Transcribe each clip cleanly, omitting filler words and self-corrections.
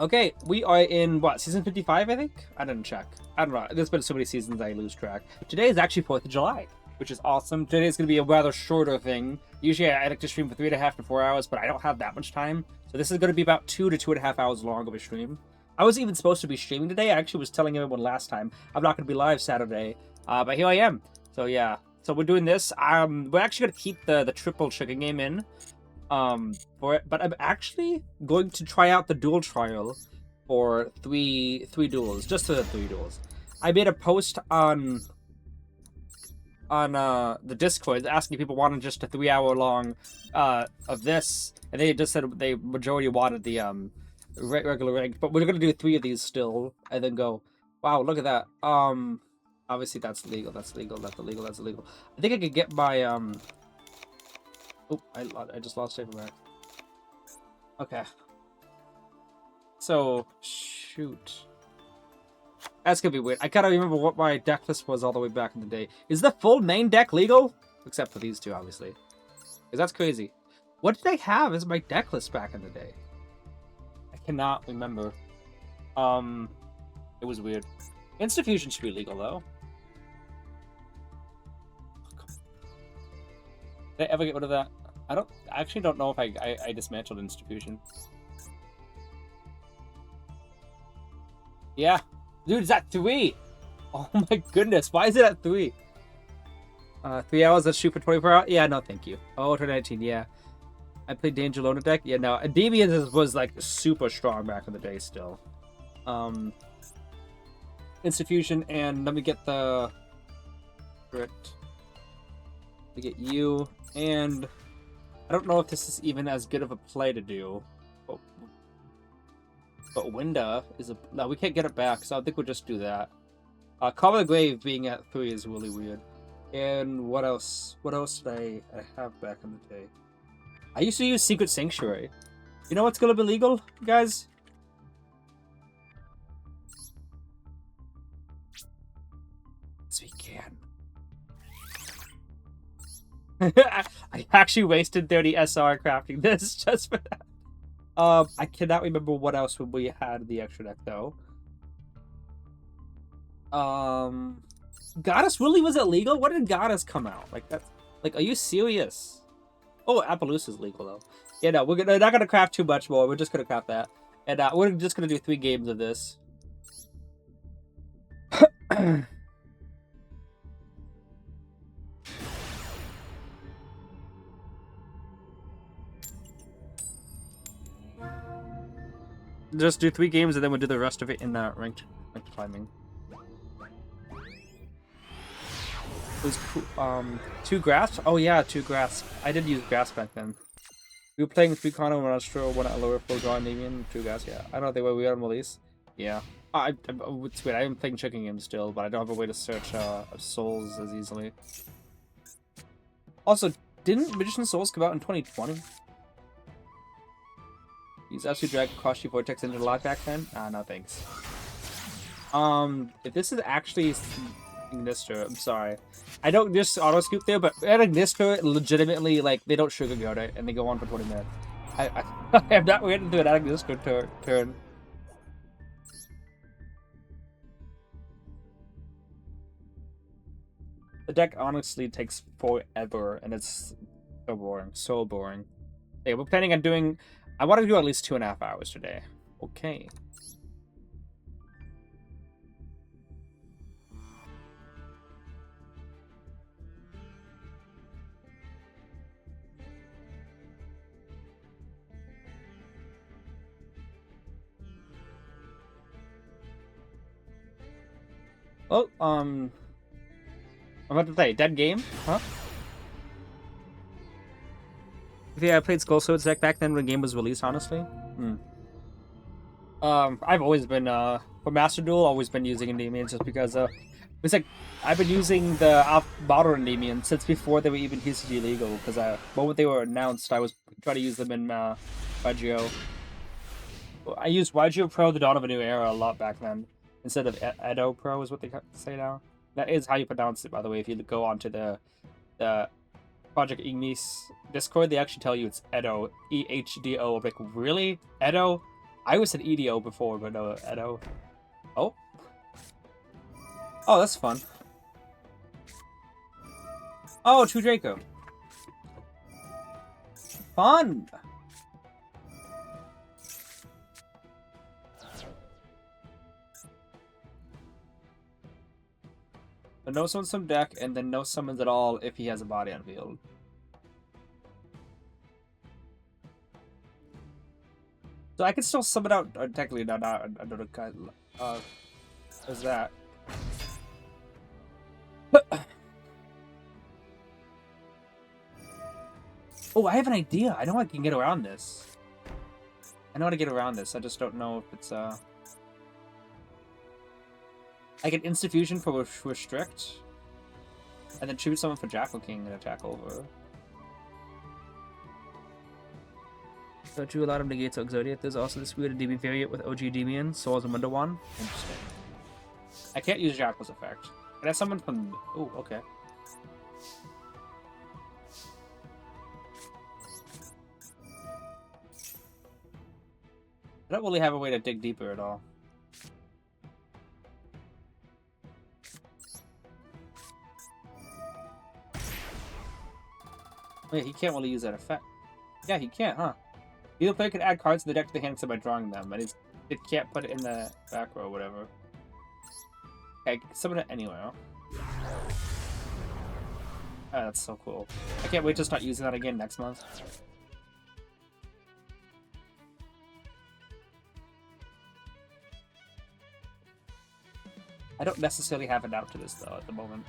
Okay, we are in, what, season 55, I think? I didn't check. I don't know. There's been so many seasons I lose track. Today is actually 4th of July, which is awesome. Today is going to be a rather shorter thing. Usually I like to stream for 3.5 to 4 hours, but I don't have that much time. So this is going to be about 2 to 2.5 hours long of a stream. I wasn't even supposed to be streaming today. I actually was telling everyone last time I'm not going to be live Saturday, but here I am. So yeah, so we're doing this. We're actually going to keep the triple chicken game in. For it, but I'm actually going to try out the duel trial for three duels, just for the 3 duels. I made a post on the Discord asking if people wanted just a 3-hour long of this, and they just said they majority wanted the regular rank, but we're gonna do 3 of these still, and then go. Wow, look at that. Obviously that's legal. That's legal. That's illegal. That's illegal. I think I could get my Oh, I just lost paperback. Okay. So, shoot. That's gonna be weird. I gotta remember what my deck list was all the way back in the day. Is the full main deck legal? Except for these 2, obviously. Because that's crazy. What did I have as my deck list back in the day? I cannot remember. It was weird. Insta-fusion should be legal, though. Did I ever get rid of that? I actually don't know if I dismantled Insta-fusion. Yeah. Dude, it's at 3! Oh my goodness, why is it at 3? 3 hours, let's shoot for 24 hours? Yeah, no thank you. Oh, 2019, yeah. I played Danger Loner deck? Yeah, no. Endymion was like super strong back in the day still. Insta-fusion, and let me get the... Let me get you, and... I don't know if this is even as good of a play to do. But Winda is a... No, we can't get it back, so I think we'll just do that. Cover the Grave being at 3 is really weird. And what else? What else did I have back in the day? I used to use Secret Sanctuary. You know what's gonna be legal, guys? Yes, we can. I actually wasted 30 SR crafting this just for that. I cannot remember what else we had the extra deck though. Goddess really was it legal? What did Goddess come out? Like that's like, are you serious? Oh, Appaloosa's legal though. Yeah, no, we're not gonna craft too much more. We're just gonna craft that, and we're just gonna do 3 games of this. Just do 3 games and then we'll do the rest of it in ranked climbing. It was cool. 2 grasps? Oh yeah, 2 grasps. I did use grasp back then. We were playing 3 Chrono, 1 Astro, 1 at lower full draw Endymion, 2 grasps, yeah. I don't know if they were on release. Yeah. It's weird, I am playing chicken games still, but I don't have a way to search souls as easily. Also, didn't Magician Souls come out in 2020? Use Absolute Drag Koshi Vortex into the lock back then? No thanks. If this is actually Ignister, I'm sorry. I don't just auto scoop there, but at Ignister, legitimately, like, they don't sugarcoat it, and they go on for 20 minutes. I am not waiting to an Ignister turn. The deck honestly takes forever, and it's so boring. So boring. Okay, we're planning on doing... I want to do at least 2.5 hours today. Okay. Oh, I'm about to say, dead game? Huh? Yeah, I played Skull Swords deck back then when the game was released, honestly. I've always been, for Master Duel, always been using Endymion just because, it's like, I've been using the modern Endymion since before they were even TCG legal, because, the moment they were announced, I was trying to use them in, Yugioh. I used Yugioh Pro, the Dawn of a New Era, a lot back then, instead of Edo Pro is what they say now. That is how you pronounce it, by the way, if you go onto the Project Ignis Discord, they actually tell you it's Edo, E-H-D-O. I'm like, really? Edo? I was said EDO before, but no, Edo. Oh. Oh, that's fun. Oh, True Draco. Fun! But no summons from deck, and then no summons at all if he has a body on field. So I can still summon out, technically not another kind. There's that. Oh, I have an idea. I know I can get around this. I know how to get around this. I just don't know if it's I get Instant Fusion for Restrict, and then tribute someone for Jackal King and attack over. So drew a lot of negates Exodic. There's also this weird DB variant with OG Endymion, Souls and Window One. Interesting. I can't use Jackal's effect. Can I summon from... Oh, okay. I don't really have a way to dig deeper at all. Wait, he can't really use that effect. Yeah, he can't, huh? Either player can add cards to the deck to the hand except by drawing them, and it can't put it in the back row or whatever. Okay, summon it anywhere. Oh, that's so cool. I can't wait to start using that again next month. I don't necessarily have an out to this, though, at the moment.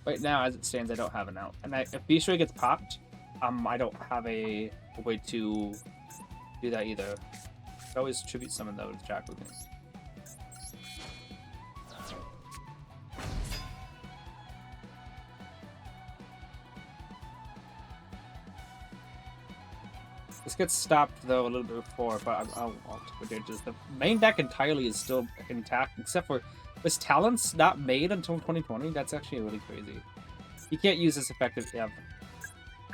Right now, as it stands, I don't have an out. And if Bistro gets popped, I don't have a way to do that either. I always tribute summon, though, to Jackal King. This gets stopped, though, a little bit before, but I'll take just the main deck entirely is still intact, except for this Talent's not made until 2020. That's actually really crazy. You can't use this effect if you have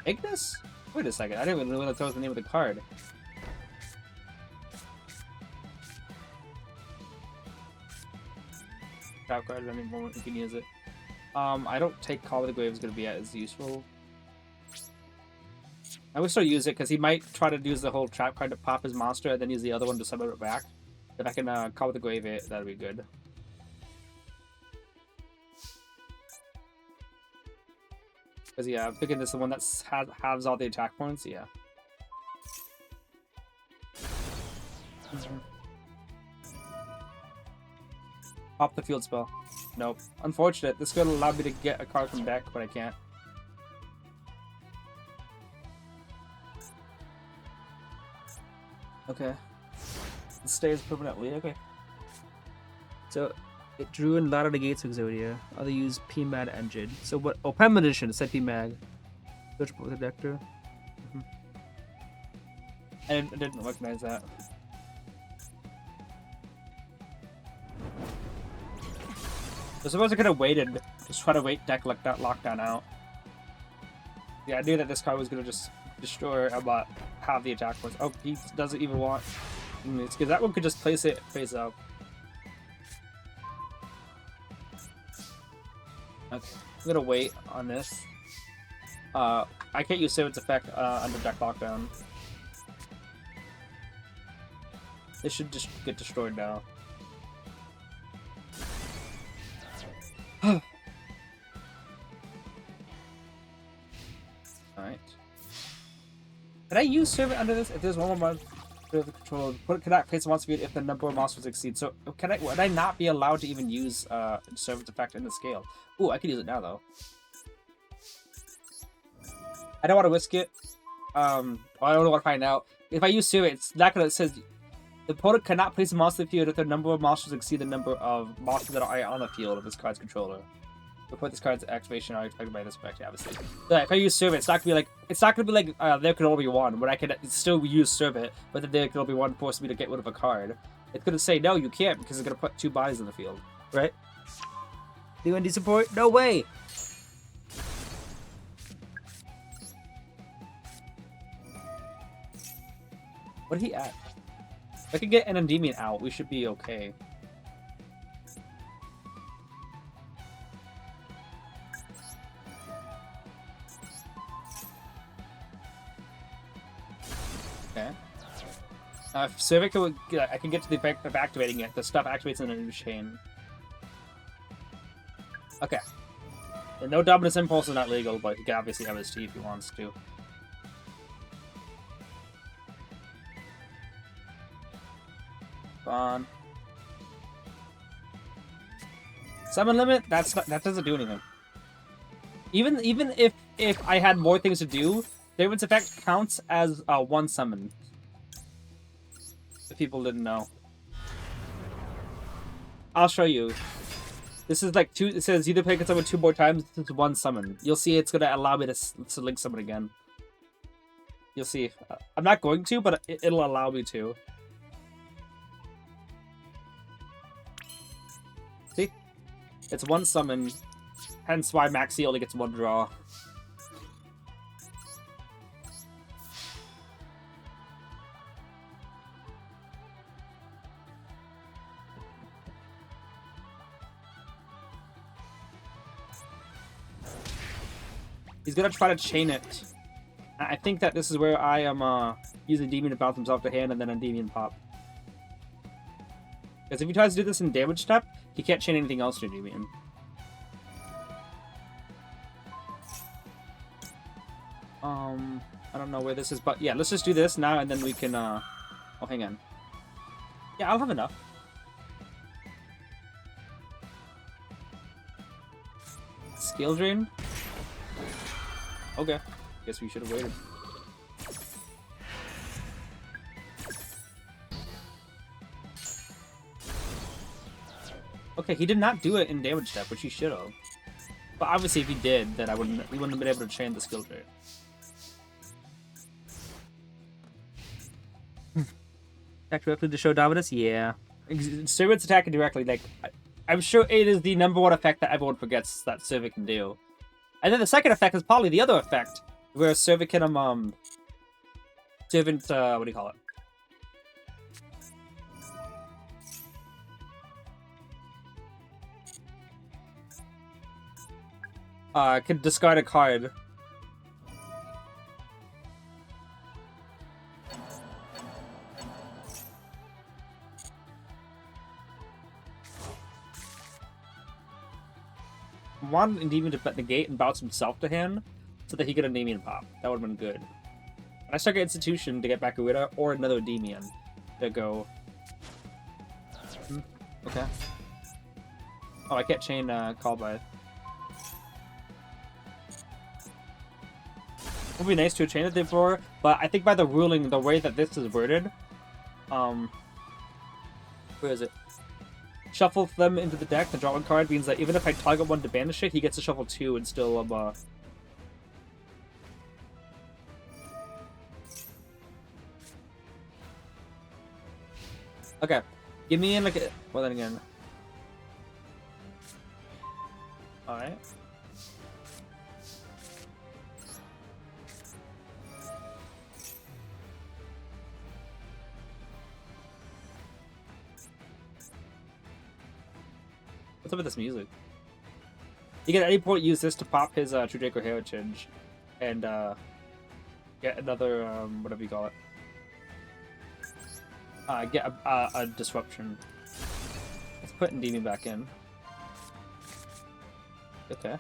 Ignis? Wait a second, I didn't even know that was the name of the card. Trap card at any moment you can use it. I don't think Call of the Grave is going to be as useful. I would still use it because he might try to use the whole trap card to pop his monster and then use the other one to summon it back. If I can Call of the Grave it, that'd be good. Because yeah, I'm thinking this is the one that has all the attack points, yeah. Pop the field spell. Nope. Unfortunate. This could allow me to get a card from deck, but I can't. Okay. It stays permanently, okay. So, it drew in Ladder Negates Exodia. Other use PMAD Engine. So what? Oh, Prime Edition. It said PMAG. Search for the Dector. I didn't recognize that. I suppose I could have waited. Just try to wait deck like that lockdown out. Yeah, I knew that this card was gonna just destroy about have the attack points. Oh, he doesn't even want. It's because that one could just place it face up. Okay, I'm gonna wait on this. I can't use Savage effect under deck lockdown. This should just get destroyed now. Alright. Can I use Servant under this? If there's one more monster of the control, cannot place a monster field if the number of monsters exceeds. So would I not be allowed to even use Servant effect in the scale? Ooh, I could use it now though. I don't want to risk it. I don't want to find out. If I use Servant, it's not gonna. It says the opponent cannot place a monster field if the number of monsters exceed the number of monsters that are on the field of this card's controller. Before this card's activation are expected by this effect, obviously. So if I use Servant, it's not gonna be like there could only be one, but I can still use Servant, but then there could only be one force me to get rid of a card. It's gonna say no, you can't because it's gonna put two bodies in the field, right? Do ND support? No way! What did he add? If I could get an Endymion out, we should be okay. Okay. If Cervic, I can get to the effect of activating it. The stuff activates in a new chain. Okay. And no Dominus Impulse is not legal, but he can obviously have his T if he wants to. On. Summon limit? That doesn't do anything. Even if I had more things to do, David's effect counts as one summon. If people didn't know. I'll show you. This is like two. It says either play can summon 2 more times. This is 1 summon. You'll see it's gonna allow me to link summon again. You'll see. I'm not going to, but it'll allow me to. See? It's 1 summon. Hence why Maxi only gets 1 draw. He's gonna try to chain it. I think that this is where I am using Demon to bounce himself to hand and then Endymion pop. Because if he tries to do this in damage step, he can't chain anything else to Endymion. I don't know where this is, but yeah, let's just do this now and then we can oh, hang on. Yeah, I'll have enough. Skill drain? Okay. Guess we should have waited. Okay, he did not do it in damage step, which he should have. But obviously if he did, then we wouldn't have been able to chain the skill tree. Attack directly to show dominance? Yeah. Cervic's attacking directly, like I'm sure it is the #1 effect that everyone forgets that Cervic can do. And then the second effect is probably the other effect, where Cervic can, what do you call it? Can discard a card. Wanted Endymion to negate and bounce himself to hand so that he could Endymion pop. That would have been good. And I stuck an Institution to get back Ueda or another Endymion to go. Okay. Oh, I can't chain call by. It would be nice to chain it before, but I think by the ruling, the way that this is worded, where is it? Shuffle them into the deck, the draw 1 card means that even if I target 1 to banish it, he gets to shuffle 2 and still Okay. Give me in like a... Well then again. Alright. What's up with this music? You can at any point use this to pop his True Draco Heritage and get another whatever you call it. Get a disruption. Let's put Endymion back in. Okay.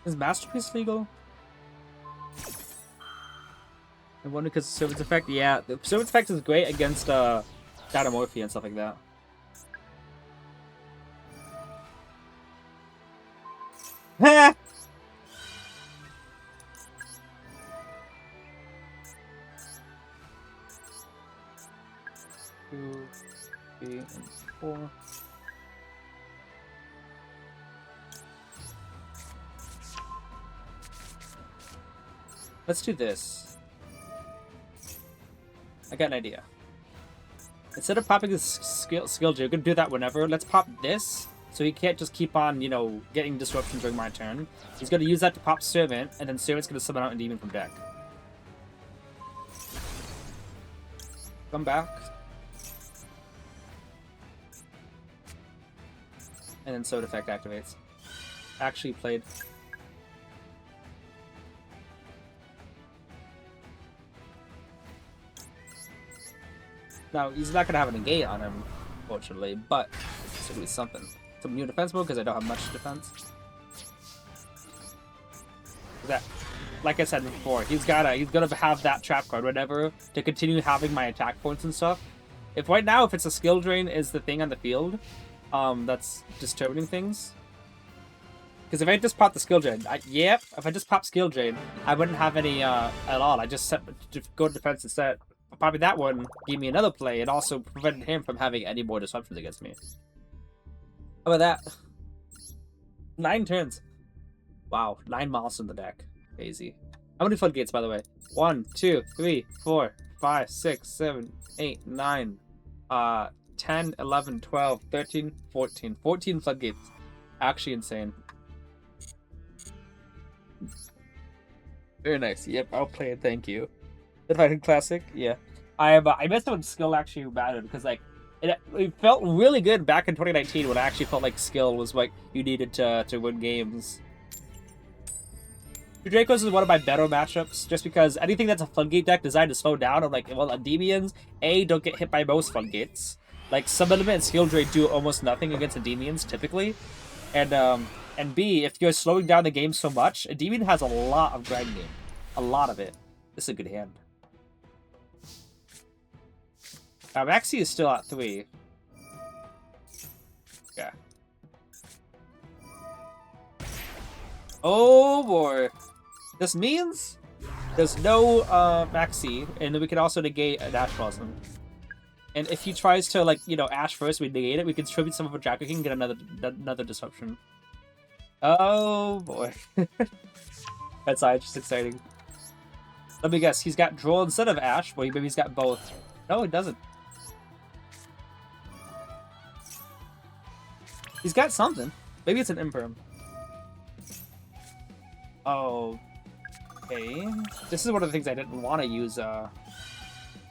Is Masterpiece legal? And one because of Servant's Effect? Yeah, the Servant's Effect is great against Datamorphia and stuff like that. Ha! 2, 3, and 4. Let's do this. I got an idea. Instead of popping this skill J, we're gonna do that whenever. Let's pop this, so he can't just keep on, you know, getting disruption during my turn. He's gonna use that to pop Servant, and then Servant's gonna summon out Endymion from deck. Come back. And then Sword Effect activates. Actually played. Now, he's not going to have a negate on him, fortunately, but it's going to be something. Some new defense mode, because I don't have much defense. That, like I said before, he's gonna have that trap card whenever to continue having my attack points and stuff. If right now, if it's a skill drain is the thing on the field, that's disturbing things. Because if I just pop the skill drain, if I just pop skill drain, I wouldn't have any at all. I just set to go to defense instead. Probably that one gave me another play and also prevented him from having any more disruptions against me. How about that? 9 turns. Wow, 9 miles in the deck. Crazy. How many floodgates, by the way? 1, 2, 3, 4, 5, 6, 7, 8, 9, 10, 11, 12, 13, 14. 14 floodgates. Actually insane. Very nice. Yep, I'll play it. Thank you. The Fighting Classic? Yeah. I missed when skill actually mattered, because, like, it felt really good back in 2019 when I actually felt like skill was what you needed to win games. Dracos is one of my better matchups, just because anything that's a floodgate deck designed to slow down, I'm like, well, Endymions, A, don't get hit by most floodgates. Like, Summon and Skill Drain do almost nothing against Endymions, typically. And B, if you're slowing down the game so much, Endymion has a lot of grind game. A lot of it. This is a good hand. Maxi is still at 3. Yeah. Oh boy. This means there's no Maxi, and then we can also negate an Ash Blossom. And if he tries to, like, you know, Ash first, we negate it, we can tribute some of a Draco King and get another disruption. Oh boy. That's just exciting. Let me guess, he's got Droll instead of Ash. Well, maybe he's got both. No, he doesn't. He's got something. Maybe it's an Imperm. Oh. Okay. This is one of the things I didn't want to use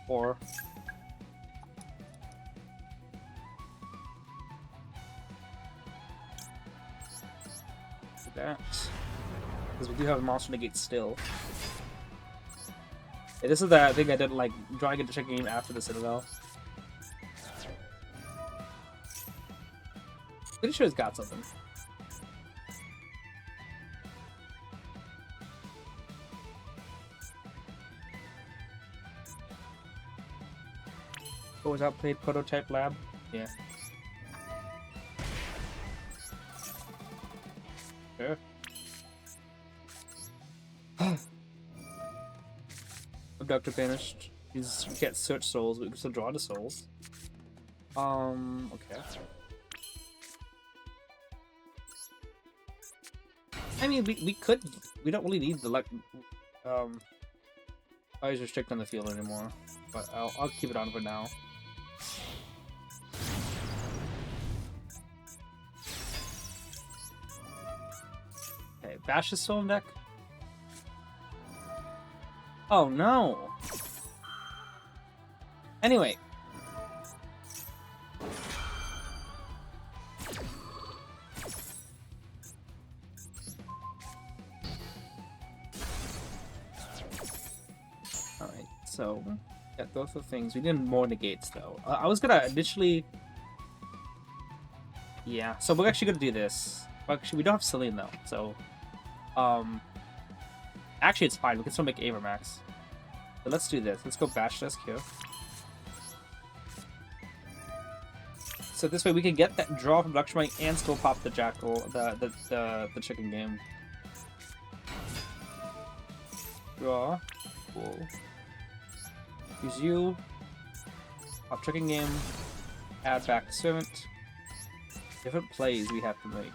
for. That. Because we do have a monster negate still. Yeah, this is the thing I didn't like, drawing into checking game after the Citadel. Pretty sure it's got something. What was outplayed? Prototype Lab? Yeah. Sure. Abductor banished. You can't search souls, but we can still draw the souls. Okay. I mean, we could. We don't really need the eyes restrict on the field anymore, but I'll keep it on for now. Okay, Bash is still in deck. Oh no. Anyway. Alright, so yeah, those are things. We need more negates though. I was gonna initially. Yeah, so we're actually gonna do this. Actually, we don't have Celine though, so actually it's fine. We can still make Avermax. But let's do this. Let's go Bash Desk here. So this way we can get that draw from Luxray and still pop the Jackal, the chicken game. Draw. Cool. Use you. Pop chicken game. Add back Servant. Different plays we have to make.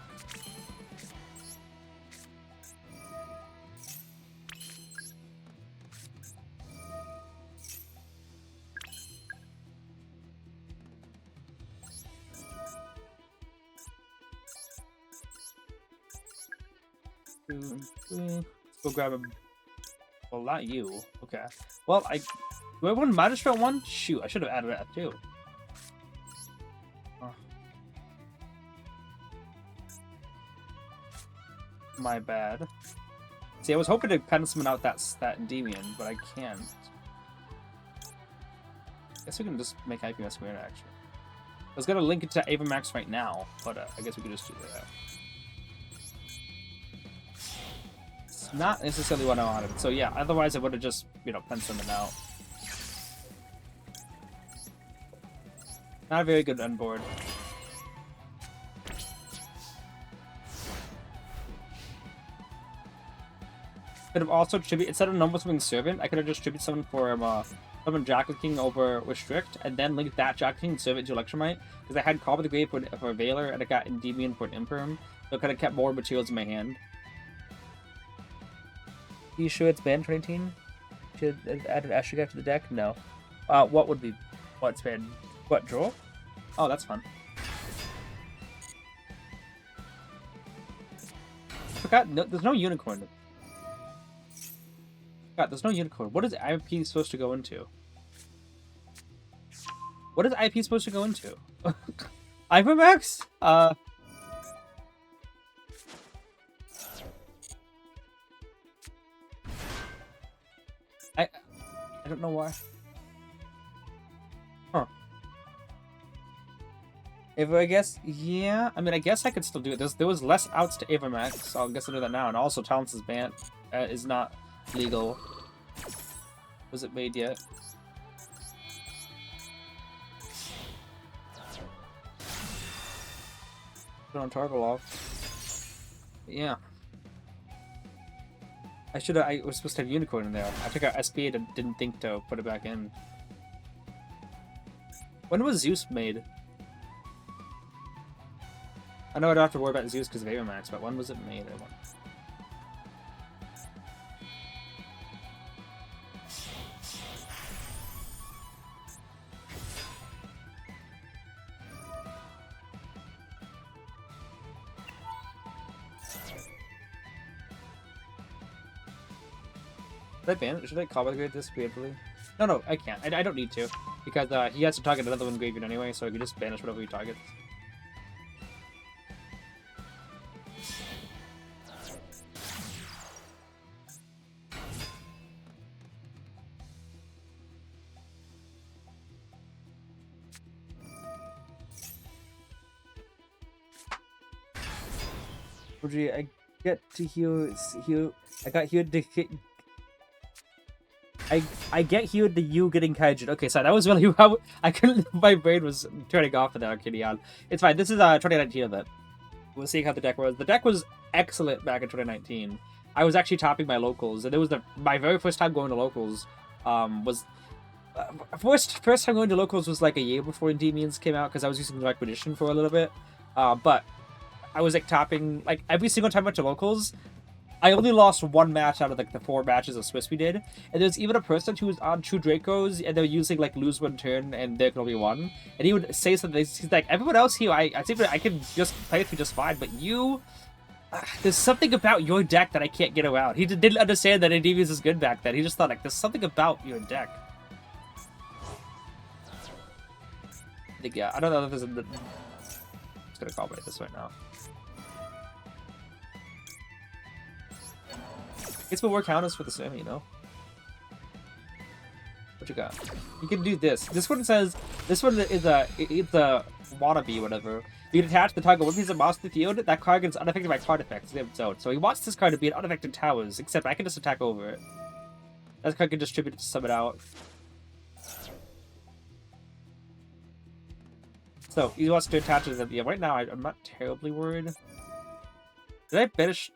2, 3. Let's go grab a. Well, not you. Okay. Well, do I want Magistrate 1? Shoot, I should have added that too. Oh. My bad. See, I was hoping to pen summon out that Endymion, but I can't. Guess we can just make IP Max weird, actually. I was gonna link it to Ava Max right now, but I guess we could just do that. It's not necessarily what I wanted. So yeah, otherwise I would have just, you know, pen summoned out. Not a very good end board. Could have also tribute, instead of normal summoning Servant, I could have just tribute someone for summon Jackal King over Restrict, and then link that Jackal King Servant to Electromite, because I had Call of the Grave for a Veiler, and I got Endymion for an Imperm, so I could have kept more materials in my hand. You sure it's banned 2018? Should have added Ashigat to the deck? No. What would be... What's banned? What, draw? Oh, that's fun. Forgot, no, there's no Unicorn. God, there's no Unicorn. What is IP supposed to go into? What is IP supposed to go into? Hypermax? I don't know why. Huh. If I guess, yeah. I mean, I guess I could still do it. There was less outs to Avermax, so I'll guess I'll do that now. And also, Talents is banned. Is not legal. Was it made yet? Put on Tarvalov. Yeah. I was supposed to have Unicorn in there. I took out SP and didn't think to put it back in. When was Zeus made? I know I don't have to worry about Zeus because of Avermax, but when was it made? I wonder. Should I ban it? Should I combat grade this creatively? No, I can't. I don't need to. Because he has to target another one graveyard anyway, so I can just banish whatever he targets. I get to heal. I got healed to hit. I get healed to you getting kaiju. Okay, sorry, that was really how I couldn't. My brain was turning off for that. Kidding on. It's fine. This is 2019 event. We'll see how the deck was. The deck was excellent back in 2019. I was actually topping my locals, and it was my very first time going to locals. Was first time going to locals was like a year before Endymions came out because I was using the Requisition for a little bit. But I was like topping like every single time I went to locals. I only lost one match out of like the 4 matches of Swiss we did, and there's even a person who was on 2 Dracos and they were using like lose 1 turn and there can only 1, and he would say something. He's like, everyone else here, I think I can just play through just fine, but you, there's something about your deck that I can't get around. He didn't understand that Endymion is good back then. He just thought like there's something about your deck. I think yeah, I don't know if there's I'm just gonna call it this right now. It's been more counters for the semi, you know? What you got? You can do this. This one says, this one is it's a wannabe, whatever. You can attach the target one piece of mouse to the field, that card gets unaffected by card effects in its own. So he wants this card to be an unaffected towers, except I can just attack over it. That card can distribute it to summon out. So he wants to attach it. Yeah, right now I'm not terribly worried. Did I finish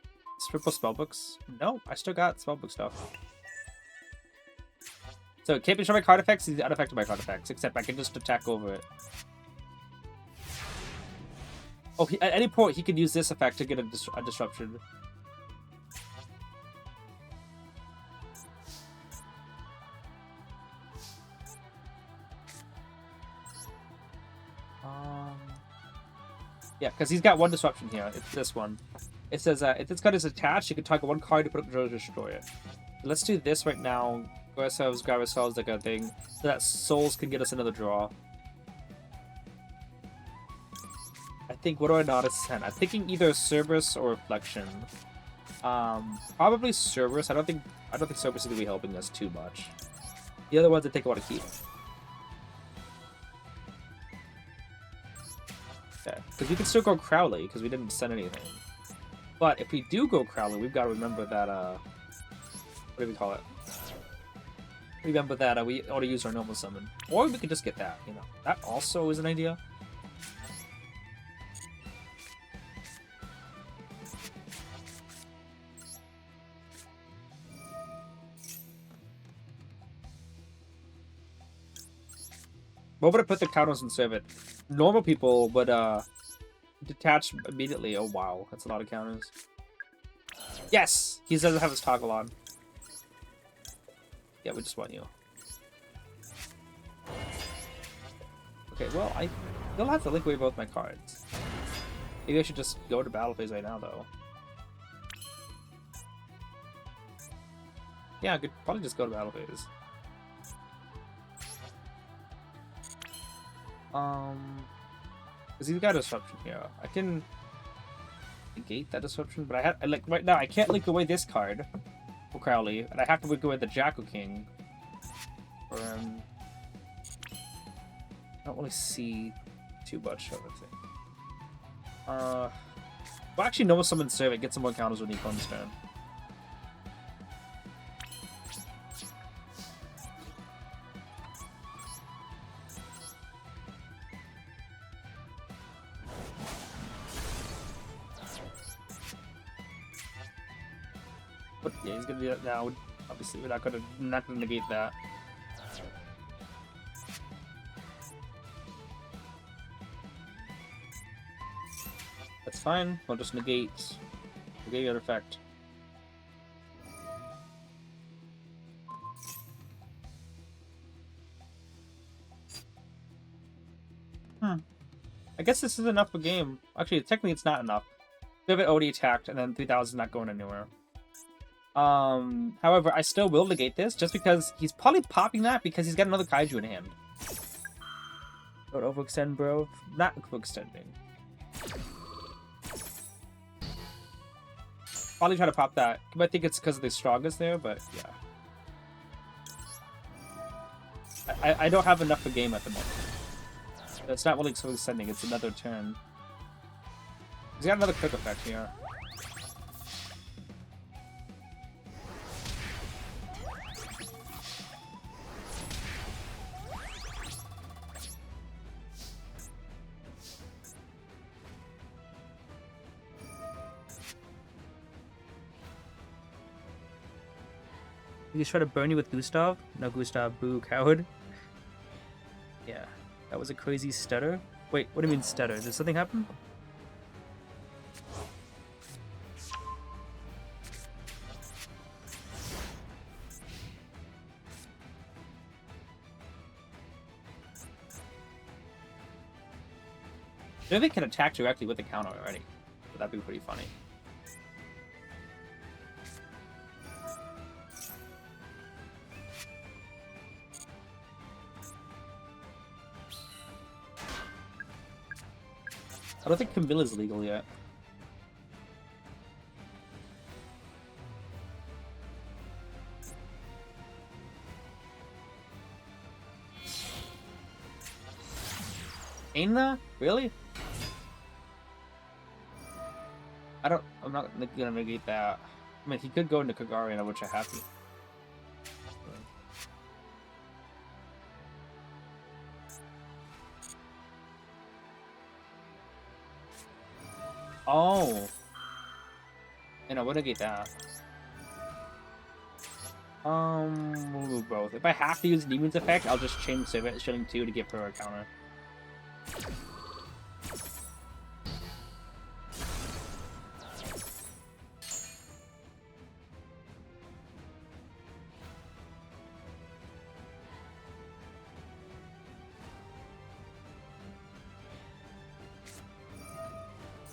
triple spellbooks? No, I still got spellbook stuff. So it can't be destroyed by card effects, he's unaffected by card effects, except I can just attack over it. Oh, at any point he can use this effect to get a disruption. Yeah, because he's got 1 disruption here. It's this one. It says if this card is attached, you can target one card to put up control to destroy it. Let's do this right now. Grab ourselves like a thing, so that souls can get us another draw. I think, what do I not send? I'm thinking either Cerberus or Reflection. Probably Cerberus. I don't think Cerberus is gonna be helping us too much. The other ones I think I want to keep. Okay, because we can still go Crowley because we didn't send anything. But if we do go Crowley, we've got to remember that what do we call it? Remember that we ought to use our normal summon, or we could just get that. You know, that also is an idea. What would I put the counters and serve it? Normal people would detach immediately. Oh wow, that's a lot of counters. Yes! He doesn't have his toggle on. Yeah, we just want you. Okay, well, I still have to liquidate both my cards. Maybe I should just go to battle phase right now, though. Yeah, I could probably just go to battle phase. Because he's got disruption here. I can negate that disruption, but I like right now I can't link away this card for Crowley, and I have to link away the Jackal King. Or I don't really see too much of a thing. Well, actually, Normal Summon Servant gets some more counters when he comes turn. But yeah, he's gonna do that now. Obviously, we're not gonna negate that. That's fine. We'll just negate your effect. I guess this is enough for game. Actually, technically, it's not enough. We have it already attacked, and then 3000 is not going anywhere. However, I still will negate this, just because he's probably popping that because he's got another Kaiju in hand. Don't overextend, bro. Not overextending. Probably try to pop that. You might think it's because of the strongest there, but yeah. I don't have enough for game at the moment. It's not really overextending, it's another turn. He's got another quick effect here. You just try to burn you with Gustav? No, Gustav, boo, coward. Yeah, that was a crazy stutter. Wait, what do you mean stutter? Did something happen? Maybe they can attack directly with the counter already. But that'd be pretty funny. I don't think Camilla's legal yet. Aina? Really? I'm not gonna negate that. I mean, he could go into Kagarian, which I have to. Oh. And I would negate that. We'll move both. If I have to use Demon's effect, I'll just change Shilling 2 to give her a counter.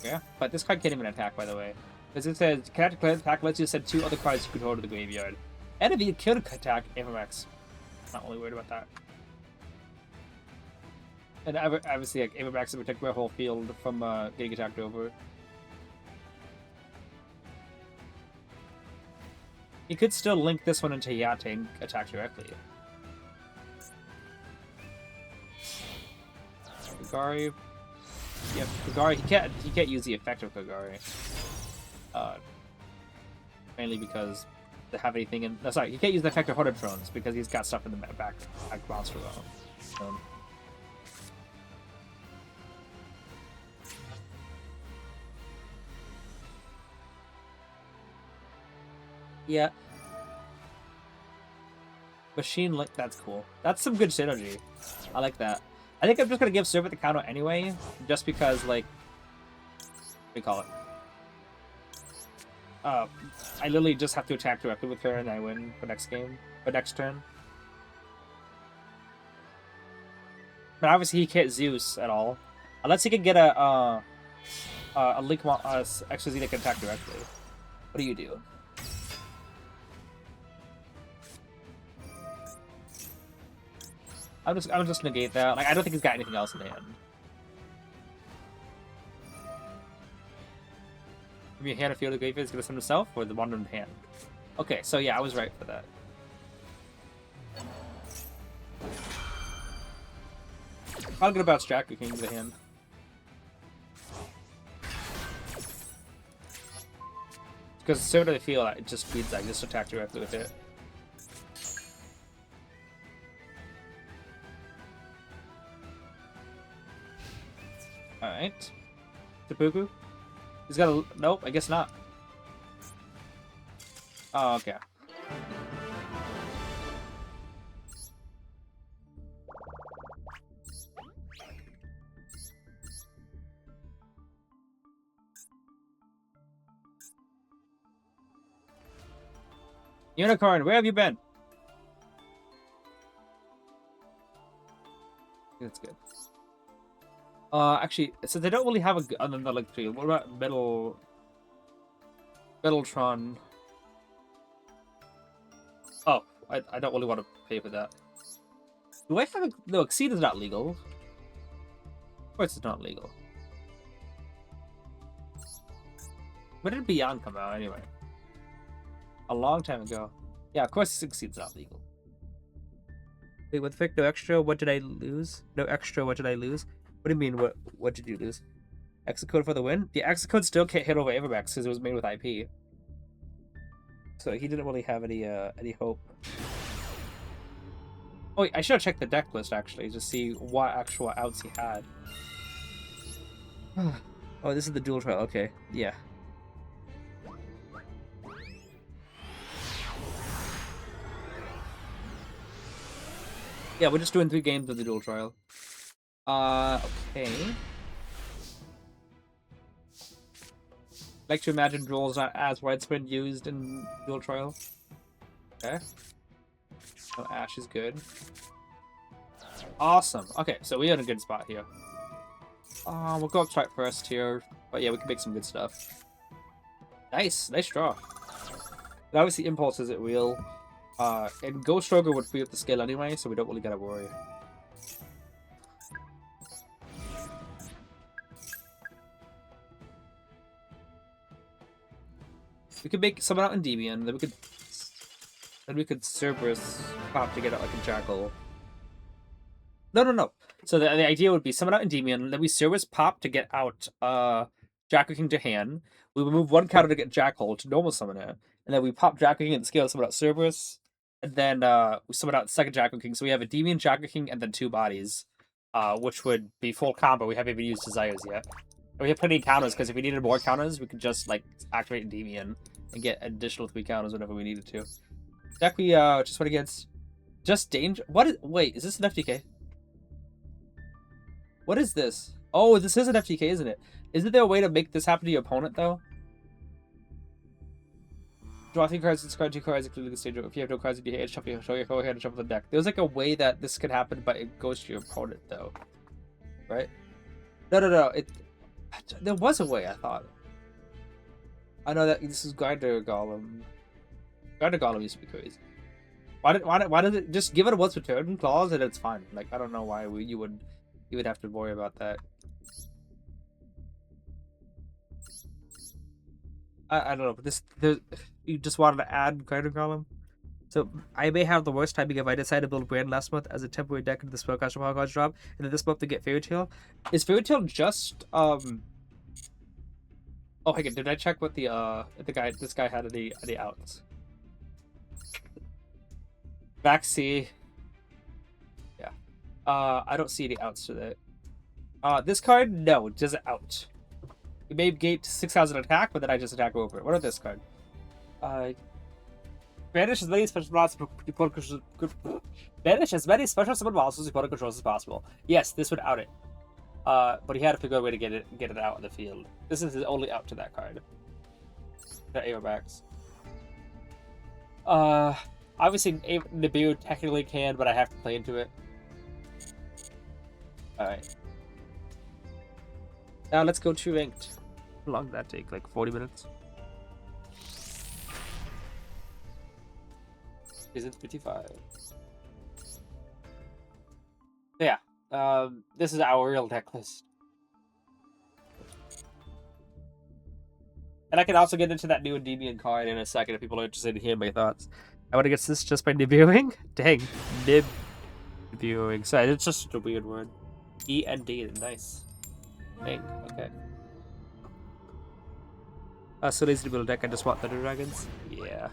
Yeah, but this card can't even attack, by the way. Because it says, can attack lets you send 2 other cards you control to the graveyard. And if you kill the attack, Apex. Not really worried about that. And obviously, like, Apex will protect my whole field from getting attacked over. You could still link this one into Yate and attack directly. Kagari. Yeah, Kagari. He can't use the effect of Kagari. Mainly because they have anything in. No, sorry, he can't use the effect of Hordetrons because he's got stuff in the back monster realm. Yeah. Machine Link, that's cool. That's some good synergy. I like that. I think I'm just gonna give Servant the counter anyway, just because, like, what do you call it? I literally just have to attack directly with her and I win for next game, for next turn. But obviously he can't Zeus at all, unless he can get a Link extra Z that can attack directly. What do you do? I'll just negate that. Like, I don't think he's got anything else in hand. If you hand a field of graveyard, he's gonna send himself, or the one in hand. Okay, so yeah, I was right for that. I'll get about Stracker King to the hand. Because so do I feel like it just feeds like just attack directly with it. Alright. Seppuku? He's got a... Nope, I guess not. Oh, okay. Unicorn, where have you been? That's good. Actually, so they don't really have another like tree. What about Metaltron? Oh, I don't really want to pay for that. Do I have no? Exceed is not legal. Of course, it's not legal. When did Beyond come out anyway? A long time ago. Yeah, of course, Exceed's not legal. Wait, what the frick? No extra? What did I lose? No extra? What did I lose? What do you mean, what did you lose? Execode for the win? The Execode still can't hit over Avermax because it was made with IP. So he didn't really have any hope. Oh, wait, I should have checked the deck list, actually, to see what actual outs he had. Oh, this is the dual trial, okay. Yeah. Yeah, we're just doing 3 games of the dual trial. Okay. Like to imagine Duel is not as widespread used in Duel Trial. Okay. Oh, Ash is good. Awesome. Okay, so we're in a good spot here. We'll go up strike first here. But yeah, we can make some good stuff. Nice. Nice draw. And obviously, Impulse isn't real. And Ghost Stroker would free up the skill anyway, so we don't really gotta worry. We could make someone out Endymion, then we could Cerberus pop to get out like a Jackal. No. So the idea would be summon out Endymion, then we Cerberus pop to get out Jackal King to hand. We remove 1 counter to get Jackal to normal summon it, and then we pop Jackal King and scale summon out Cerberus, and then we summon out second Jackal King. So we have a Endymion, Jackal King, and then 2 bodies, which would be full combo. We haven't even used Desires yet. And we have plenty of counters because if we needed more counters, we could just like activate Endymion and get additional 3 counters whenever we needed to. Deck we just went against Just Danger. What is? Wait, is this an FTK? What is this? Oh, this is an FTK, isn't it? Isn't there a way to make this happen to your opponent though? Draw 3 cards, discard 2 cards, including the stage. If you have no cards in your hand, shuffle your hand and shuffle the deck. There's like a way that this could happen, but it goes to your opponent though, right? No. There was a way, I thought. I know that this is Grinder Golem. Grinder Golem used to be crazy. Why does it just give it a once return clause and it's fine? Like I don't know why you would have to worry about that. I don't know, but you just wanted to add Grinder Golem. So I may have the worst timing if I decide to build Brand last month as a temporary deck into the Spellcaster Power Cards drop, and then this month to get Fairy Tail. Is Fairy Tail just Oh, hang on, did I check what this guy had any outs? Back C. Yeah. I don't see any outs to that. This card, no, it doesn't out. It may gate 6,000 attack, but then I just attack over it. What about this card? Banish as many special monsters Banish as many special summon monsters your opponent controls as possible. Yes, this would out it. But he had to figure out a way to get it out of the field. This is his only out to that card. The Aerobax. Obviously Nibiru technically can, but I have to play into it. Alright. Now let's go to ranked. How long did that take? Like 40 minutes? Season 55. Yeah. This is our real deck list. And I can also get into that new Endymion card in a second if people are interested in hearing my thoughts. I want to get this just by Nibiruing? Dang. Nibiruing. Sorry, it's just a weird word. E-N-D. Nice. Dang. Okay. So lazy to build a deck, I just want Thunder Dragons? Yeah.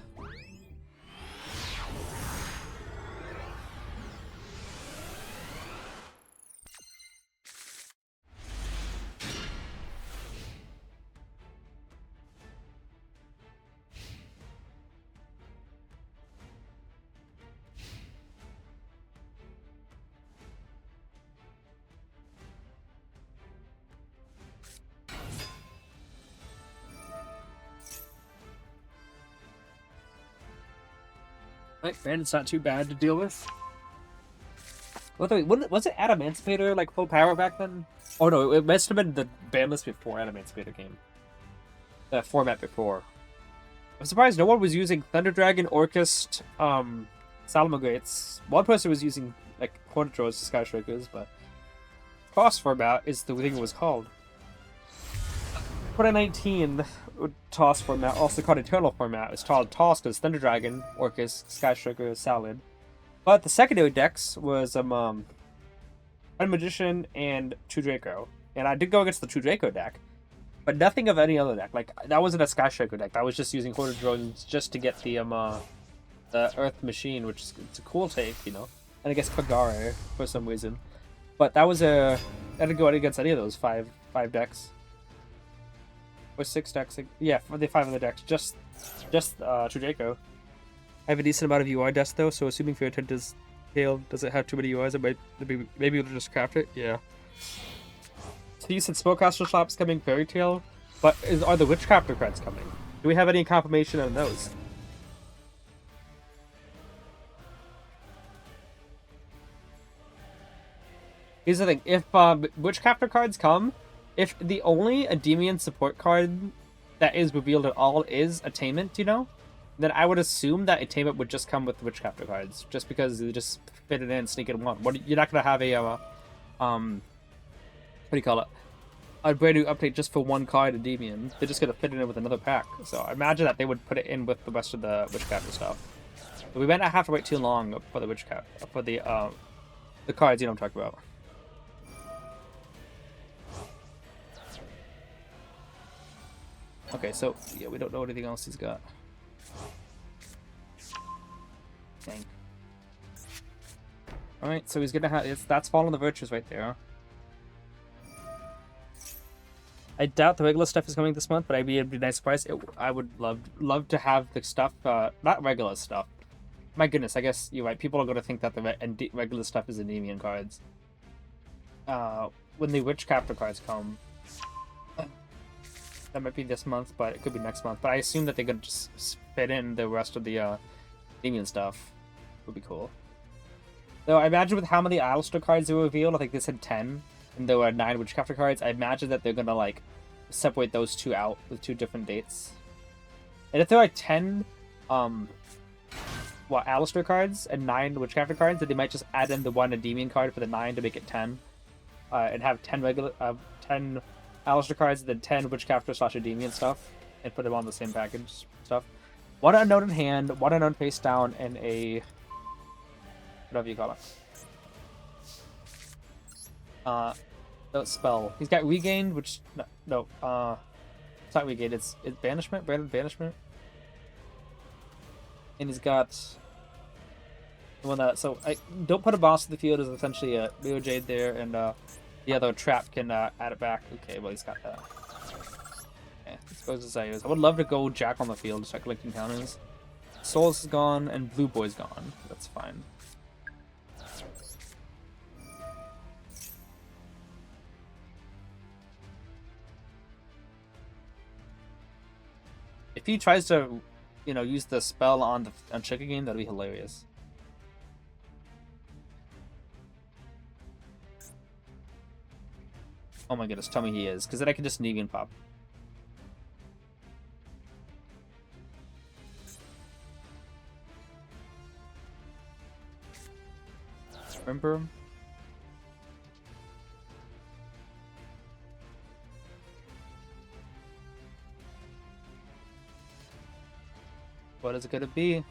Right, man, it's not too bad to deal with. Was it Adamantipator like full power back then? Oh no, it must have been the ban list before Adamantipator came. The format before. I'm surprised no one was using Thunder Dragon, Orchest, Salamangreats. One person was using like Hornetros, Sky Shriekers, but Cross format is the thing it was called. 2019 Toss format, also called Eternal format, was called Toss because Thunder Dragon, Orchis, Sky Shriker, Salad. But the secondary decks was Red Magician and True Draco. And I did go against the True Draco deck, but nothing of any other deck. Like that wasn't a Sky Shriker deck. That was just using Horde Drones just to get the Earth Machine, which is it's a cool take, you know. And I guess Kagare for some reason. But that was I didn't go against any of those five decks. Or 6 decks. Yeah, for the 5 other decks. Just True Draco. I have a decent amount of UI dust though, so assuming Fairy Tail doesn't have too many UIs, maybe we'll just craft it. Yeah. So you said Spellcaster Shop's coming, Fairy Tail, but are the Witchcrafter cards coming? Do we have any confirmation on those? Here's the thing: if Witchcrafter cards come, if the only Endymion support card that is revealed at all is Attainment, you know, then I would assume that Attainment would just come with Witchcrafter cards, just because they just fit it in, sneak it in one. You're not gonna have a what do you call it? A brand new update just for one card Endymion. They're just gonna fit it in with another pack. So I imagine that they would put it in with the rest of the Witchcrafter stuff. But we might not have to wait too long for the Witchcraft for the cards, you know what I'm talking about. Okay, so yeah, we don't know anything else he's got. Dang. Alright, so he's gonna have that's Fall on the Virtues right there. I doubt the regular stuff is coming this month, but it'd be a nice surprise. I would love to have the stuff, not regular stuff. My goodness, I guess you're right. People are going to think that the regular stuff is Endymion cards. When the Witchcrafter cards come, that might be this month, but it could be next month. But I assume that they're going to just fit in the rest of the Endymion stuff. Would be cool. Though I imagine with how many Alistair cards they revealed, I think they said 10, and there were 9 Witchcrafter cards. I imagine that they're going to like separate those two out with 2 different dates. And if there are 10, Alistair cards and 9 Witchcrafter cards, then they might just add in the 1 Endymion card for the 9 to make it 10. And have 10 Alistair cards and then 10 Witchcrafter / Endymion stuff, and put them on the same package stuff. 1 unknown in hand, 1 unknown face down, and a whatever you call it. No spell. He's got regained, which no, it's not regained. It's banishment, branded banishment, and he's got the one that. So I don't put a boss in the field is essentially a Leo Jade there, and the other trap can add it back. Okay, well he's got that. Okay, let's go to Zayus. I would love to go Jack on the field, start collecting counters. Souls is gone and Blue Boy's gone. That's fine. If he tries to, use the spell on Chica game, that'd be hilarious. Oh my goodness, tell me he is, because then I can just Negan pop. Remember? What is it gonna be?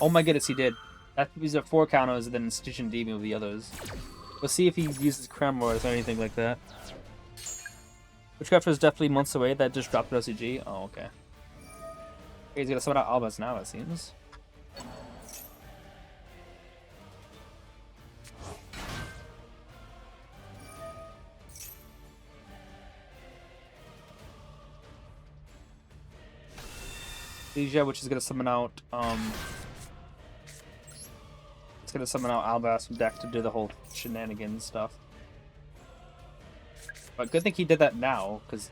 Oh my goodness, he did. That these are 4 counters and then Institution Demon with the others. We'll see if he uses Kremlors or anything like that. Witchcraft is definitely months away. That just dropped an OCG. Oh, okay. He's gonna summon out Albas now, it seems. Yugioh, which is gonna summon out it's gonna summon out Albas from deck to do the whole shenanigans stuff. But good thing he did that now, because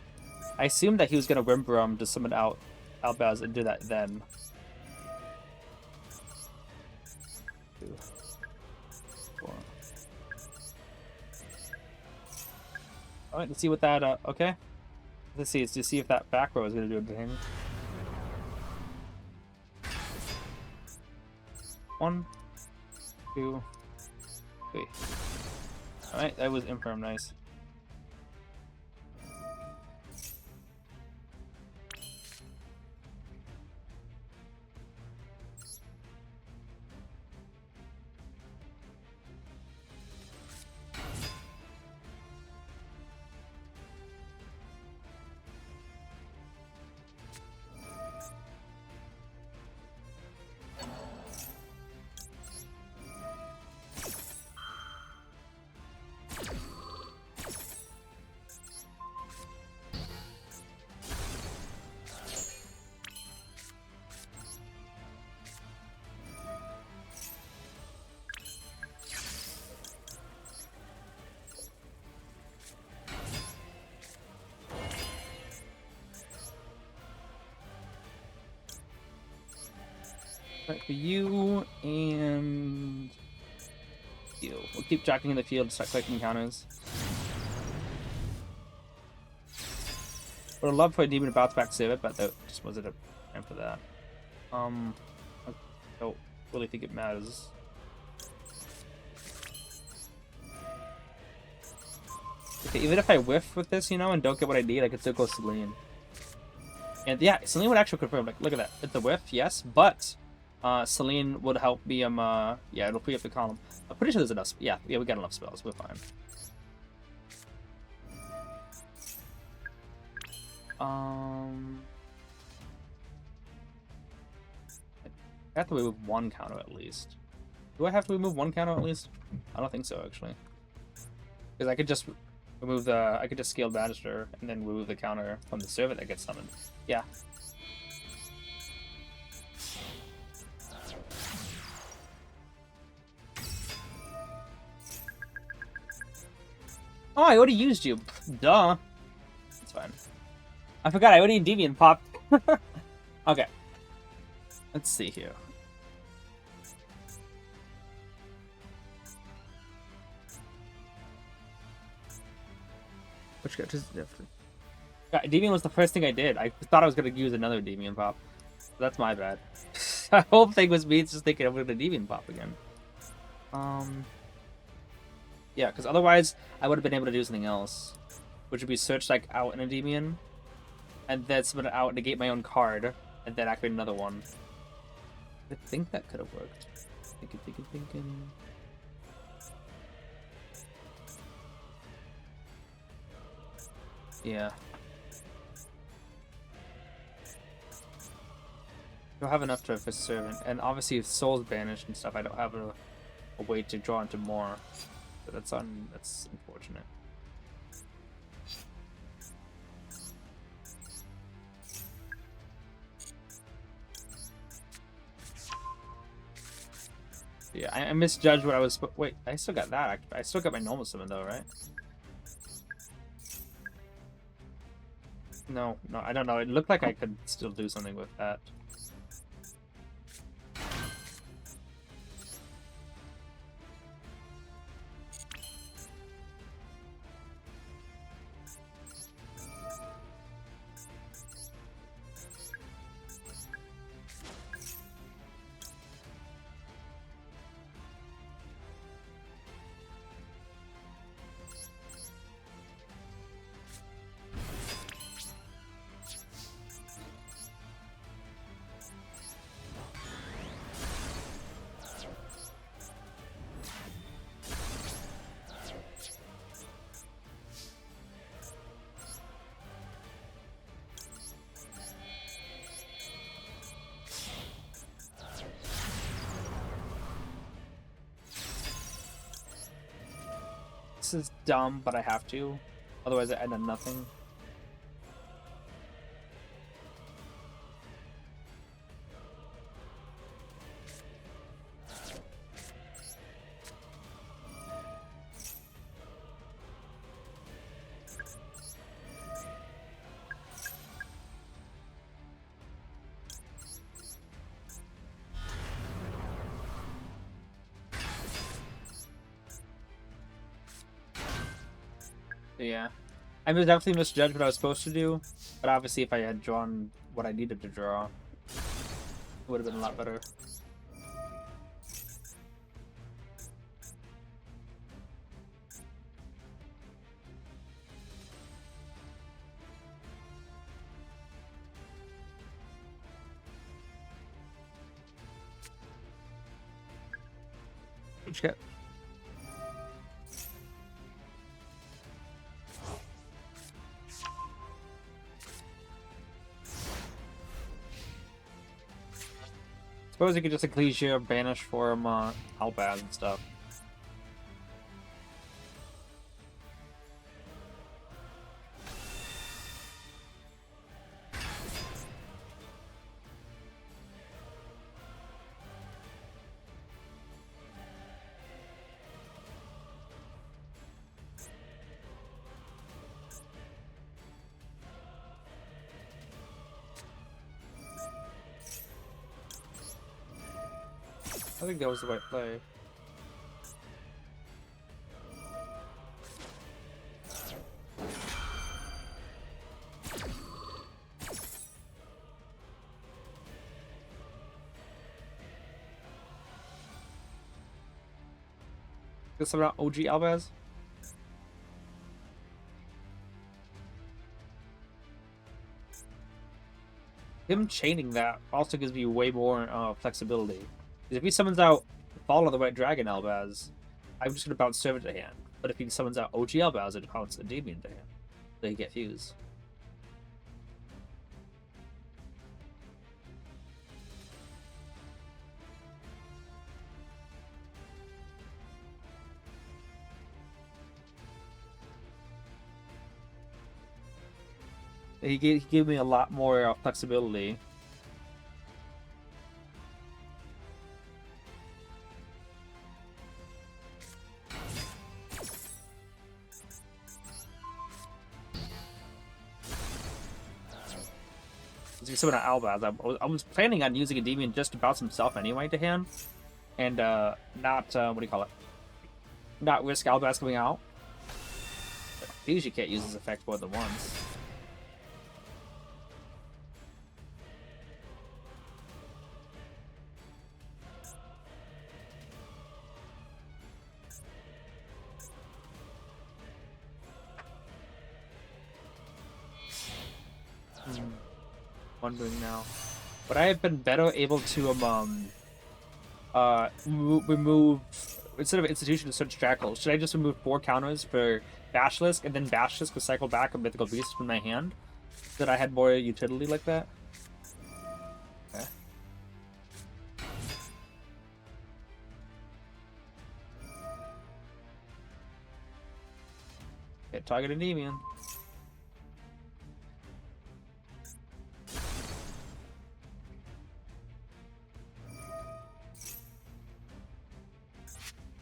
I assumed that he was gonna Wimbrum to summon out Albas and do that then. 2, 4. Alright, let's see what that okay. Let's see if that back row is gonna do anything. 1, 2, 3. Alright, that was infirm, nice. Right, for you and you. We'll keep jacking in the field, start collecting counters. Would have loved for a demon to bounce back to save it, but that just wasn't a time for that. I don't really think it matters. Okay, even if I whiff with this, and don't get what I need, I could still go Celine. And yeah, Celine would actually confirm. Like, look at that. It's a whiff, yes, but Celine would help me. Yeah, it'll free up the column. I'm pretty sure there's enough. Yeah, we got enough spells. We're fine. I have to remove 1 counter at least. Do I have to remove 1 counter at least? I don't think so, actually. Because I could just remove the. I could just scale Banister and then remove the counter from the servant that gets summoned. Yeah. Oh, I already used you. Duh. It's fine. I forgot I already Endymion popped. Okay. Let's see here. Which characters different? Endymion was the first thing I did. I thought I was gonna use another Endymion pop. That's my bad. The whole thing was me just thinking I'm gonna Endymion pop again. Yeah, because otherwise I would have been able to do something else, which would be search like out an Endymion, and then summon it out, negate my own card, and then activate another one. I think that could have worked. Thinking. Yeah. I don't have enough to for servant, and obviously if Soul's banished and stuff, I don't have a way to draw into more. So that's unfortunate. Yeah, I misjudged what I was. Wait, I still got that. I still got my normal summon though, right? No, I don't know. It looked like I could still do something with that. This is dumb, but I have to. Otherwise, I end up nothing. Yeah. I definitely misjudged what I was supposed to do, but obviously if I had drawn what I needed to draw, it would have been a lot better. Shit. Suppose you could just Ecclesia banish for him, Albaz and stuff. I think that was the right play. Guess I'm not OG Albaz. Him chaining that also gives me way more flexibility. Because if he summons out Fall of the White Dragon Albaz, I'm just gonna bounce Servant to hand. But if he summons out OG Albaz, it bounces Endymion to hand. So he get fused. He gave me a lot more flexibility. Someone at Albaz. I was planning on using Endymion just to bounce himself anyway to hand, and not what do you call it? Not risk Albaz coming out. But he usually can't use his effect more than once. wondering now. Would I have been better able to remove, instead of institution to search Jackal, should I just remove 4 counters for Basilisk, and then Basilisk would cycle back a Mythical Beast from my hand? That I had more utility like that? Okay. Hit target Endymion.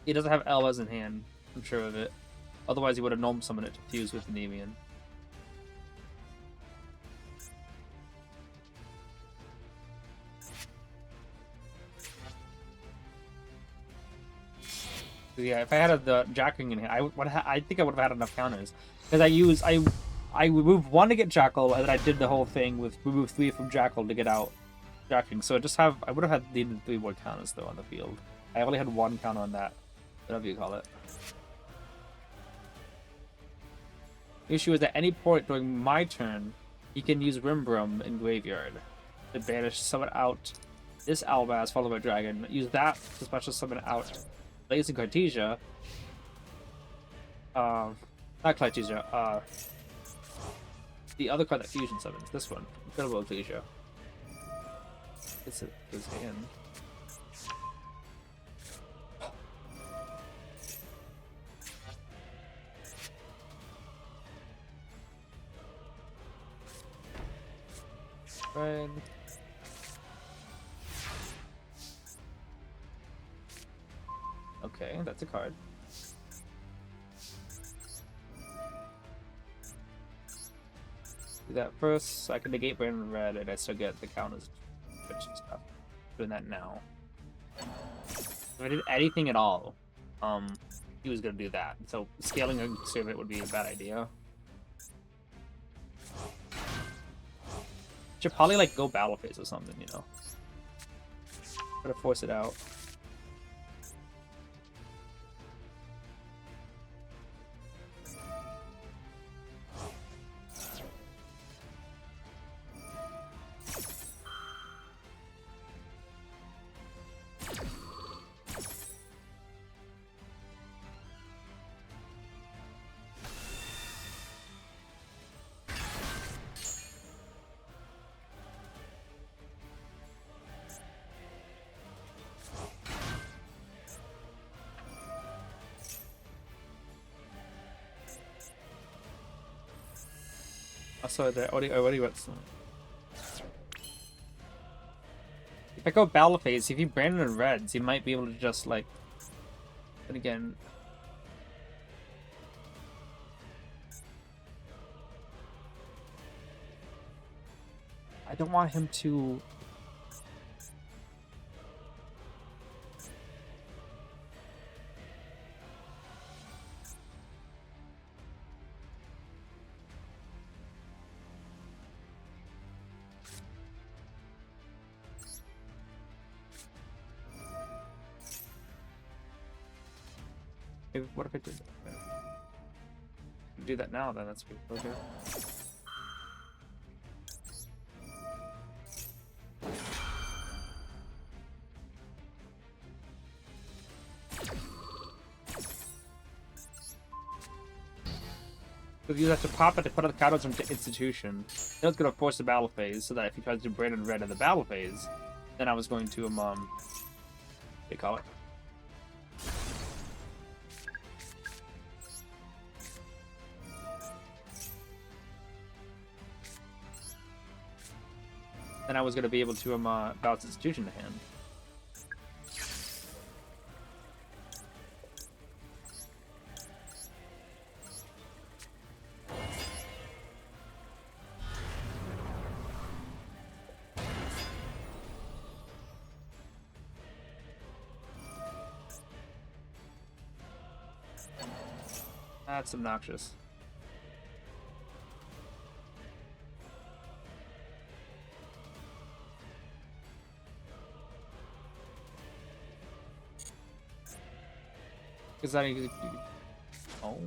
He doesn't have Elbas in hand, I'm sure of it. Otherwise, he would have Gnome summoned it to fuse with Endymion. Yeah, if I had the Jackal in hand, I think I would have had enough counters. Because I removed 1 to get Jackal, and then I did the whole thing with remove 3 from Jackal to get out Jacking. So I would have needed 3 more counters though on the field. I only had 1 counter on that. Whatever you call it. The issue is at any point during my turn, he can use Rimbrum in Graveyard to banish, summon out this Albaz, followed by Dragon. Use that to special summon out Blazing Cartesia. Not Cartesia, the other card that Fusion summons, this one. Incredible Yugioh. It's his hand. Right. Okay, that's a card. Do that first, so I can negate Brandon Red, and I still get the counters and stuff. Doing that now. If I did anything at all, he was gonna do that. So scaling a Servant would be a bad idea. Should probably like go battle phase or something, you know. Try to force it out. I saw that. Already went. If I go battle phase, if he Brandon Reds, he might be able to just like. But again. I don't want him to. What if I did that? Do that now, then that's pretty okay. Because you have to pop it to put the counters into Institution. Then it's gonna force the battle phase, so that if he tries to do Brandon Red in the battle phase, then I was going to they call it. Then I was going to be able to bounce Institution to hand. That's obnoxious. Because that you... Oh.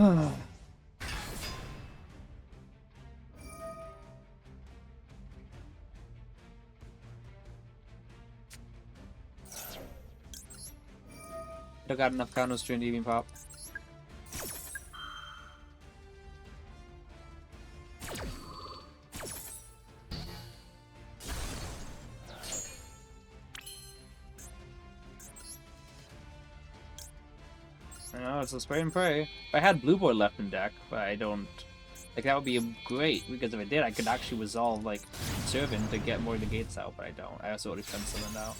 I got enough counters to Endymion pop. I know, it's a spray and pray. If I had blue boy left in deck, but I don't. Like, that would be great, because if I did, I could actually resolve, like, Servant to get more of the gates out, but I don't. I also already sent Servant out.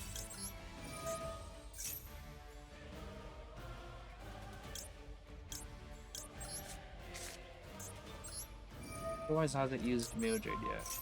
Otherwise, hasn't used Mildred yet.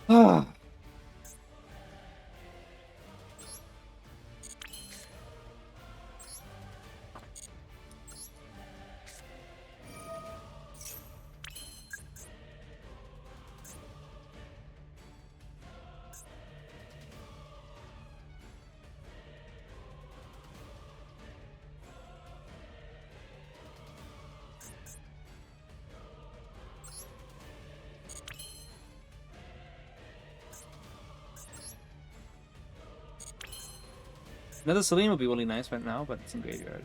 Ah. Another Celine would be really nice right now, but it's in graveyard.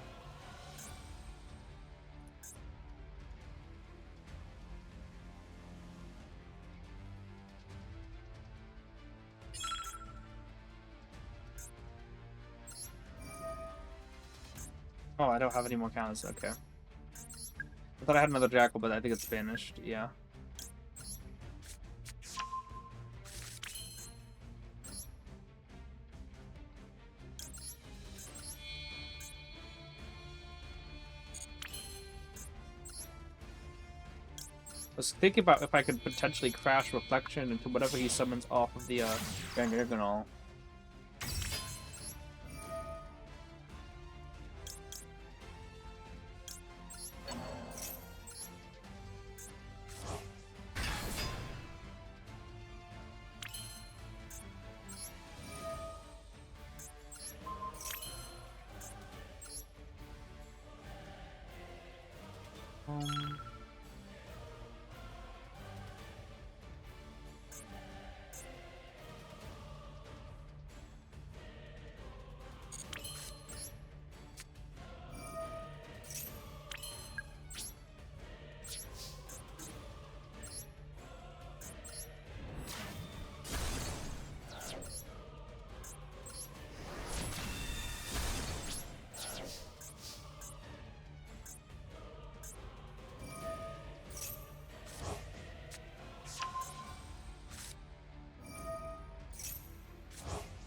Oh, I don't have any more counters. Okay. I thought I had another Jackal, but I think it's banished. Yeah. I was thinking about if I could potentially crash Reflection into whatever he summons off of the Grand Diagonal.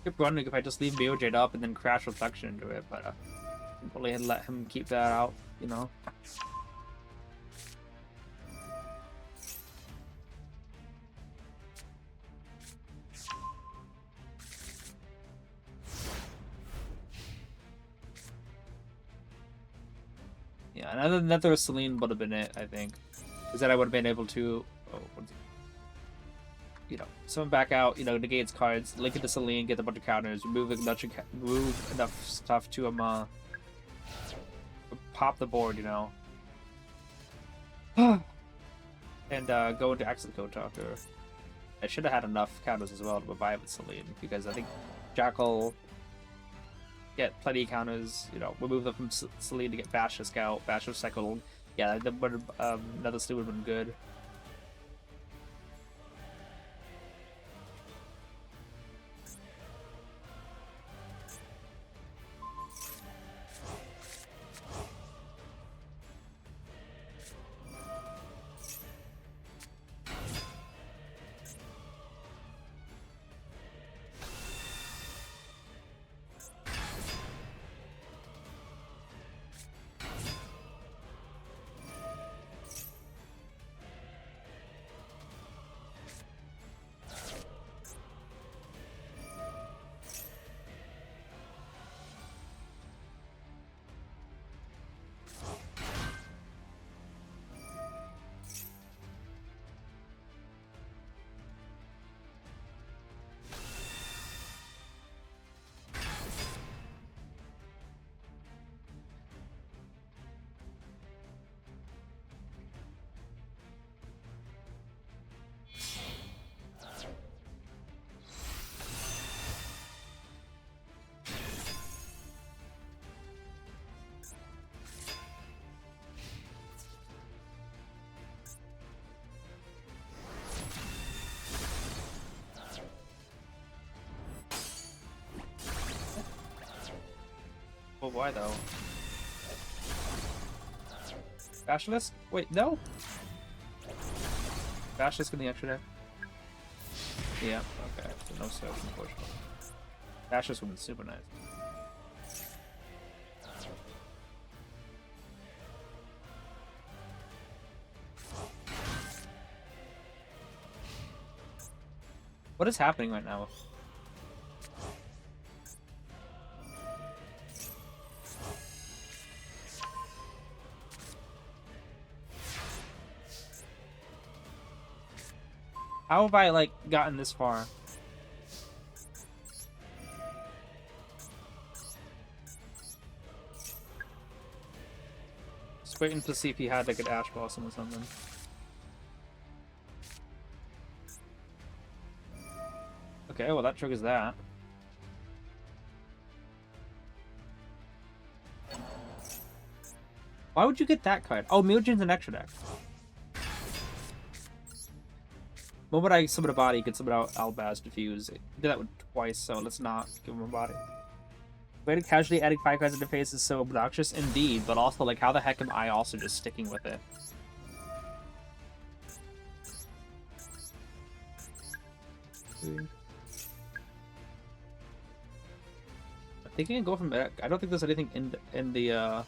I keep wondering if I just leave Jade up and then crash Reflection into it, but I'll probably let him keep that out, you know? Yeah, another Celine would have been it, I think. Because then I would have been able to, summon back out, negates cards, link it to Celine, get a bunch of counters, move enough stuff to pop the board, and go into Accent Code Talker. I should have had enough counters as well to revive with Celine, because I think Jackal get plenty of counters, remove them from Celine to get Bash to Scout, Bash to Cycle. Yeah, another slew would have been good. Well, why though? Basilisk? Wait, no? Basilisk in the extra deck? Yeah, okay. So no soak, unfortunately. Basilisk would have been super nice. What is happening right now? How have I, like, gotten this far? Just waiting to see if he had, like, an Ash Blossom or something. Okay, well, that triggers that. Why would you get that card? Oh, Mujin's an extra deck. The moment I summon a body, you can summon out Albaz Diffuse. I did that one twice, so let's not give him a body. Way to casually adding 5 cards into face is so obnoxious indeed, but also, like, how the heck am I also just sticking with it? I'm thinking of go from back. I don't think there's anything in the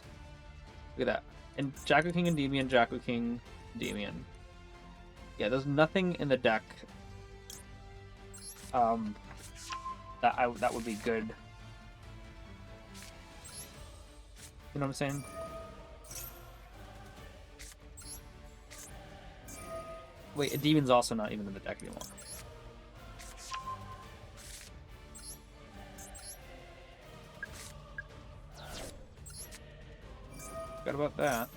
look at that. And Jakku King Endymion, Jakku King Endymion. Yeah, there's nothing in the deck that would be good. You know what I'm saying? Wait, Endymion's also not even in the deck anymore. Forgot about that.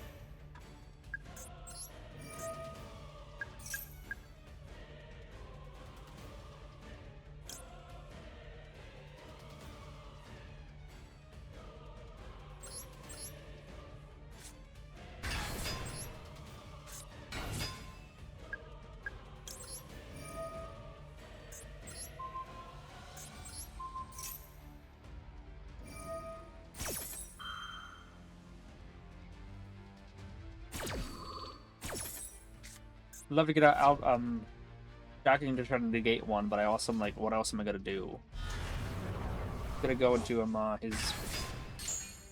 Love to get out Jacking to try to negate one, but I also am like, what else am I gonna do? Gonna go into his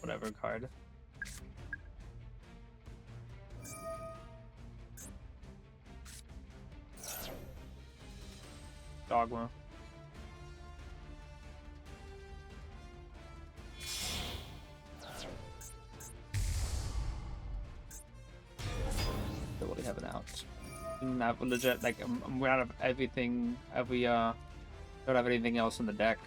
whatever card. Dogma. Don't really have an out. legit, like, we're out of everything, don't have anything else in the deck.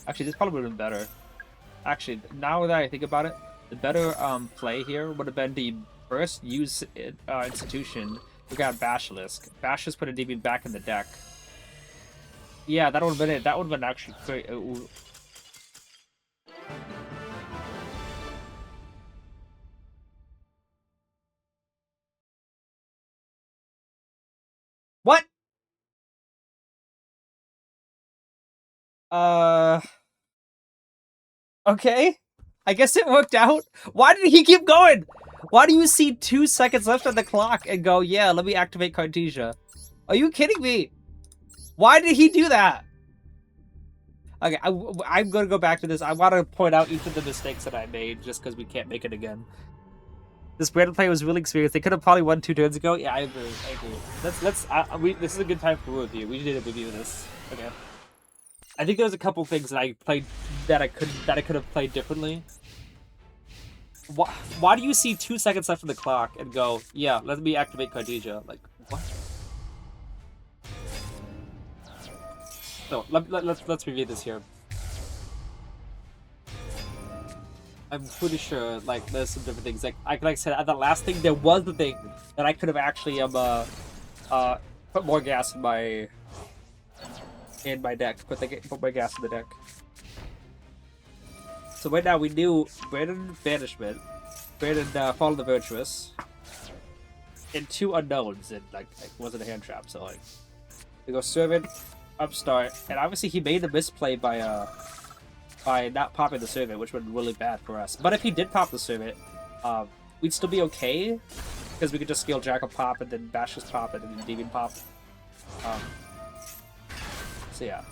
Actually, this probably would have been better. Actually, now that I think about it, the better play here would have been to first use Institution. We got Basilisk. Basilisk put Endymion back in the deck. Yeah, that would have been it. That would have been actually great. What? Okay. I guess it worked out. Why did he keep going? Why do you see 2 seconds left on the clock and go, yeah, let me activate Cartesia? Are you kidding me? Why did he do that? Okay, I'm going to go back to this. I want to point out each of the mistakes that I made just because we can't make it again. This random play was really experienced. They could have probably won 2 turns ago. Yeah, I agree. I agree. This is a good time for a review. We need to review this. Okay. I think there's a couple things that I played that I could have played differently. Why do you see 2 seconds left on the clock and go, yeah, let me activate Cartesia? Like, what? So let's review this here. I'm pretty sure like there's some different things. Like I said, at the last thing there was the thing that I could have actually put more gas in my deck. Put my gas in the deck. So right now we knew Brandon Banishment, Brandon Fall of the Virtuous, and 2 unknowns, and like wasn't a hand trap. So like we go Servant, Upstart, and obviously he made a misplay by not popping the Servant, which would be really bad for us. But if he did pop the Servant, we'd still be okay because we could just scale Jackal pop and then Bashes pop and then Demon pop. So yeah.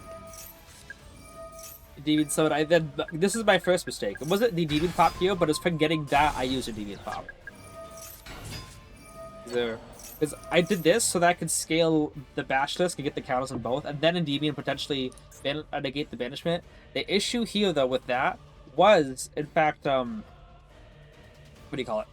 Demon Summon, this is my first mistake. It wasn't the Demon Pop here, but it's forgetting that I used a Demon Pop. Because I did this so that I could scale the Basilisk and get the counters on both, and then Endymion potentially negate the banishment. The issue here, though, with that was, in fact, what do you call it?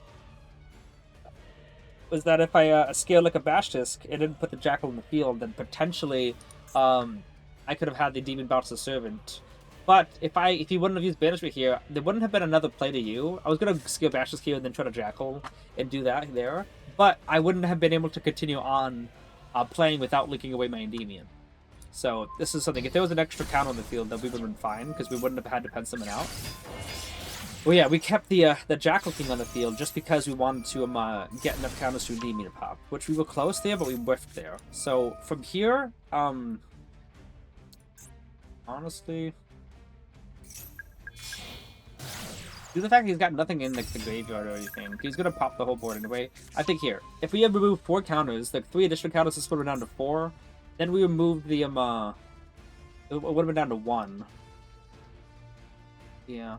Was that if I scaled like a Basilisk and didn't put the Jackal in the field, then potentially I could have had the Demon bounce the Servant. But if he wouldn't have used Banishment here, there wouldn't have been another play to you. I was going to scale Basilisk here and then try to Jackal and do that there. But I wouldn't have been able to continue on playing without leaking away my Endymion. So this is something. If there was an extra count on the field, then we would have been fine, because we wouldn't have had to pen someone out. Well, yeah, we kept the Jackal King on the field just because we wanted to get enough counters to Endymion to pop, which we were close there, but we whiffed there. So from here, honestly, due to the fact he's got nothing in like the graveyard or anything, he's gonna pop the whole board anyway. I think here, if we had removed 4 counters, like 3 additional counters, this would have been down to 4. Then we removed the it would have been down to 1. Yeah.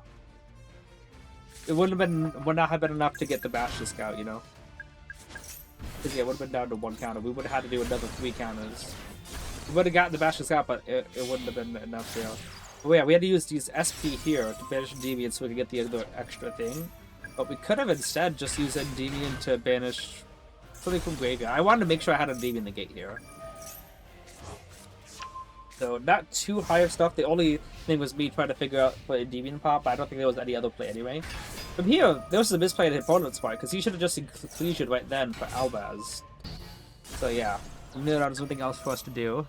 It would not have been enough to get the Basilisk out, you know? Because, yeah, it would have been down to 1 counter. We would have had to do another 3 counters. We would have gotten the Basilisk out, but it wouldn't have been enough, you know? But yeah, we had to use these SP here to banish Endymion so we could get the other extra thing. But we could have instead just used Endymion to banish something from graveyard. I wanted to make sure I had Endymion negate here. So, not too high of stuff. The only thing was me trying to figure out for Endymion pop, but I don't think there was any other play anyway. From here, there was a misplay at the opponent's part, because he should have just included right then for Albaz. So yeah, we knew there was something else for us to do.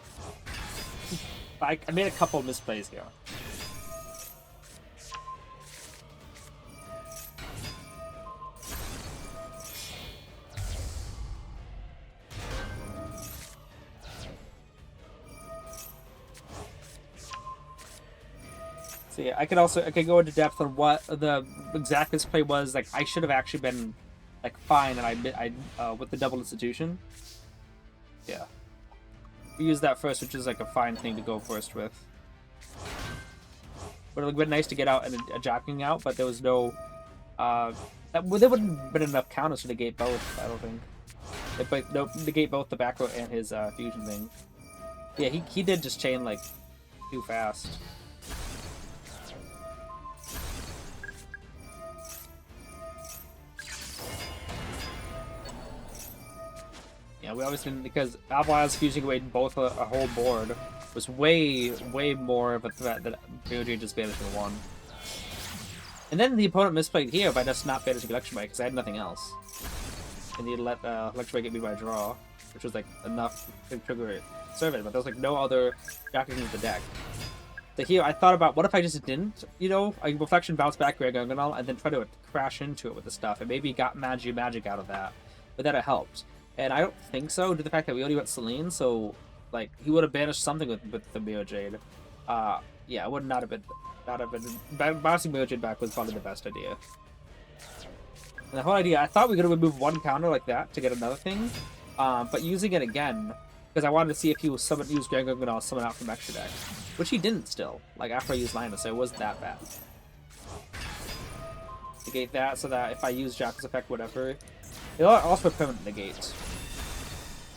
I made a couple of misplays here. So yeah, I could go into depth on what the exact misplay was. Like, I should have actually been like fine, and I with the double institution. Yeah, we used that first, which is like a fine thing to go first with. But it would have been nice to get out and a jacking out, but there was no There wouldn't have been enough counters to negate both, I don't think. But no, negate both the back row and his fusion thing. Yeah, he did just chain like too fast. Yeah, we always didn't, because Alblaz fusing away both a whole board was way more of a threat than BOJ just banishing one. And then the opponent misplayed here by just not banishing Electrobite because I had nothing else. And he let Electrobite get me by draw, which was like enough to trigger it, serve it, but there was like no other jacking in the deck. So here I thought about, what if I just didn't, you know, I Reflection bounce back Gargangal and then try to crash into it with the stuff, and maybe got magic out of that, but that it helped. And I don't think so, due to the fact that we already went Selene, so like he would have banished something with the Jade. Yeah, it would not have been bouncing Jade back was probably the best idea. And the whole idea, I thought we could remove one counter like that to get another thing, but using it again because I wanted to see if he was use Gargangal summon out from extra deck, which he didn't still. Like after I used Linus, so it wasn't that bad. Negate that so that if I use Jackal's effect, whatever. It'll also permanent negate.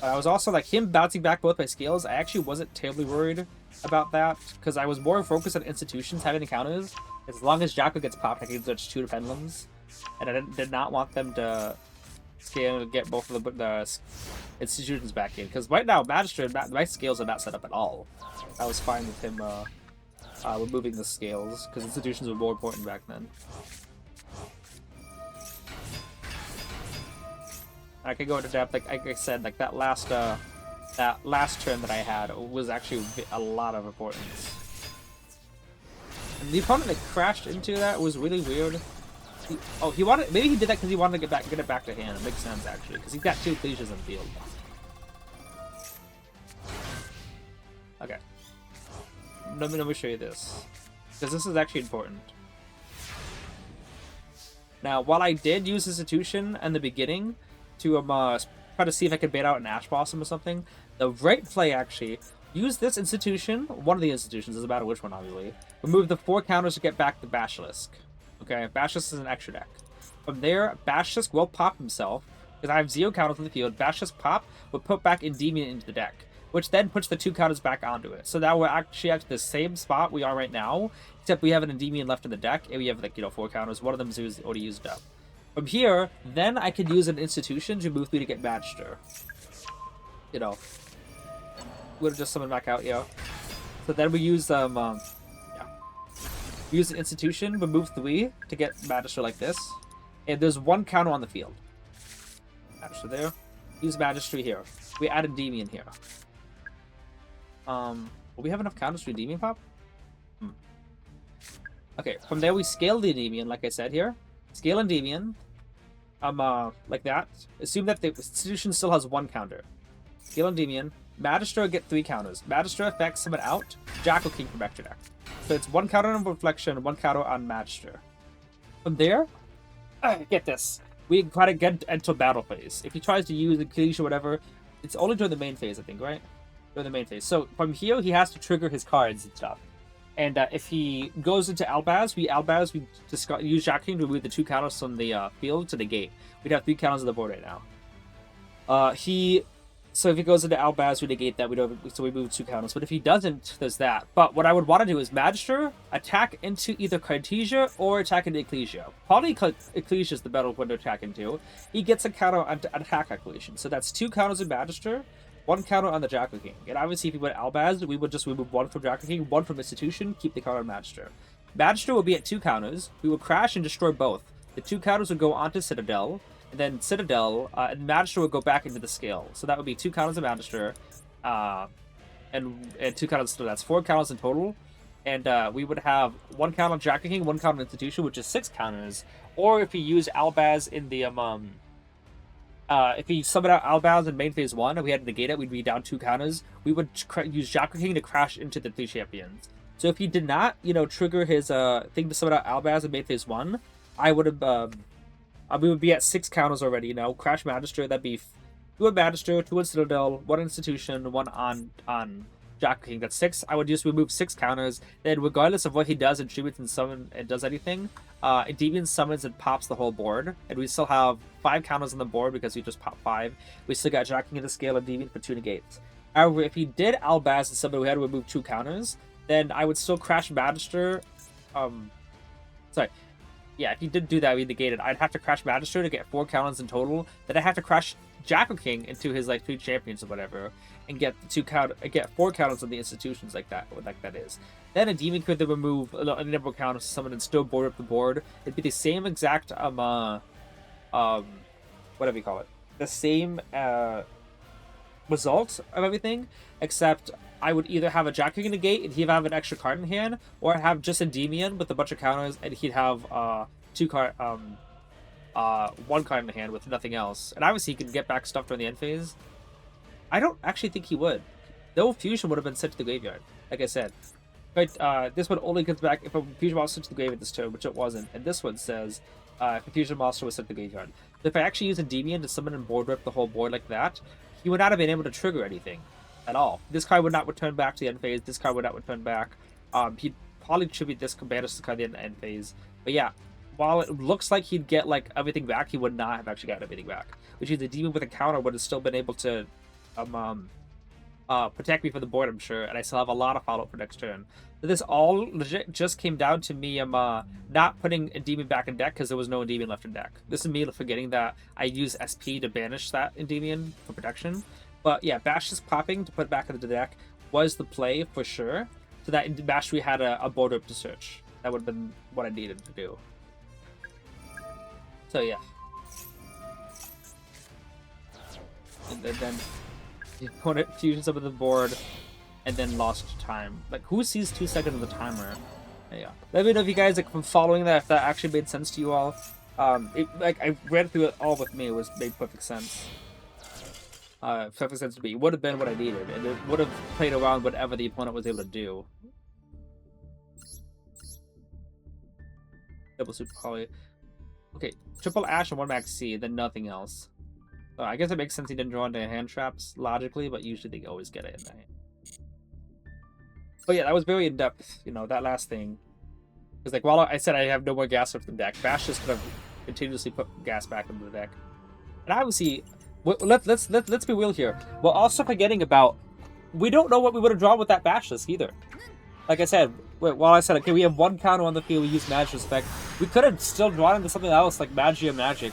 I was also like him bouncing back both my scales. I actually wasn't terribly worried about that because I was more focused on institutions having the counters. As long as Jackal gets popped, I can switch 2 Pendulums, and I did not want them to scale to get both of the institutions back in. Because right now, Magister, my scales are not set up at all. I was fine with him removing the scales because institutions were more important back then. I could go into depth, like I said, like that last turn that I had was actually a lot of importance. And the opponent that crashed into that was really weird. He wanted, maybe he did that because he wanted to get it back to hand. It makes sense actually, because he got 2 Ecclesias in the field. Okay. Let me show you this, because this is actually important. Now, while I did use Institution in the beginning to try to see if I could bait out an Ash Blossom or something, the right play actually, use this institution, one of the institutions, doesn't matter which one obviously, remove the 4 counters to get back the Basilisk. Okay, Basilisk is an extra deck. From there, Basilisk will pop himself, because I have 0 counters in the field. Basilisk pop will put back Endymion into the deck, which then puts the 2 counters back onto it. So now we're actually at the same spot we are right now, except we have an Endymion left in the deck, and we have, like, you know, 4 counters. One of them is already used up. From here, then I could use an institution to move me to get Magister. You know, would have just summoned back out, yeah. So then we use we use an institution, remove 3 to get Magister like this, and there's 1 counter on the field. Magister there. Use Magistry here. We add Endymion here. Will we have enough counters for Endymion pop? Okay, from there we scale the Endymion, like I said here. Scale Endymion. Like that. Assume that the institution still has 1 counter. Scale Endymion. Magister get 3 counters. Magister effects summon out Jackal King from extra deck. So it's 1 counter on Reflection, 1 counter on Magister. From there, get this. We try to get into battle phase. If he tries to use the Ecclesia or whatever, it's only during the main phase, I think, right? During the main phase. So from here, he has to trigger his cards and stuff. And if he goes into Albaz, we use Jack King to remove the 2 counters from the field to negate. We'd have 3 counters on the board right now. So if he goes into Albaz, we negate that. So we move 2 counters. But if he doesn't, there's that. But what I would want to do is Magister, attack into either Cartesia or attack into Ecclesia. Probably Ecclesia is the better one to attack into. He gets a counter on attack activation. So that's 2 counters in Magister, 1 counter on the Jackal King. And obviously if he went Albaz, we would just remove 1 from Jackal King, 1 from Institution, keep the counter on Magister. Magister will be at 2 counters. We will crash and destroy both. The 2 counters would go onto Citadel, and then Citadel, and Magister would go back into the scale. So that would be 2 counters of Magister, and 2 counters, so that's 4 counters in total. And we would have 1 counter on Jackal King, 1 counter on Institution, which is 6 counters. Or if he used Albaz in the, if he summoned out Albaz in main phase 1 and we had to negate it, we'd be down 2 counters. We would use Jackal King to crash into the 3 champions. So if he did not, you know, trigger his thing to summon out Albaz in main phase 1, I would have, we would be at 6 counters already, you know, crash Magister, that'd be 2 on Magister, 2 on Citadel, 1 Institution, 1 on Jack King. That's 6. I would just remove 6 counters. Then, regardless of what he does, attributes and summon and does anything, Endymion summons and pops the whole board. And we still have 5 counters on the board because we just popped 5. We still got Jack King in the scale of Endymion for 2 negates. However, if he did Albaz and summon, we had to remove 2 counters, then I would still crash Magister. Sorry. Yeah, if he did do that, we negated. I'd have to crash Magister to get 4 counters in total. Then I'd have to crash Jackal King into his like 3 champions or whatever, and get 4 counters on the institutions like that. What that is. Then a demon could then remove a number of counters to summon and still board up the board. It'd be the same exact whatever you call it, the same result of everything, except I would either have a Jackal King negate and he'd have an extra card in hand, or I'd have just Endymion with a bunch of counters and he'd have 1 card in hand with nothing else. And obviously he can get back stuff during the end phase. I don't actually think he would. No fusion would have been sent to the graveyard, like I said. But this one only comes back if a fusion monster sent to the graveyard this turn, which it wasn't. And this one says if a fusion monster was sent to the graveyard. So if I actually use Endymion to summon and board rip the whole board like that, he would not have been able to trigger anything at all. This card would not return back to the end phase. This card would not return back. He'd probably tribute this banish the card in the end phase. But yeah, while it looks like he'd get like everything back, he would not have actually gotten everything back. Which means the demon with a counter would have still been able to protect me from the board, I'm sure, and I still have a lot of follow-up for next turn. So this all legit just came down to me not putting Endymion back in deck because there was no Endymion left in deck. This is me forgetting that I use SP to banish that Endymion for protection. But yeah, Bash just popping to put back into the deck was the play for sure. So that in Bash we had a board up to search. That would have been what I needed to do. So yeah. And then the opponent fusions up with the board and then lost time. Like, who sees 2 seconds of the timer? Yeah. Let me know if you guys, like, from following that, if that actually made sense to you all. Like, I read through it all with me. It made perfect sense. Perfect sense to me. It would have been what I needed, and it would have played around whatever the opponent was able to do. Double Super Poly. Okay, triple Ash and 1 Max C, then nothing else. So I guess it makes sense he didn't draw into hand traps logically, but usually they always get it in the hand. But yeah, that was very in-depth, you know, that last thing. Because like, while I said I have no more gas left in the deck, Bash just could have continuously put gas back into the deck. And obviously, let's be real here. We're also forgetting about, we don't know what we would have drawn with that Bash list either. Like I said, while I said, okay, we have 1 counter on the field, we use Magic Respect, we could have still drawn into something else like Magia Magic,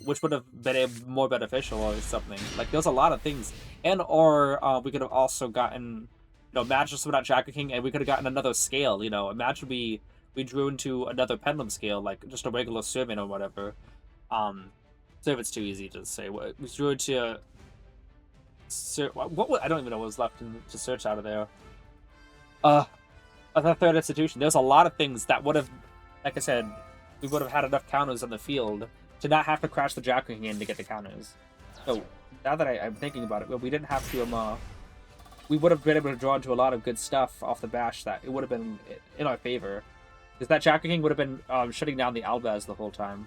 which would have been more beneficial or something. Like, there's a lot of things. And, or we could have also gotten, you know, Magic without Jackal King, and we could have gotten another scale, you know. Imagine we drew into another Pendulum scale, like just a regular Servant or whatever. Servant's too easy to say. We drew into... I don't even know what was left to search out of there. A third institution. There's a lot of things that would have, like I said, we would have had enough counters on the field to not have to crash the Jackal King in to get the counters. So now that I'm thinking about it, we didn't have to we would have been able to draw into a lot of good stuff off the Bash that it would have been in our favor. Because that Jackal King would have been shutting down the Albaz the whole time.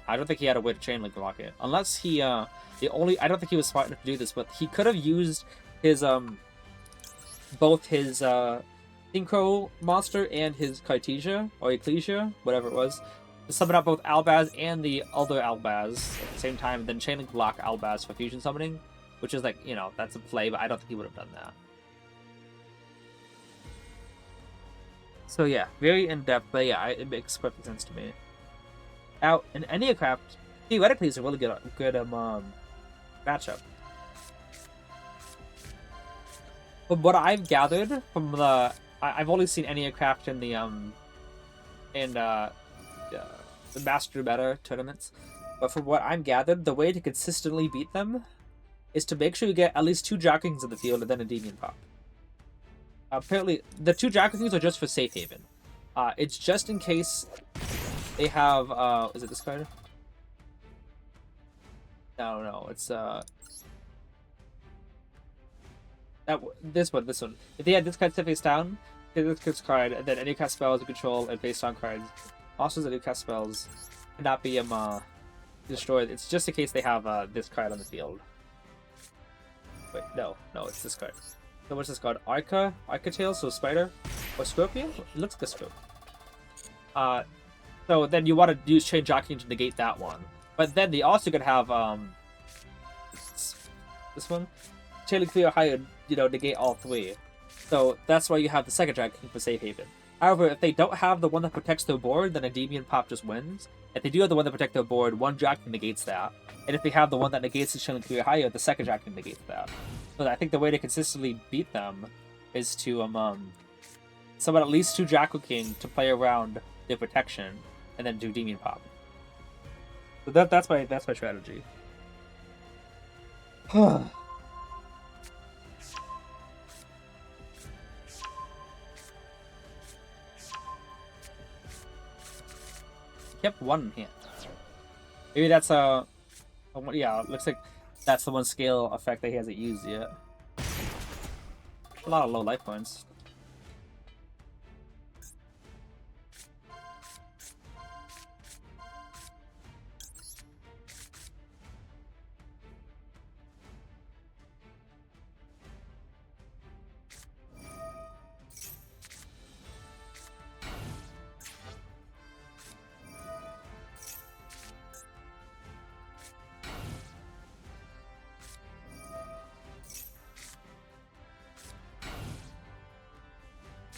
I don't think he had a way to chain link lock it. Unless he I don't think he was smart enough to do this, but he could have used his both his Synchro monster and his Cartesia, or Ecclesia, whatever it was, to summon up both Albaz and the other Albaz at the same time, and then chain link block Albaz for fusion summoning, which is like, you know, that's a play, but I don't think he would have done that. So yeah, very in-depth, but yeah, it makes perfect sense to me. Now, in Endycraft, theoretically, it's a really good matchup. From what I've gathered from the, I've only seen Endycraft in the Master Meta tournaments, but from what I've gathered, the way to consistently beat them is to make sure you get at least 2 Jackal Kings in the field and then a Endymion pop. Apparently, the 2 Jackal Kings are just for safe haven. It's just in case they have, is it this card? No, it's, this one. If they had this card set face down, this card, and then any cast spells, control, and face down cards, monsters that do cast spells cannot be destroyed. It's just in case they have this card on the field. Wait, no, it's this card. So what's this card? Arca tail, so spider, or scorpion? It looks like a scorpion. So then you want to use chain jockeying to negate that one. But then they also could have this one, chain clear higher, negate all three. So that's why you have the second jockeying for safe haven. However, if they don't have the one that protects their board, then Endymion pop just wins. If they do have the one that protects their board, one jockeying negates that. And if they have the one that negates the chain clear higher, the second jockeying negates that. So I think the way to consistently beat them is to summon at least 2 Jackal King to play around their protection, and then do Endymion pop. So that's my strategy. Kept one in hand. Maybe that's yeah, it looks like that's the one scale effect that he hasn't used yet. A lot of low life points.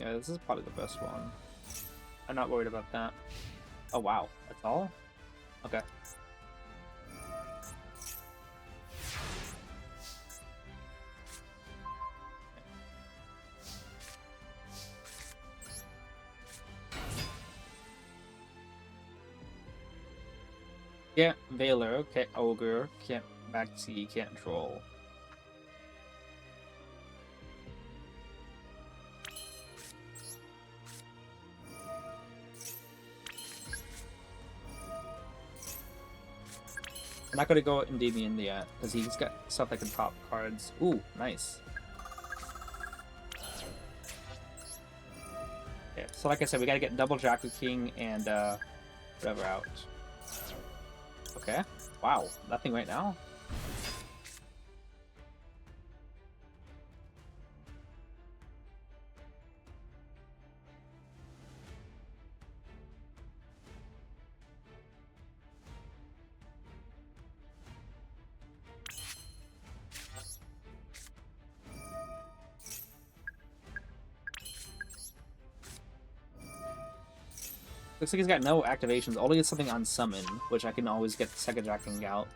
Yeah, this is probably the best one. I'm not worried about that. Oh wow, that's all? Okay. Can't Veiler, can't Ogre, can't Maxi, can't Troll. I'm not gonna go Endymion yet, because he's got stuff that can pop cards. Ooh, nice. Okay, so like I said, we gotta get double Jackal King and whatever out. Okay. Wow, nothing right now? Looks like he's got no activations, only something on summon, which I can always get the second jacking out.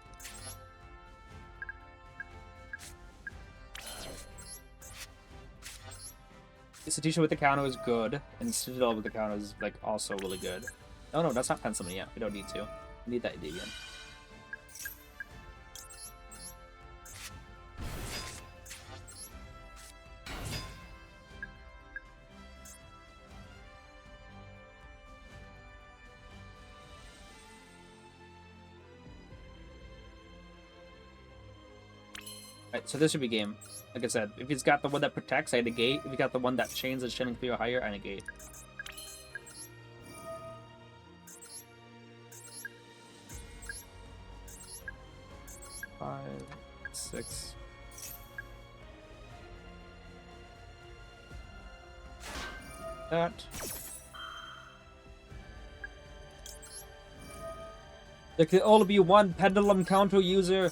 Institution with the counter is good, and Citadel with the counter is like also really good. No, that's not pen summon yet. We don't need to. We need that Endymion. Right, so this should be game. Like I said, if he's got the one that protects, I negate. If he got the one that chains is Shining 3 or higher, I negate. Five, 6. That. There can only be one pendulum counter user.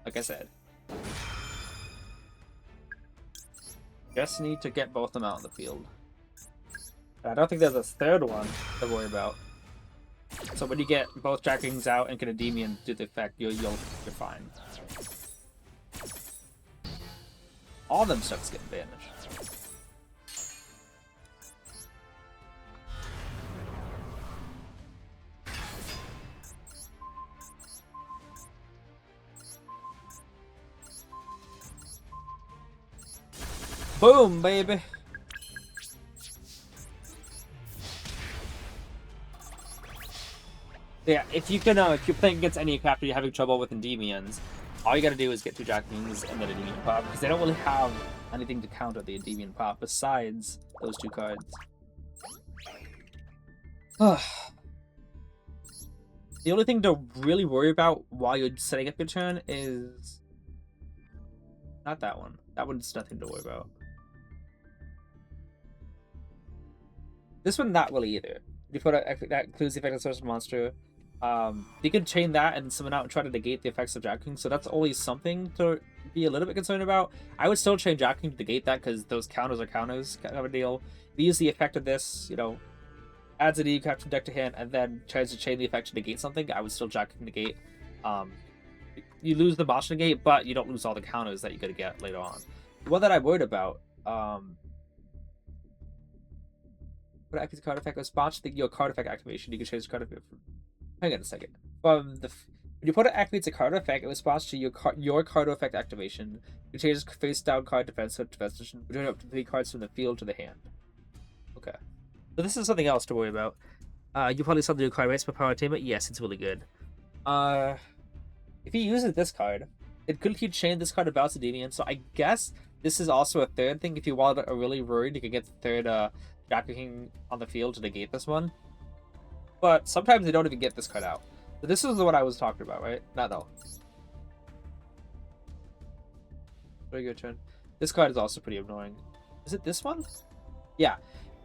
Like I said, just need to get both of them out in the field. I don't think there's a third one to worry about. So when you get both Jackings out and get a Endymion do the effect, you're fine. All of them sucks get banished. Boom, baby! Yeah, if you're playing against any character you're having trouble with Endymions, all you gotta do is get 2 Jackings and then Endymion pop, because they don't really have anything to counter the Endymion pop besides those 2 cards. The only thing to really worry about while you're setting up your turn is not that one. That one's nothing to worry about. This one, not really either. You put that includes the effect of social monster. You could chain that and summon out and try to negate the effects of Jack King, so that's always something to be a little bit concerned about. I would still chain Jack King to negate that because those counters are counters kind of a deal. If you use the effect of this, you know, adds a D capture deck to hand and then tries to chain the effect to negate something, I would still Jack King negate. You lose the monster negate, but you don't lose all the counters that you're gonna get later on. The one that I'm worried about, what activates card effect response to your card effect activation, you can change the card effect. Hang on a second. When your opponent activates a card effect in response to your card effect activation, you change the face down card defense to defense position, return up to 3 cards from the field to the hand. Okay. So this is something else to worry about. You probably saw the new card, right? For Power Attainment? Yes, it's really good. If he uses this card, it could keep chain this card to bounce Endymion, so I guess this is also a third thing. If you are really worried, you can get the third Jack King on the field to negate this one. But sometimes they don't even get this card out. So this is the one I was talking about, right? No. Very good turn. This card is also pretty annoying. Is it this one? Yeah.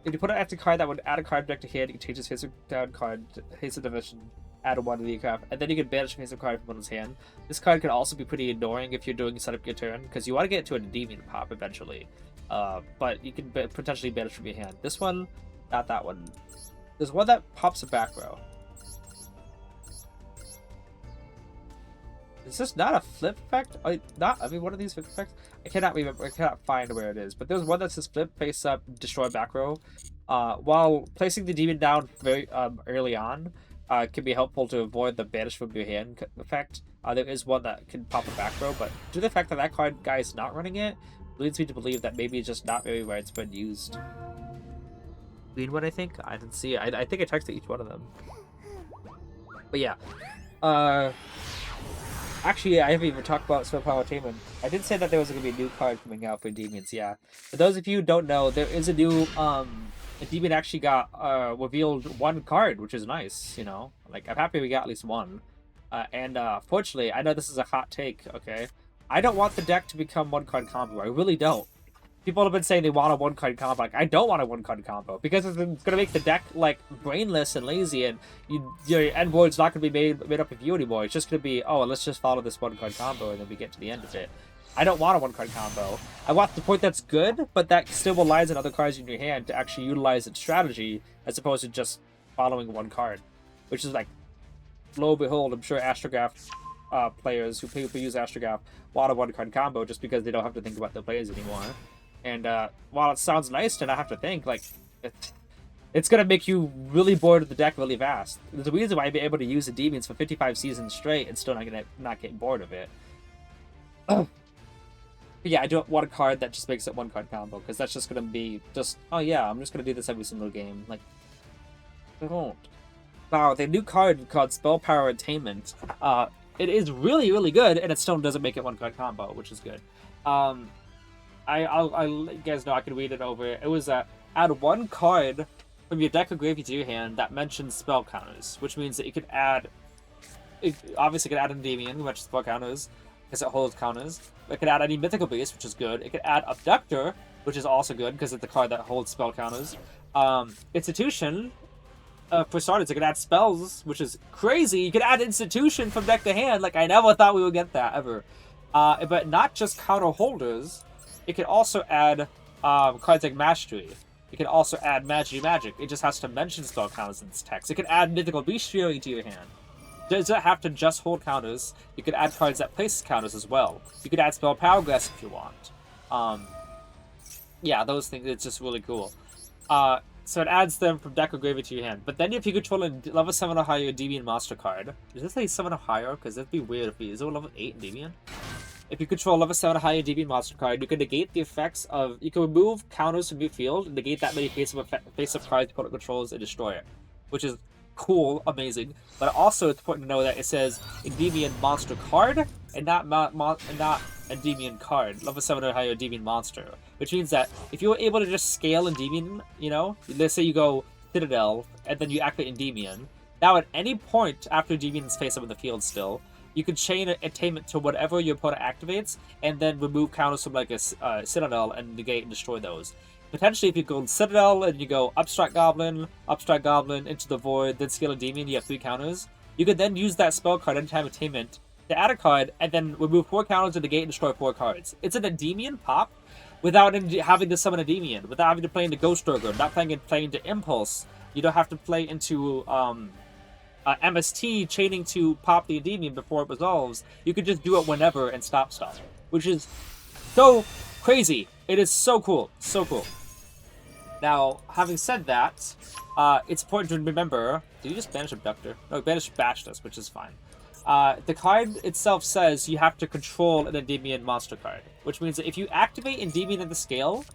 If you put an active card that would add a card deck to hand, you can change his face down card, face of division, add 1 to the card, and then you can banish a face of card from one's hand. This card can also be pretty annoying if you're doing setup your turn, because you want to get into a Endymion pop eventually. But you can potentially banish from your hand. This one, not that one. There's one that pops a back row. Is this not a flip effect? One of these flip effects? I cannot remember. I cannot find where it is. But there's one that says flip, face up, destroy back row. While placing the demon down very early on, can be helpful to avoid the banish from your hand effect. There is one that can pop a back row, but due to the fact that that card guy is not running it, leads me to believe that maybe it's just not very widespread used. Green one, I think? I didn't see it. I think I texted each one of them. But yeah. Actually, I haven't even talked about Spell Power Attainment. I did say that there was going to be a new card coming out for Endymions, yeah. For those of you who don't know, there is a new, Endymion actually got, revealed 1 card, which is nice, you know? Like, I'm happy we got at least 1. Fortunately, I know this is a hot take, okay? I don't want the deck to become 1-card combo. I really don't. People have been saying they want a 1-card combo. Like, I don't want a 1-card combo because it's going to make the deck like brainless and lazy, and your end board's not going to be made up of you anymore. It's just going to be, oh, let's just follow this 1-card combo and then we get to the end of it. I don't want a 1-card combo. I want the point that's good, but that still relies on other cards in your hand to actually utilize its strategy as opposed to just following 1 card, which is like, lo and behold, I'm sure Astrograph players who use Astrograph want a 1-card combo just because they don't have to think about their plays anymore. And while it sounds nice to not have to think, like, it's going to make you really bored of the deck really fast. There's a reason why I've been able to use the Demons for 55 seasons straight and still not get bored of it. But yeah, I don't want a card that just makes it 1-card combo, because that's just going to be just, oh yeah, I'm just going to do this every single game. Like, I don't. Wow, the new card called Spell Power Attainment. It is really, really good, and it still doesn't make it 1-card combo, which is good. I'll let you guys know, I can read it over. It was add 1 card from your deck or graveyard to your hand that mentions spell counters, which means that you could add. Obviously, it could add Endymion, which is spell counters, because it holds counters. It could add any mythical beast, which is good. It could add Abductor, which is also good because it's the card that holds spell counters. Institution. For starters, it could add spells, which is crazy. You could add Institution from deck to hand. Like, I never thought we would get that ever. But not just counter holders. It can also add cards like Mastery. It can also add Magic. It just has to mention spell counters in its text. It can add Mythical Bestiary to your hand. It doesn't have to just hold counters. You could add cards that place counters as well. You could add Spell Power Grass if you want. Yeah, those things, it's just really cool. So it adds them from deck or graveyard to your hand. But then if you control a level 7 or higher Endymion monster card, does this say 7 or higher? Because that'd be weird if is it a level 8 Endymion? If you control level 7 or higher Endymion monster card, you can negate the effects of... You can remove counters from your field and negate that many face-up cards opponent controls and destroy it. Which is cool, amazing. But also it's important to know that it says Endymion monster card and not Endymion card. Level 7 or higher Endymion monster. Which means that if you were able to just scale Endymion, you know, let's say you go Citadel, and then you activate Endymion. Now, at any point after Endymion's face up in the field still, you can chain Attainment to whatever your opponent activates, and then remove counters from like a Citadel and negate and destroy those. Potentially, if you go Citadel and you go Upstrike Goblin, into the Void, then Scale Endymion, you have 3 counters. You could then use that spell card anytime Attainment to add a card, and then remove 4 counters and negate and destroy 4 cards. It's an Endymion pop without having to summon Endymion, without having to play into Ghost Ogre, not playing into Impulse. You don't have to play into MST chaining to pop the Endymion before it resolves. You could just do it whenever and stop stuff, which is so crazy. It is so cool, so cool. Now, having said that, it's important to remember. Did you just banish Abductor? No, banish Bastus, which is fine. The card itself says you have to control an Endymion monster card, which means that if you activate Endymion in the scale,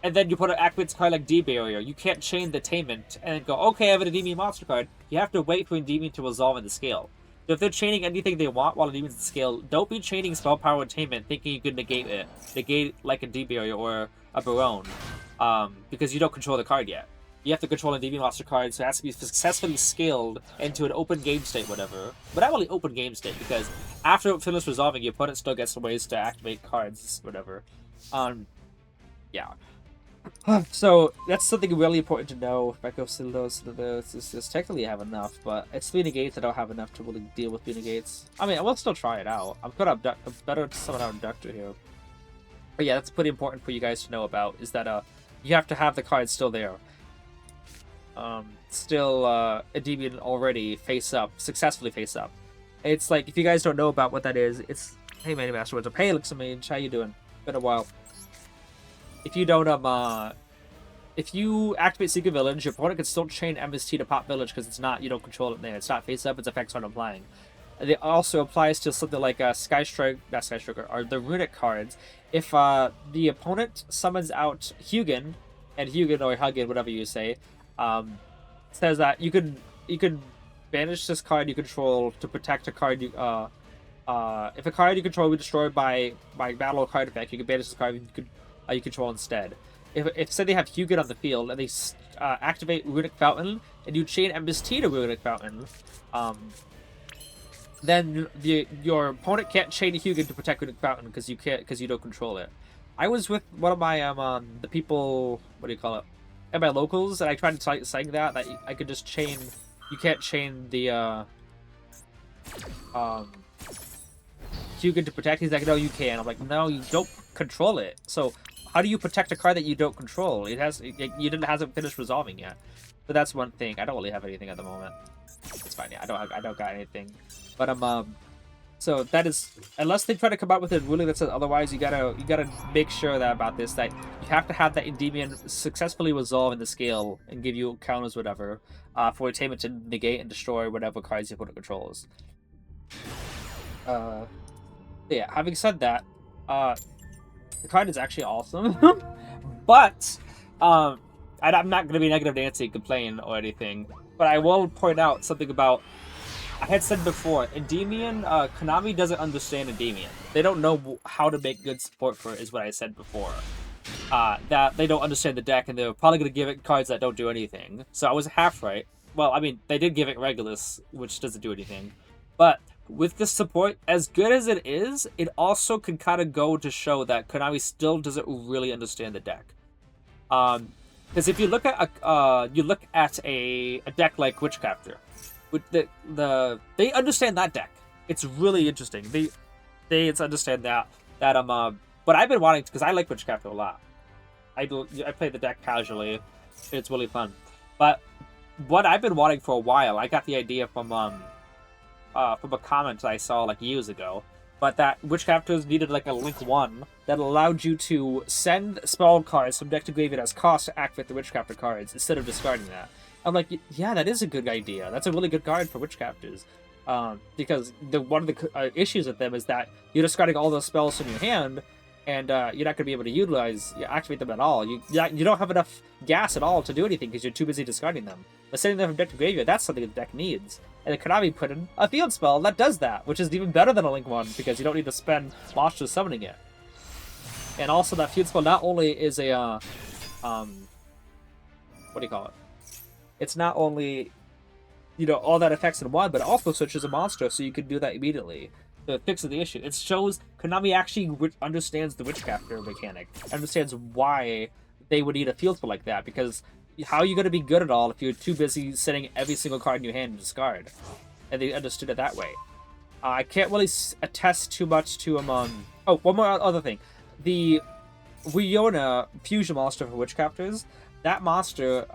and then you put an activates card like D-Barrier, you can't chain the Attainment and then go, okay, I have an Endymion monster card. You have to wait for Endymion to resolve in the scale. So if they're chaining anything they want while Endymion's in the scale, don't be chaining Spell Power Attainment thinking you can negate it. Negate like a D-Barrier or a Barone, because you don't control the card yet. You have to control an Endymion monster card, so it has to be successfully scaled into an open game state, whatever. But not really open game state, because after it finishes resolving, your opponent still gets some ways to activate cards, whatever. Yeah. So that's something really important to know. Back up Citadels technically have enough, but it's 3 negates. I don't have enough to really deal with 3 negates. I mean, I will still try it out. I'm better to summon out Abductor here. But yeah, that's pretty important for you guys to know about, is that you have to have the card still there. Endymion already face up, successfully face up. It's like, if you guys don't know about what that is, it's, hey Many Master Wizard, hey Elixir Mage, how you doing? Been a while. If you don't, if you activate Secret Village, your opponent can still chain MST to pop Village because it's not, you don't control it there. It's not face up, its effects aren't applying. It also applies to something like Sky Striker, or the Runic cards. If the opponent summons out Hugin, and Hugin or Hugin, whatever you say, says that you could banish this card you control to protect a card you if a card you control will be destroyed by battle or card effect, you can banish this card you control instead. If say they have Hugin on the field and they activate Runic Fountain and you chain MST to Runic Fountain, then your opponent can't chain Hugin to protect Runic Fountain because you don't control it. I was with one of my the people, what do you call it, at my locals, and I tried to saying that I could just chain. You can't chain the Hugin to protect. He's like, no, you can. I'm like, no, you don't control it. So how do you protect a card that you don't control? Hasn't finished resolving yet. So that's one thing. I don't really have anything at the moment. It's fine. Yeah, I don't got anything. But so that is, unless they try to come up with a ruling that says otherwise, you gotta make sure that about this, that you have to have that Endymion successfully resolve in the scale and give you counters, whatever, for Attainment to negate and destroy whatever cards your opponent controls. Yeah. Having said that, the card is actually awesome, but I'm not gonna be negative Nancy and complain or anything. But I will point out something about. I had said before, Endymion, Konami doesn't understand Endymion. They don't know how to make good support for it, is what I said before. That they don't understand the deck, and they're probably going to give it cards that don't do anything. So I was half right. Well, I mean, they did give it Regulus, which doesn't do anything. But with this support, as good as it is, it also can kind of go to show that Konami still doesn't really understand the deck. Because if you look at a deck like Witchcrafter, with they understand that deck. It's really interesting. They understand that but I've been wanting to, because I like Witchcraft a lot. I play the deck casually. It's really fun. But what I've been wanting for a while, I got the idea from a comment I saw like years ago, but that Witchcrafters needed like a Link 1 that allowed you to send spell cards from deck to graveyard as cost to activate the Witchcrafter cards instead of discarding that. I'm like, yeah, that is a good idea. That's a really good card for Witchcrafters. Because one of the issues with them is that you're discarding all those spells from your hand, and you're not going to be able to activate them at all. You don't have enough gas at all to do anything because you're too busy discarding them. But sending them from deck to graveyard, that's something the deck needs. And then Konami put in a field spell that does that, which is even better than a Link 1 because you don't need to spend monsters summoning it. And also that field spell not only is a what do you call it? it's not only, all that affects in one, but it also switches a monster, so you can do that immediately to fix the issue. It shows Konami actually understands the Witchcrafter mechanic, understands why they would need a field spell like that, because how are you going to be good at all if you're too busy setting every single card in your hand to discard? And they understood it that way. I can't really attest too much to Oh, one more other thing. The Riona fusion monster for Witchcrafters, that monster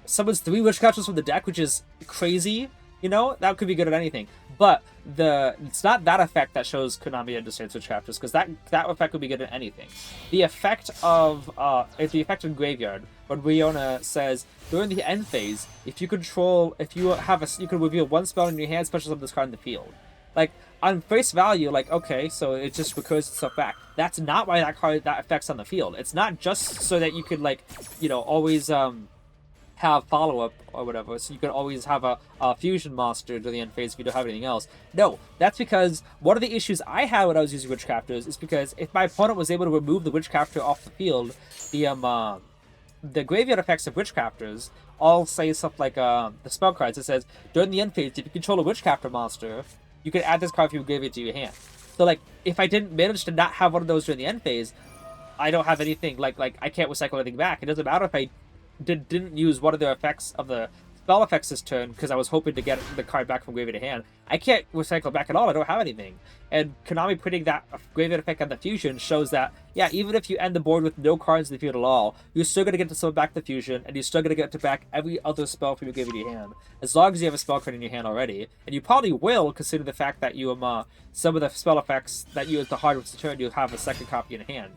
summons 3 Witchcrafters from the deck, which is crazy. That could be good at anything. But it's not that effect that shows Konami understands Witchcrafters, because that effect would be good at anything. The effect of in Graveyard, when Riona says during the end phase, if you can reveal 1 spell in your hand, special summon this card in the field. Like, on face value, like, okay, so it just recurs itself back. That's not why that affects on the field. It's not just so that you could, like, always have follow-up or whatever, so you could always have a fusion monster during the end phase if you don't have anything else. No, that's because one of the issues I had when I was using Witchcrafters is because if my opponent was able to remove the Witchcrafter off the field, the graveyard effects of Witchcrafters all say stuff like the spell cards. It says, during the end phase, if you control a Witchcrafter monster, you can add this card from your graveyard to your hand. So, like, if I didn't manage to not have one of those during the end phase, I don't have anything, like I can't recycle anything back. It doesn't matter if I didn't use one of the effects of the spell effects this turn, because I was hoping to get the card back from graveyard to hand. I can't recycle back at all. I don't have anything. And Konami putting that graveyard effect on the fusion shows that, yeah, even if you end the board with no cards in the field at all, you're still going to get to summon back the fusion, and you're still going to get to back every other spell from your graveyard to your hand, as long as you have a spell card in your hand already. And you probably will, considering the fact that you some of the spell effects that you use the hard ones to turn, you'll have a second copy in hand.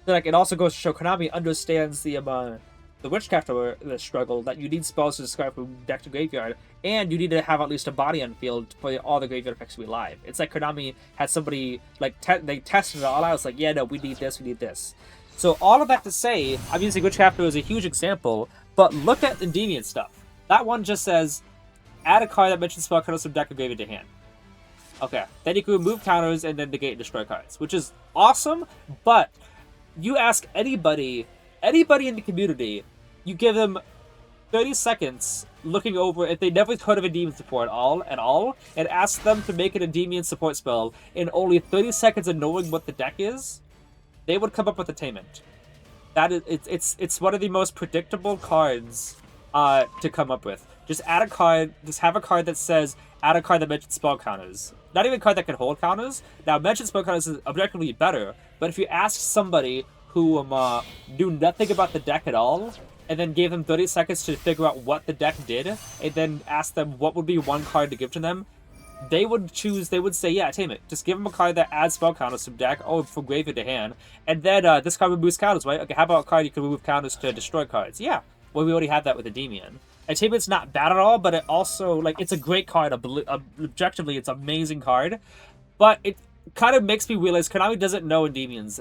So, like, it also goes to show Konami understands the Witchcrafter struggle, that you need spells to discard from deck to graveyard, and you need to have at least a body on field for all the graveyard effects to be live. It's like Konami had somebody, like, they tested it all out. It's like, yeah, no, we need this, we need this. So all of that to say, I'm using Witchcrafter as a huge example, but look at Endymion stuff. That one just says, add a card that mentions spell counters from deck to graveyard to hand. Okay, then you can remove counters and then negate and destroy cards, which is awesome, but you ask anybody in the community, you give them 30 seconds looking over if they never heard of Endymion support at all, and ask them to make an Endymion support spell in only 30 seconds of knowing what the deck is, they would come up with Attainment. That is, it's one of the most predictable cards to come up with. Just add a card, just have a card that says, add a card that mentions spell counters. Not even a card that can hold counters. Now, mention spell counters is objectively better, but if you ask somebody who knew nothing about the deck at all, and then gave them 30 seconds to figure out what the deck did, and then asked them what would be one card to give to them, they would say, yeah, Attainment. Just give them a card that adds spell counters to deck, from graveyard to hand, and then this card removes counters, right? Okay, how about a card you can remove counters to destroy cards? Yeah, well, we already have that with Endymion. Attainment's not bad at all, but it also, like, it's a great card. Objectively, it's an amazing card, but it kind of makes me realize Konami doesn't know Endymion's,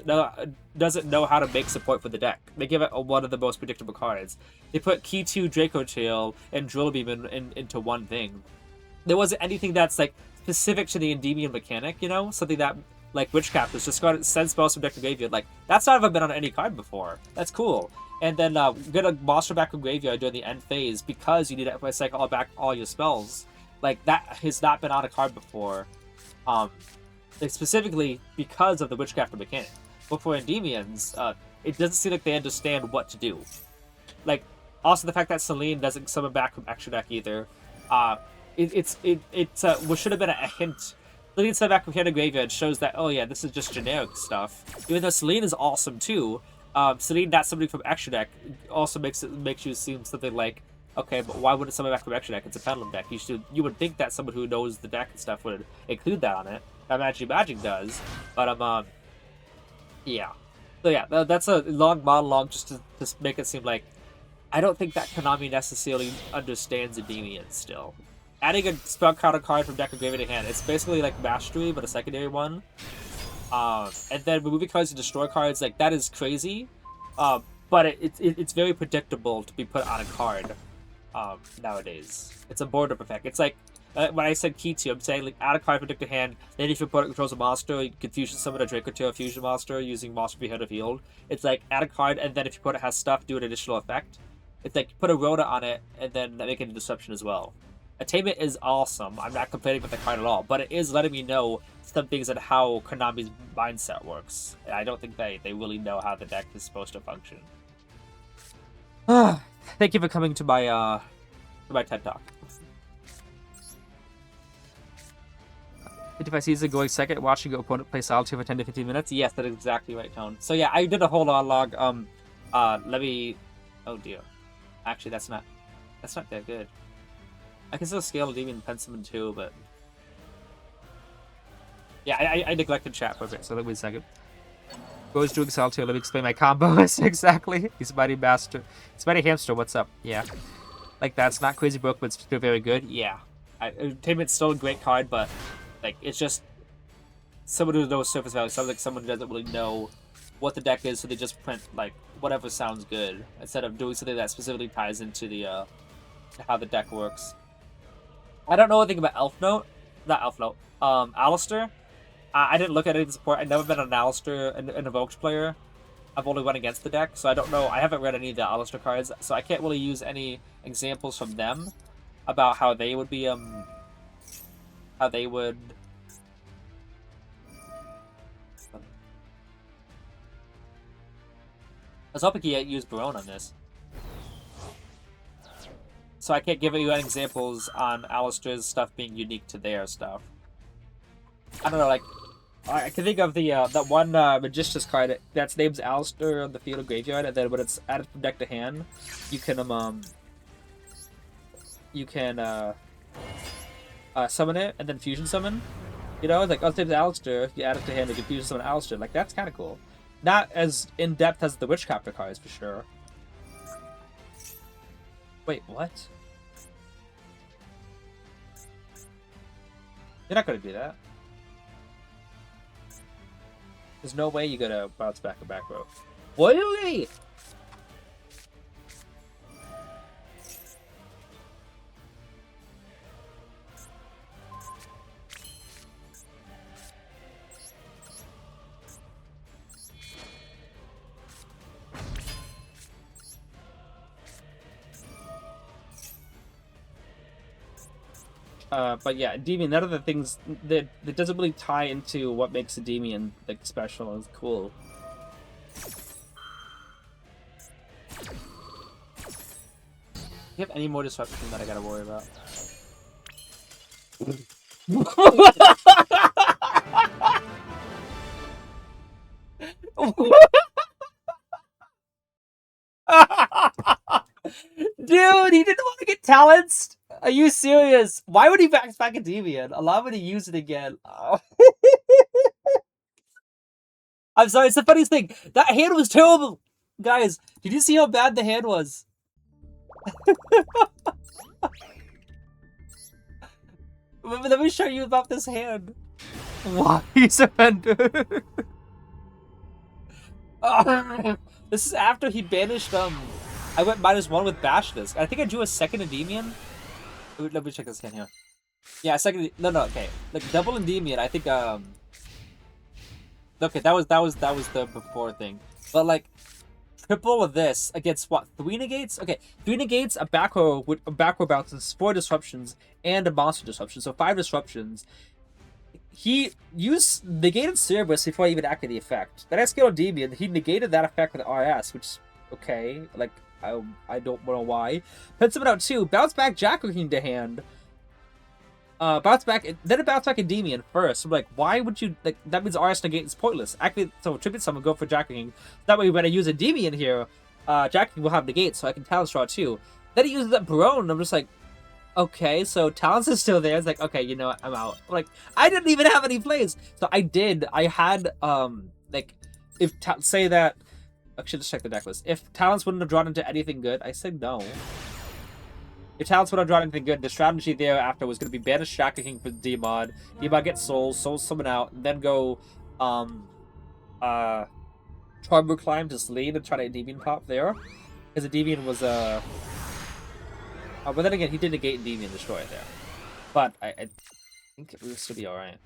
doesn't know how to make support for the deck. They give it one of the most predictable cards. They put Key 2, Draco Tail, and Drill Beam into one thing. There wasn't anything that's, like, specific to the Endymion mechanic, something that, like, Witchcrafters just got send spells from deck to graveyard. Like, that's not ever been on any card before. That's cool. And then get a monster back from graveyard during the end phase because you need to cycle back all your spells. Like, that has not been on a card before. Like, specifically because of the Witchcrafter mechanic. But for Endymions, it doesn't seem like they understand what to do. Like, also the fact that Celine doesn't summon back from extra deck either. What should have been a hint. Celine summon back from hand to graveyard shows that, oh yeah, this is just generic stuff. Even though Celine is awesome too, Celine not summoning from extra deck also makes you seem something like, okay, but why wouldn't summon back from extra deck? It's a pendulum deck. You would think that someone who knows the deck and stuff would include that on it. Magic does, but yeah. So yeah, that's a long monologue just to make it seem like I don't think that Konami necessarily understands Endymion still. Adding a spell counter card from deck or graveyard to hand, it's basically like Mastery, but a secondary one. And then removing cards to destroy cards, like, that is crazy. But it's very predictable to be put on a card nowadays. It's a board-up effect. It's like, when I said Key 2, I'm saying, like, add a card from deck to hand, then if your opponent controls a monster, you can fusion summon a Draco Tail fusion monster using monster behind the field. It's like, add a card, and then if your opponent has stuff, do an additional effect. It's like put a Rhoda on it and then make it a disruption as well. Attainment is awesome. I'm not complaining with the card at all, but it is letting me know some things on how Konami's mindset works. And I don't think they really know how the deck is supposed to function. Thank you for coming to my TED Talk. 55 season going second, watching your opponent play Solitaire for 10 to 15 minutes. Yes, that is exactly right, Tone. So yeah, I did a whole log. Let me. Oh dear. Actually, that's not that good. I can still scale Demon Pensament too, but yeah, I neglected chat for a bit. So let me a second. Goes doing Solitaire. Let me explain my combos exactly. He's Mighty Master. It's Mighty Hamster. What's up? Yeah, like that's not crazy broke, but it's still very good. Yeah, Attainment's still a great card, but like it's just someone who knows surface value. Sounds like someone who doesn't really know what the deck is, so they just print like whatever sounds good instead of doing something that specifically ties into the how the deck works. I don't know anything about Alistair. I didn't look at any of the support. I've never been an Alistair an Evoked player. I've only went against the deck, so I don't know. I haven't read any of the Alistair cards, so I can't really use any examples from them about how they would be how they would. I was hoping he used Barone on this. So I can't give you any examples on Alistair's stuff being unique to their stuff. I don't know, like, I can think of the that one Magician's card that's named Alistair on the field of graveyard, and then when it's added from deck to hand, you can summon it and then fusion summon. You know, like, oh, it's named Alistair. If you add it to hand, you can fusion summon Alistair. Like, that's kind of cool. Not as in depth as the Witchcrafter cards for sure. Wait, what? You're not gonna do that. There's no way you're gonna bounce back a back row. What do we? But yeah, Endymion, none of the things that doesn't really tie into what makes Endymion like special and cool. Do you have any more disruption that I gotta worry about? Dude, he didn't want to get talents. Are you serious? Why would he back Endymion? Allow me to use it again. Oh. I'm sorry, it's the funniest thing. That hand was terrible. Guys, did you see how bad the hand was? Let me show you about this hand. Why surrender? This is after he banished I went -1 with Bash this. I think I drew a second Endymion. Let me check this hand here. Yeah, second. No, okay. Like double Endymion. I think. Okay, that was the before thing. But like, triple of this against what? 3 negates? Okay, 3 negates, a back row bounces, 4 disruptions, and a monster disruption. So 5 disruptions. He used negated Cerberus before he even acted the effect. Then I scaled Endymion. He negated that effect with RS, which okay, like. I don't know why. Pensament out 2. Bounce back Jackal King to hand. Bounce back, then it bounce back Endymion first. I'm like, why would you, like, that means RS negate is pointless. Actually, so Tribute Summon, go for Jackal King. That way when I use Endymion here, Jackal King will have negate, so I can Talent Straw too. Then he uses that Barone, I'm just like, okay, so Talents is still there. It's like, okay, you know what, I'm out. Like, I didn't even have any plays. So I had, like, say that, actually, let's check the deck list. If Talents wouldn't have drawn into anything good, I said no. If Talents would have drawn anything good, the strategy thereafter was going to be banish Jackal King for D-Mod. D-Mod get Souls summon out, and then go, Charmer Climb, just lead and try to Endymion pop there. Because Endymion was, but then again, he did negate Endymion destroy it there. But I think it would still be alright.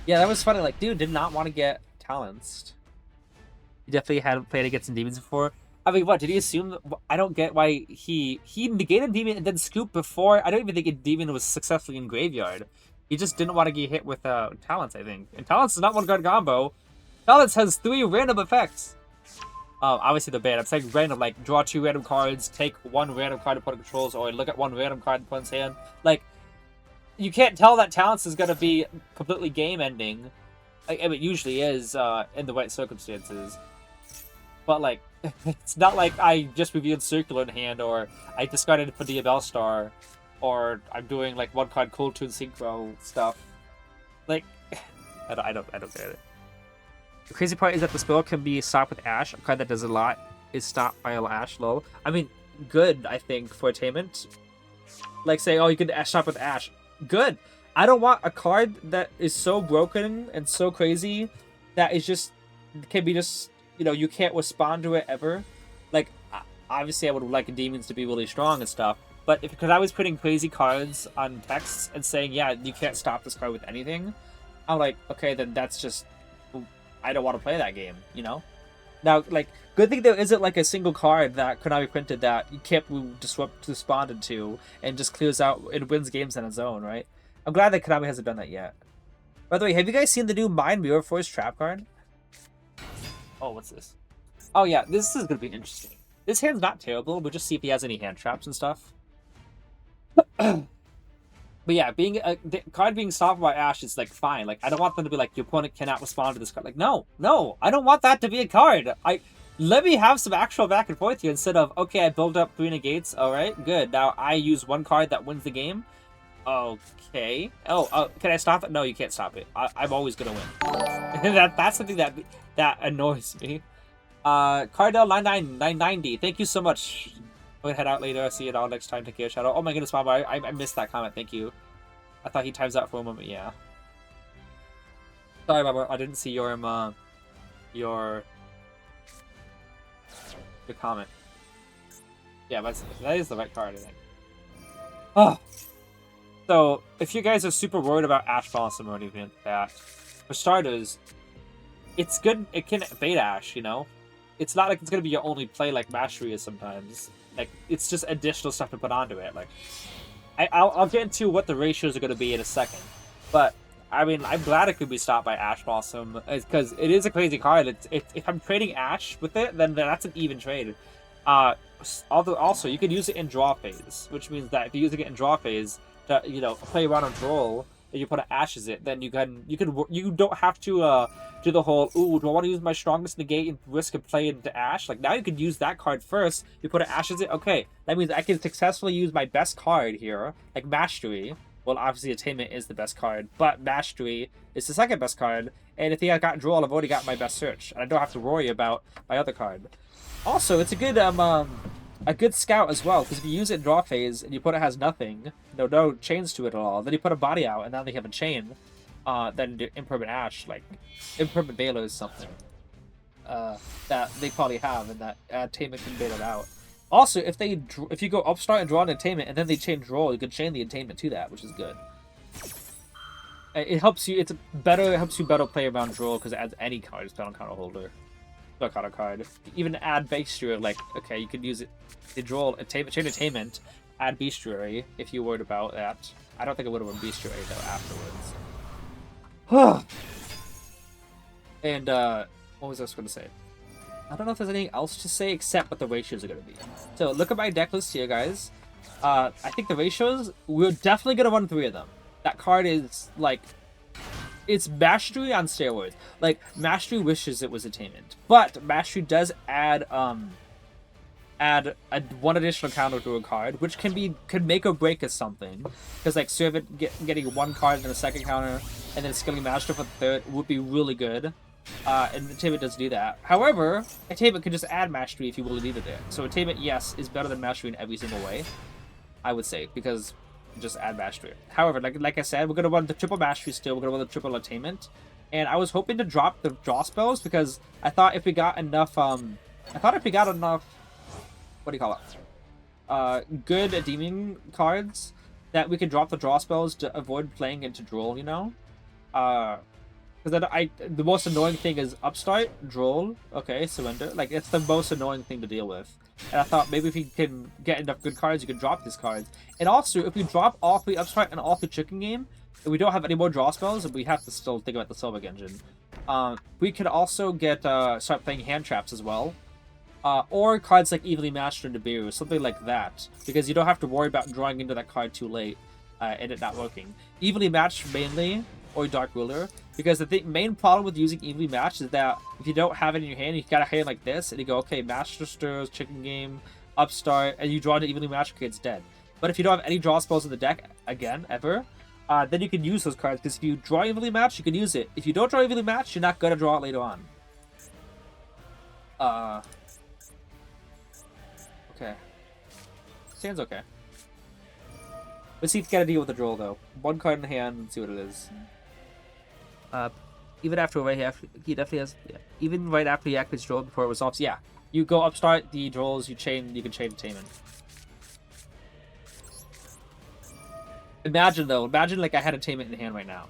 Yeah, that was funny. Like, dude did not want to get Talents. He definitely hadn't played against Endymions before. I mean, what did he assume? I don't get why he negated Endymion and then scooped before. I don't even think Endymion was successfully in graveyard. He just didn't want to get hit with talents, I think. And talents is not one card combo. Talents has 3 random effects. Obviously they're bad. I'm saying random, like draw 2 random cards, take 1 random card opponent controls, or look at 1 random card in opponent's hand. Like, you can't tell that talents is gonna be completely game ending. I mean, it usually is in the right circumstances. But like, it's not like I just revealed Circular in hand, or I discarded for DML Star, or I'm doing like 1 card Cold Tune Synchro stuff. Like, I don't get it. The crazy part is that the spell can be stopped with Ash. A card that does a lot is stopped by Ash. Lol. I mean, good, I think, for Attainment. Like, say, oh, you can stop with Ash. Good. I don't want a card that is so broken and so crazy that is just, can be just, you know, you can't respond to it ever. Like, obviously I would like Demons to be really strong and stuff, but because I was putting crazy cards on texts and saying, yeah, you can't stop this card with anything, I'm like, okay, then that's just, I don't want to play that game, you know? Now, like, good thing there isn't, like, a single card that Konami printed that you can't be responded to and just clears out, it wins games on its own, right? I'm glad that Konami hasn't done that yet. By the way, have you guys seen the new Mind Mirror Force trap card? Oh, what's this? Oh, yeah, this is going to be interesting. This hand's not terrible, but just see if he has any hand traps and stuff. But yeah, the card being stopped by Ash is like fine. Like, I don't want them to be like, your opponent cannot respond to this card. Like, no, I don't want that to be a card. Let me have some actual back and forth here instead of, okay, I build up 3 negates. All right, good. Now I use 1 card that wins the game. Okay. Oh, can I stop it? No, you can't stop it. I'm always gonna win. That's something that annoys me. Cardell 990. Thank you so much. I'm gonna head out later. I'll see you all next time. Take care, Shadow. Oh my goodness, Mama, I missed that comment. Thank you. I thought he times out for a moment. Yeah. Sorry, Mama. I didn't see your comment. Yeah, that is the right card, I think. Oh. So, if you guys are super worried about Ash Blossom or anything like that, for starters, it's good. It can bait Ash, you know? It's not like it's going to be your only play like Mastery is sometimes. Like, it's just additional stuff to put onto it. Like, I'll get into what the ratios are going to be in a second. But, I mean, I'm glad it could be stopped by Ash Blossom, because it is a crazy card. If I'm trading Ash with it, then that's an even trade. Also, you can use it in draw phase, which means that if you're using it in draw phase, to, you know, play around on Duel, and you put an Ashes it, then you don't have to do the whole, ooh, do I want to use my strongest negate and risk of play into Ash? Like, now you could use that card first, you put an Ashes it, okay, that means I can successfully use my best card here, like Mastery. Well, obviously Attainment is the best card, but Mastery is the second best card, and if I got Duel, I've already got my best search, and I don't have to worry about my other card. Also, it's a good scout as well, because if you use it in draw phase and you put it has nothing, no chains to it at all, then you put a body out and now they have a chain, then Impermanent Ash, like Impermanent Baylor is something that they probably have, and that Attainment can bail it out. Also, if you go Upstart and draw an Attainment and then they chain Roll, you can chain the Attainment to that, which is good. It helps you. It helps you better play around Draw because it adds any card, spell counter holder. Got a card. Even add Bestiary, like, okay, you could use it to draw Attainment, chain Attainment, add Bestiary if you worried about that. I don't think I would have won Bestiary though afterwards. And what was I going to say? I don't know if there's anything else to say except what the ratios are going to be. So look at my deck list here, guys. I think the ratios, we're definitely going to run 3 of them. That card is like, it's Mastery on steroids. Like, Mastery wishes it was Attainment, but Mastery does add one additional counter to a card, which could make or break as something. Because like Servant getting 1 card and then a second counter, and then skilling Mastery for the 3rd would be really good. And Attainment does do that. However, Attainment can just add Mastery if you really needed it. So Attainment, yes, is better than Mastery in every single way, I would say, because just add Mastery. However, like I said, we're gonna run the triple Mastery still. We're gonna run the triple Attainment, and I was hoping to drop the draw spells because I thought if we got enough, what do you call it? Good Endymion cards that we could drop the draw spells to avoid playing into Duel. You know, Because the most annoying thing is upstart, droll, okay, surrender. Like, it's the most annoying thing to deal with. And I thought maybe if you can get enough good cards, you can drop these cards. And also, if we drop all 3 upstart and all 3 chicken game, and we don't have any more draw spells, and we have to still think about the Silver Engine. We could also get start playing hand traps as well. Or cards like Evenly Matched or Nibiru, something like that. Because you don't have to worry about drawing into that card too late and it not working. Evenly Matched mainly, or Dark Ruler, because the main problem with using Evenly Matched is that if you don't have it in your hand, you got a hand like this, and you go, okay, Master Stirs, Chicken Game, Upstart, and you draw into Evenly Matched, okay, it's dead. But if you don't have any draw spells in the deck, again, ever, then you can use those cards, because if you draw Evenly Matched, you can use it. If you don't draw Evenly Matched, you're not going to draw it later on. Okay. Stands okay. Let's see if we get a deal with the Droll, though. 1 card in the hand and see what it is. Even after he definitely has. Yeah. Even right after he activates Droll before it resolves. Yeah, you go upstart the Drolls. You can chain Attainment. Imagine though. Imagine like I had Attainment in hand right now.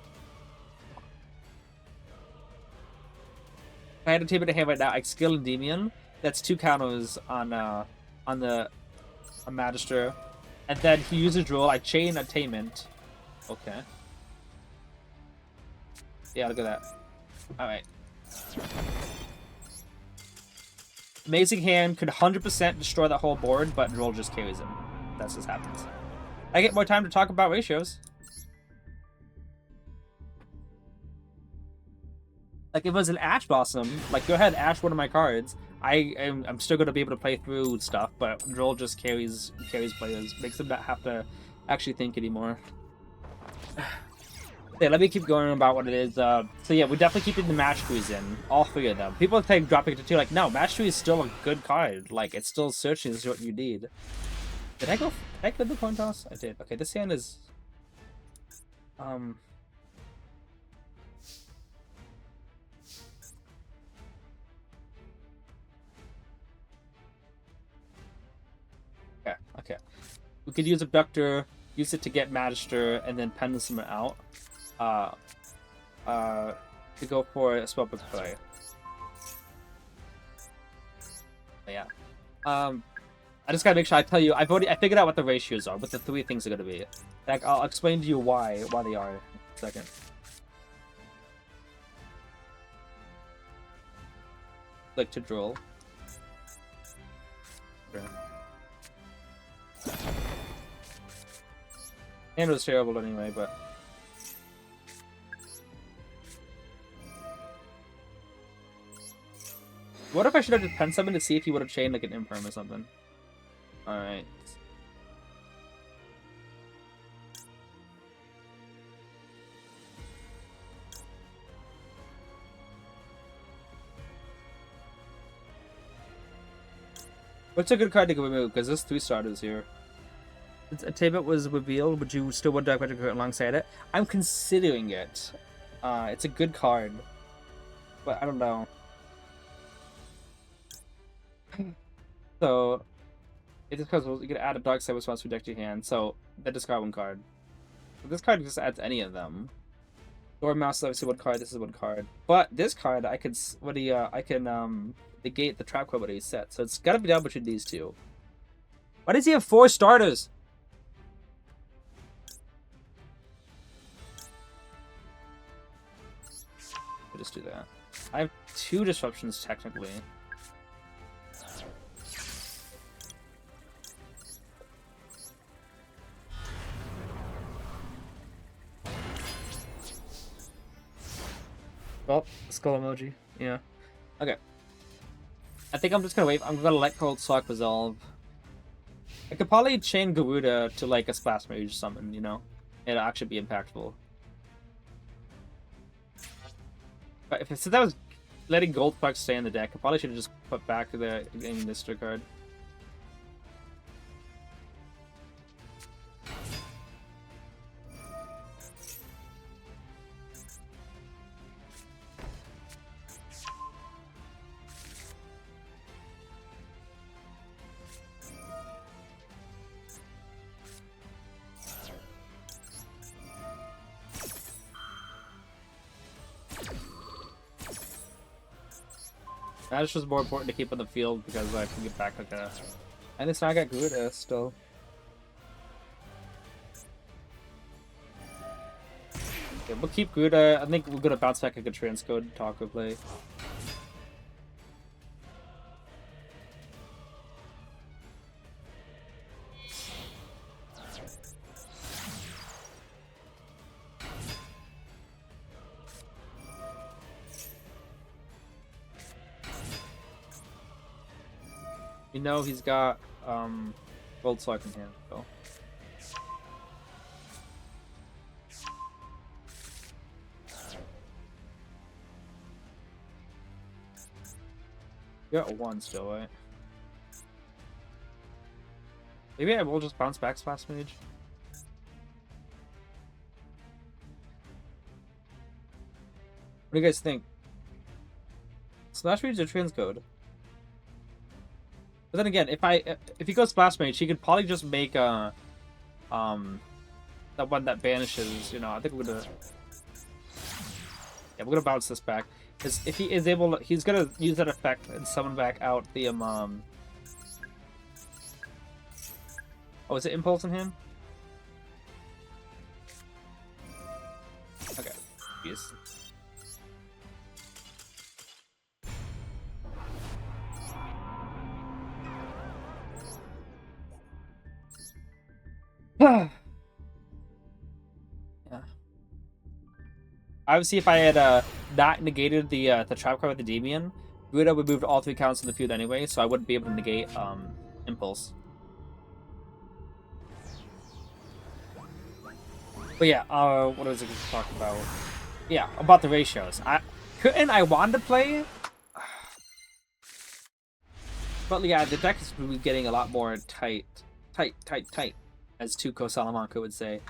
If I had Attainment in hand right now, I skill Endymion. That's 2 counters on the Magister, and then he uses Droll. I chain Attainment. Okay. Yeah, look at that. Alright. Amazing Hand could 100% destroy that whole board, but Droll just carries him. That's just happens. I get more time to talk about ratios. Like, if it was an Ash Blossom, like, go ahead, Ash one of my cards. I'm still going to be able to play through stuff, but Droll just carries players. Makes them not have to actually think anymore. Yeah, let me keep going about what it is. So yeah, we're definitely keeping the Match 3s in. All 3 of them. People think dropping it to 2, like, no, Match 3 is still a good card. Like, it's still searching is what you need. Did I go the coin toss? I did. Okay, this hand is... Okay. We could use Abductor, use it to get Magister, and then Pendulum it out. To go for a spellbook play. Yeah. I just gotta make sure I tell you. I figured out what the ratios are, what the 3 things are gonna be. Like, I'll explain to you why they are in a second. Like to Droll. Okay. Hand was terrible anyway, but... What if I should have just pen summon to see if he would have chained like an Imperm or something? Alright. What's a good card to remove? Because there's 3 starters here. Attainment was revealed. Would you still want Dark Magic alongside it? I'm considering it. It's a good card. But I don't know. So, it just because you can add a Dark Side response to deck to your hand. So, that discard 1 card. But this card just adds any of them. Door Mouse is obviously 1 card. This is 1 card. But this card, I can negate the trap card when he's set. So it's gotta be down between these 2. Why does he have 4 starters? I'll just do that. I have 2 disruptions technically. Well, skull emoji. Yeah. Okay. I think I'm just gonna wait. I'm gonna let Cold Sock resolve. I could probably chain Garuda to like a Splash Mage summon, you know? It'll actually be impactful. But since I was letting Goldfuck stay in the deck, I probably should have just put back the Mister card. That's just more important to keep on the field because I can get back like a. And it's not got Garuda still. Okay, we'll keep Garuda. I think we're gonna bounce back like a transcode Taco play. You know he's got gold spark in hand, so. You got 1 still, right? Maybe I will just bounce back Splash Mage. What do you guys think? Splash Mage or Transcode? But then again, if he goes Splash Mage, he could probably just make that one that banishes. You know, I think we're gonna bounce this back because if he is able, he's gonna use that effect and summon back out the Oh, is it Impulse in him? Okay, yes. Yeah. Obviously, if I had not negated the trap card with the Endymion, Buddha would move all 3 counts in the field anyway, so I wouldn't be able to negate Impulse. But yeah, what was I going to talk about? Yeah, about the ratios. I wanted to play, but yeah, the deck is really getting a lot more tight, as Tuco Salamanca would say.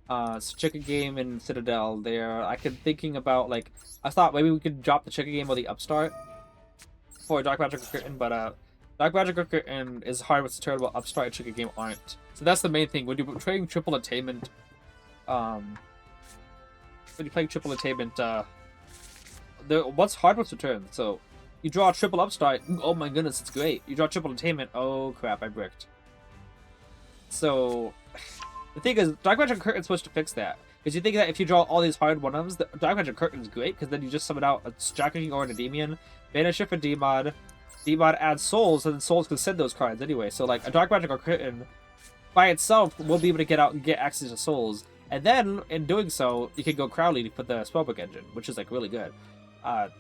So Chicken Game and Citadel there. I could thinking about like I thought maybe we could drop the Chicken Game or the Upstart for Dark Magic or Curtain, but Dark Magic or Curtain is hard with the turn, while Upstart and Chicken Game aren't. So that's the main thing. When you're trading triple attainment, when you're playing triple attainment, what's hard with return? So you draw a triple Upstart. Oh my goodness, it's great. You draw triple attainment. Oh crap, I bricked. So the thing is, Dark Magic Curtain's supposed to fix that. Because you think that if you draw all these hard 1-ofs, the Dark Magic Curtain's great, because then you just summon out a Jacking or an Endymion, banish it for Demod, Demod adds Souls, and then Souls can send those cards anyway. So like, a Dark Magic Curtain, by itself, will be able to get out and get access to Souls. And then, in doing so, you can go Crowley to put the Spellbook engine, which is like really good.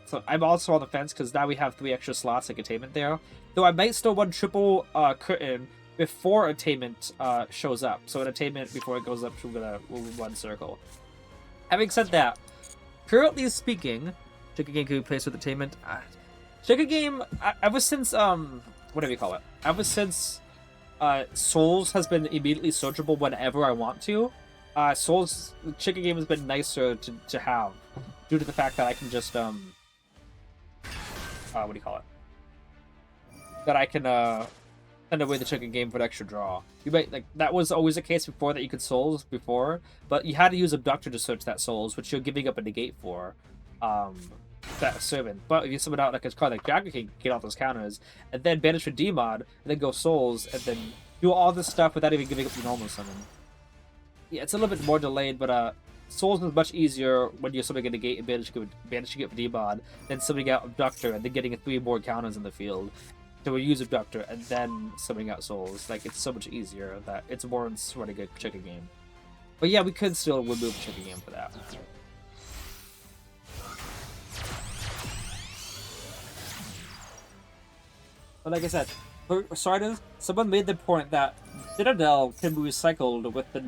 So I'm also on the fence, because now we have 3 extra slots like Attainment there. Though I might still run triple Curtain before Attainment shows up. So an Attainment, before it goes up, we'll run Circle. Having said that, currently speaking, Chicken Game can be placed with Attainment. Chicken Game, ever since, what do we call it? Ever since Souls has been immediately searchable whenever I want to, Souls, Chicken Game has been nicer to have, due to the fact that I can just, what do you call it? That I can, send away the Chicken Game for an extra draw. You might like that was always the case before that you could Souls before, but you had to use Abductor to search that Souls, which you're giving up a negate for that servant. But if you summon out like a card like Jagger can get off those counters, and then banish for Demod, and then go Souls, and then do all this stuff without even giving up the normal summon. Yeah, it's a little bit more delayed, but Souls is much easier when you're summoning a negate and banishing it for Demod than summoning out Abductor and then getting 3 more counters in the field. So we use Abductor and then summoning out Souls. Like, it's so much easier that it's more in running a Chicken Game. But yeah, we could still remove Chicken Game for that. But like I said, for starters, someone made the point that Citadel can be recycled with the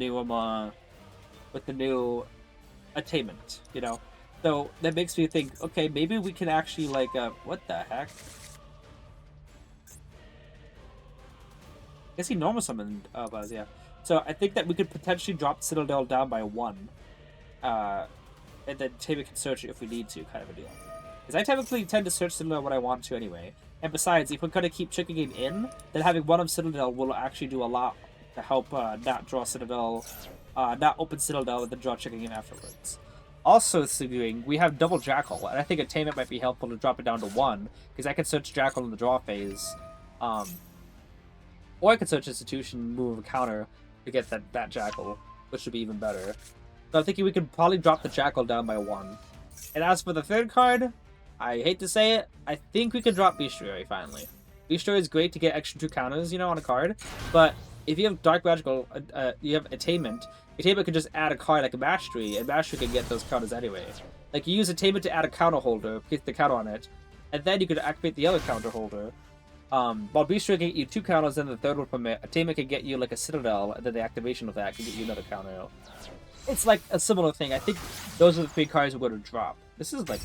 new Attainment, you know? So that makes me think, okay, maybe we can actually like, what the heck? I guess he normal summoned Buzz, yeah. So I think that we could potentially drop Citadel down by 1. And then Tamer can search it if we need to, kind of a deal. Because I typically tend to search Citadel when I want to anyway. And besides, if we're going to keep Chicken Game in, then having 1 of Citadel will actually do a lot to help not draw Citadel, not open Citadel and then draw Chicken Game afterwards. Also doing, we have double Jackal, and I think Attainment might be helpful to drop it down to 1, because I could search Jackal in the draw phase. Or I could search Institution, move a counter to get that Jackal, which would be even better. So I'm thinking we could probably drop the Jackal down by 1. And as for the third card, I hate to say it, I think we can drop Bestiary finally. Bestiary is great to get extra 2 counters, you know, on a card, but if you have Dark Magical, you have Attainment. Attainment could just add a card like a Mastery, and Mastery can get those counters anyway. Like, you use Attainment to add a counter holder, get the counter on it, and then you could activate the other counter holder. While Bestiary can get you 2 counters, then the third one from it. Attainment can get you like a Citadel, and then the activation of that can get you another counter. It's like a similar thing. I think those are the 3 cards we're going to drop. This is like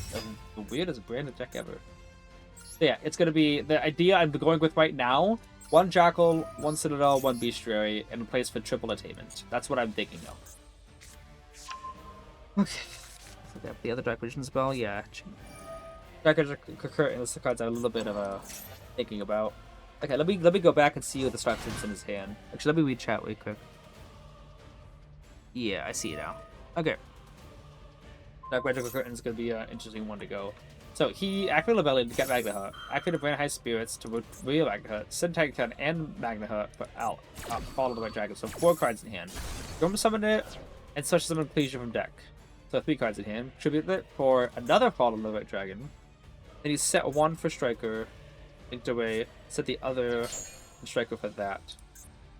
the weirdest branded deck ever. So yeah, it's going to be the idea I'm going with right now. 1 Jackal, 1 Citadel, 1 Bestiary, and a place for triple Attainment. That's what I'm thinking of. Okay. So we have the other Dark Vision spell, yeah. Dark Vision Concurrent is the cards I'm a little bit of a thinking about. Okay, let me go back and see what the strap is in his hand. Actually, let me read chat really quick. Yeah, I see it now. Okay. Dark Magical Curtain is going to be an interesting one to go. So he activated Rebellion to get Magna Hut, activated Brand High Spirits to reveal Magna Hut, send Titan and Magna Hut for out, follow the White Dragon. So 4 cards in hand. Normal summon it, and such summon Pleasure from deck. So 3 cards in hand. Tribute it for another Follow the White Dragon. Then he set 1 for Striker, linked away, set the other Striker for that.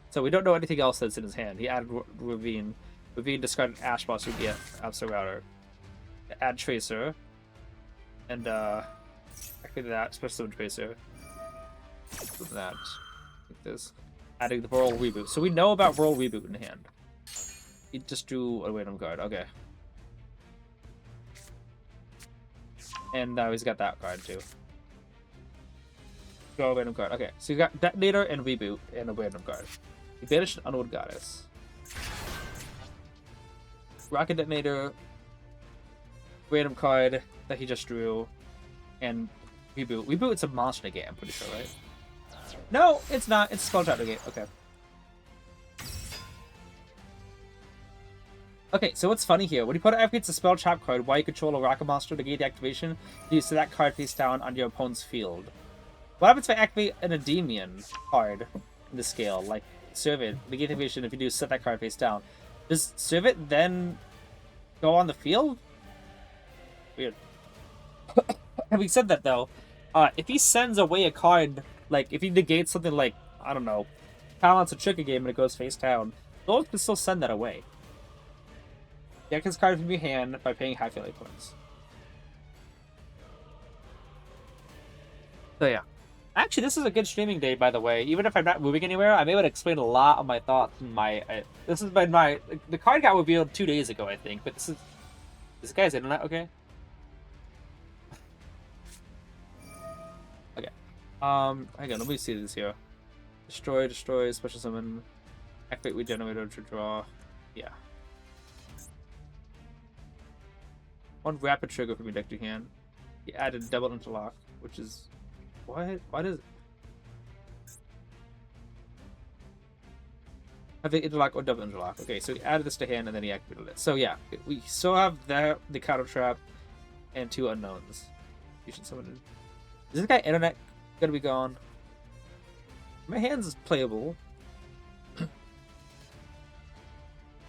So we don't know anything else that's in his hand. He added Ravine. Ravine discarded Ash Boss to get Absolute Router. Add Tracer. And activate that, Special Summon Tracer. With that. Like this. Adding the Whirl Reboot. So we know about Whirl Reboot in hand. He just drew a random card, okay. And now he's got that card too. Draw a random card. Okay, so you got Detonator and Reboot and a random card. He banished an Unwood Goddess. Rocket Detonator, random card that he just drew, and Reboot. Reboot, it's a monster negate, I'm pretty sure, right? No, it's not. It's a spell trap negate. Okay. Okay, so what's funny here? When you put activates a spell trap card while you control a rocket monster to negate the activation, you set that card face down on your opponent's field. What happens if I activate an Endymion card in the scale, like Serve It, negate the activation if you do set that card face down? Does Serve It then go on the field? Weird. Having said that, though, if he sends away a card, like, if he negates something like, I don't know, Talent's a Tricky Game and it goes face down, those can still send that away. Deck his card from your hand by paying high failure points. So yeah. Actually, this is a good streaming day, by the way. Even if I'm not moving anywhere, I'm able to explain a lot of my thoughts. This has been the card got revealed 2 days ago, I think. But this guy's internet okay? Okay. Hang on, let me see this here. Destroy, special summon, activate Regenerator to draw. Yeah. 1 rapid trigger from your deck to hand. He added double interlock, which is what? Why does have the interlock or double interlock? Okay, so he added this to hand and then he activated it. So yeah, we still have the counter trap and 2 unknowns. You should summon it. Is this guy internet gonna be gone? My hands is playable.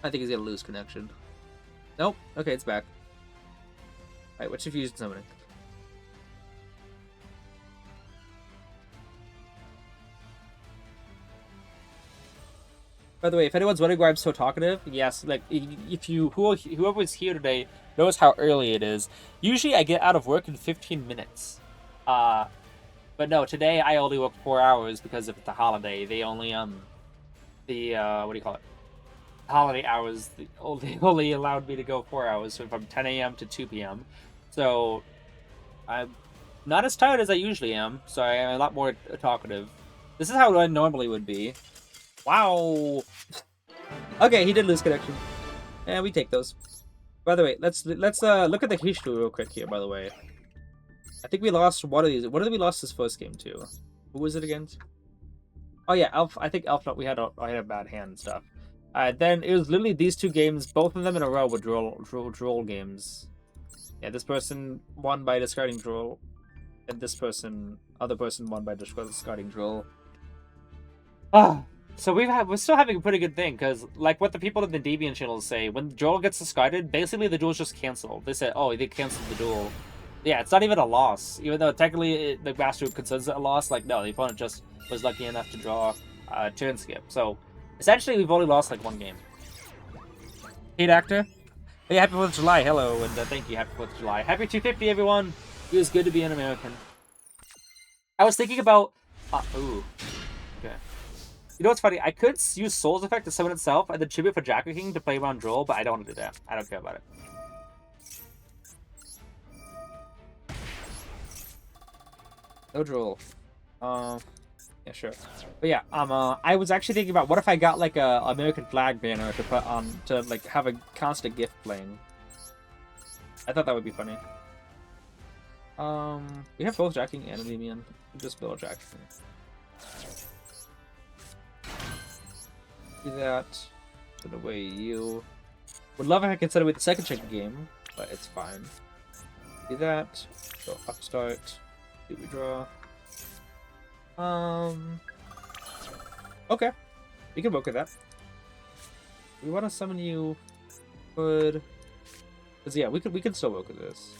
I think he's gonna lose connection. Nope. Okay, it's back. Alright, what's your fusion summoning? By the way, if anyone's wondering why I'm so talkative, yes, like, if whoever's here today knows how early it is. Usually I get out of work in 15 minutes. But no, today I only work 4 hours because of the holiday. They only, what do you call it? Holiday hours, they only allowed me to go 4 hours, so from 10 a.m. to 2 p.m. So I'm not as tired as I usually am, so I am a lot more talkative. This is how I normally would be. Wow. Okay, he did lose connection. Yeah, we take those. By the way, let's look at the history real quick here. By the way, I think we lost one of these. What did we lost this first game to? Who was it against? Oh yeah, Elf. I think Elf. I had a bad hand and stuff. Then it was literally these two games, both of them in a row were draw games. Yeah, this person won by discarding draw, and this other person won by discarding draw. Ah, so we're still having a pretty good thing, because like what the people in the Deviant channels say, when the duel gets discarded, basically the duel's just canceled. They said, oh, they canceled the duel. Yeah, it's not even a loss, even though technically the master considers it a loss. Like, no, the opponent just was lucky enough to draw a turn skip. So essentially, we've only lost like one game. Hate actor. Hey, happy 4th of July. Hello, and thank you. Happy 4th of July. Happy 250, everyone. It was good to be an American. I was thinking about. Ooh. Okay. You know what's funny? I could use Soul's Effect to summon itself and then tribute for Jacker King to play around Droll, but I don't want to do that. I don't care about it. No Droll. Yeah, sure. But yeah, I was actually thinking about what if I got like a American flag banner to put on to like have a constant gift playing. I thought that would be funny. We have both Jacking and Endymion. Just build Jacking. Do that. Put away you. Would love if I could set away the second check game, but it's fine. Do that. Go upstart. Do we draw? Okay. We can work with that. We want to summon you. Could. Cause yeah, we can still work with this.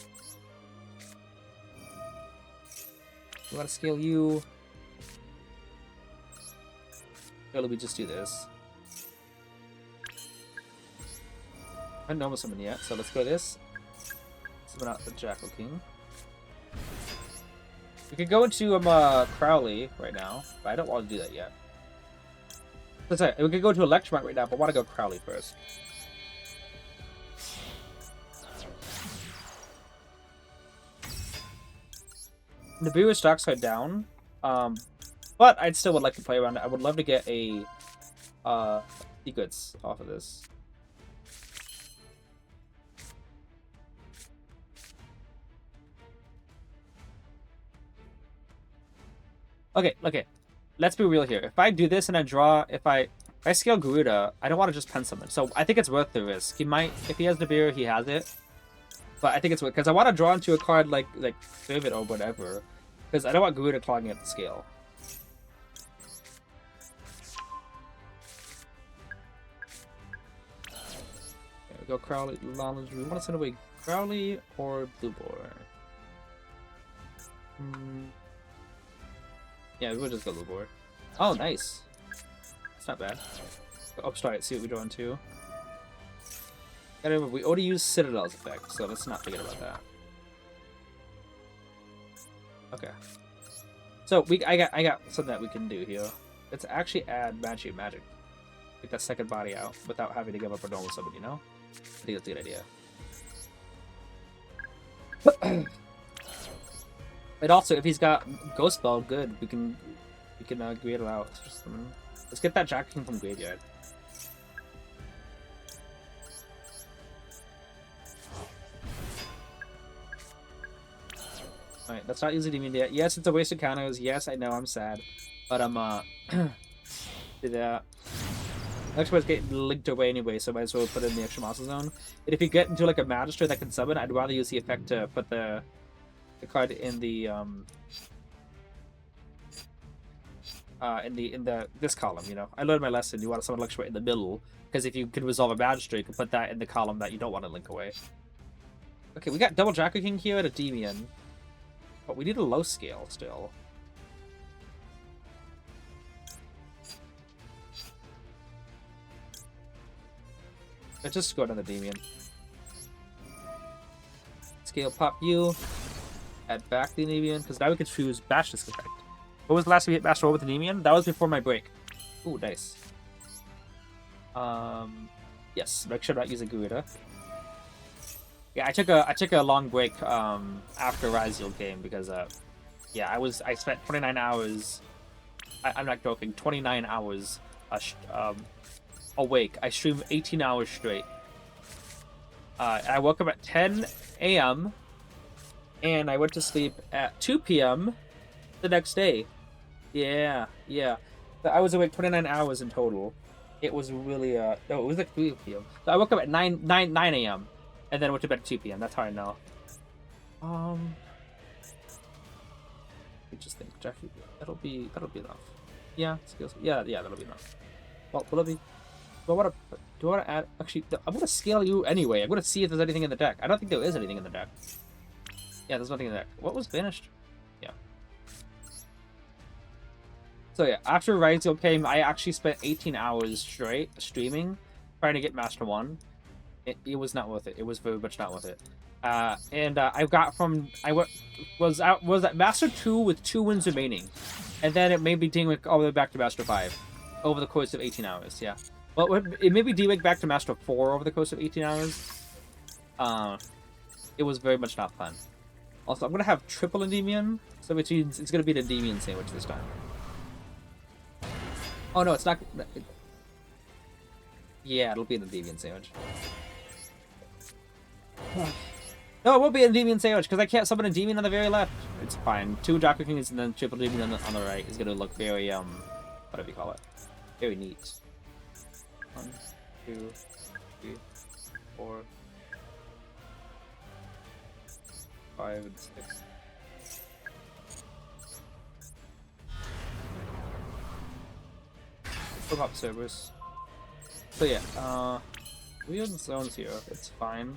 We want to scale you. Or let me just do this. I haven't normal summoned yet, so let's go this. Summon out the Jackal King. We could go into Crowley right now, but I don't want to do that yet. That's right. We could go to Electromite right now, but I want to go Crowley first. Nibiru is Darkside down, but I'd still would like to play around it. I would love to get a secrets off of this. Okay, let's be real here. If I do this and I draw, if I scale Garuda, I don't want to just pen summon. So I think it's worth the risk. He might, if he has Nibiru, he has it. But I think it's worth, because I want to draw into a card like Save It or whatever. Because I don't want Garuda clogging up the scale. Okay, we go Crowley, Lala. Do we want to send away Crowley or Blue Boar? Yeah, we will just go Blue Boar. Oh, nice. It's not bad. Go upstart, see what we draw into. Gotta remember, we already used Citadel's effect, so let's not forget about that. Okay. So I got something that we can do here. Let's actually add magic. Get that second body out without having to give up a normal summon, you know? I think that's a good idea. And also, if he's got Ghost Spell, good. We can create it out. Let's get that Jack King from Graveyard. Alright, that's not using Endymion yet. Yes, it's a waste of counters. Yes, I know, I'm sad. But do that. Extra is getting linked away anyway, so I might as well put it in the extra monster zone. And if you get into like a Magistrate that can summon, I'd rather use the effect to put the card in the this column, you know. I learned my lesson. You want to summon Electromite in the middle, because if you can resolve a Magistrate, you can put that in the column that you don't want to link away. Okay, we got double Jacker King here at a Endymion. But we need a low scale still. Let's just go another Endymion. Scale pop you. Add back the Endymion, because now we can choose Bash Disc effect. What was the last we hit Bash roll with the Endymion? That was before my break. Ooh, nice. Yes, make sure I'm not using Garuda. Yeah, I took a long break after Raziel game because yeah, I spent 29 hours. I'm not joking, 29 hours awake. I streamed 18 hours straight. I woke up at 10 a.m. and I went to sleep at 2 p.m. the next day. Yeah. I was awake 29 hours in total. It was really no, it was like 3 p.m. So I woke up at 9 a.m. and then went to bed at 2 p.m. That's how I know. Let me just think. Jackie, that'll be enough. Yeah, skills. Yeah, that'll be enough. Well, will it be? Do I want to add? Actually, I'm gonna scale you anyway. I'm gonna see if there's anything in the deck. I don't think there is anything in the deck. Yeah, there's nothing in the deck. What was banished? Yeah. So yeah, after Ryzel came, I actually spent 18 hours straight streaming, trying to get Master 1. It was not worth it. It was very much not worth it. I got from was at Master 2 with 2 wins remaining, and then it made me D-Wing all the way back to Master 5 over the course of 18 hours. Yeah, well, it made me D-Wing back to Master 4 over the course of 18 hours. It was very much not fun. Also, I'm gonna have triple Endymion, so which means it's gonna be the Endymion sandwich this time. Oh no, it's not. Yeah, it'll be an Endymion sandwich. No, it won't be an Endymion sandwich because I can't summon a demon on the very left. It's fine. 2 Jocker Kings and then triple demon on the right is gonna look very whatever you call it, very neat. 1, 2, 3, 4, 5, and 6. Flip up Cerberus. So yeah, weird zones here. It's fine.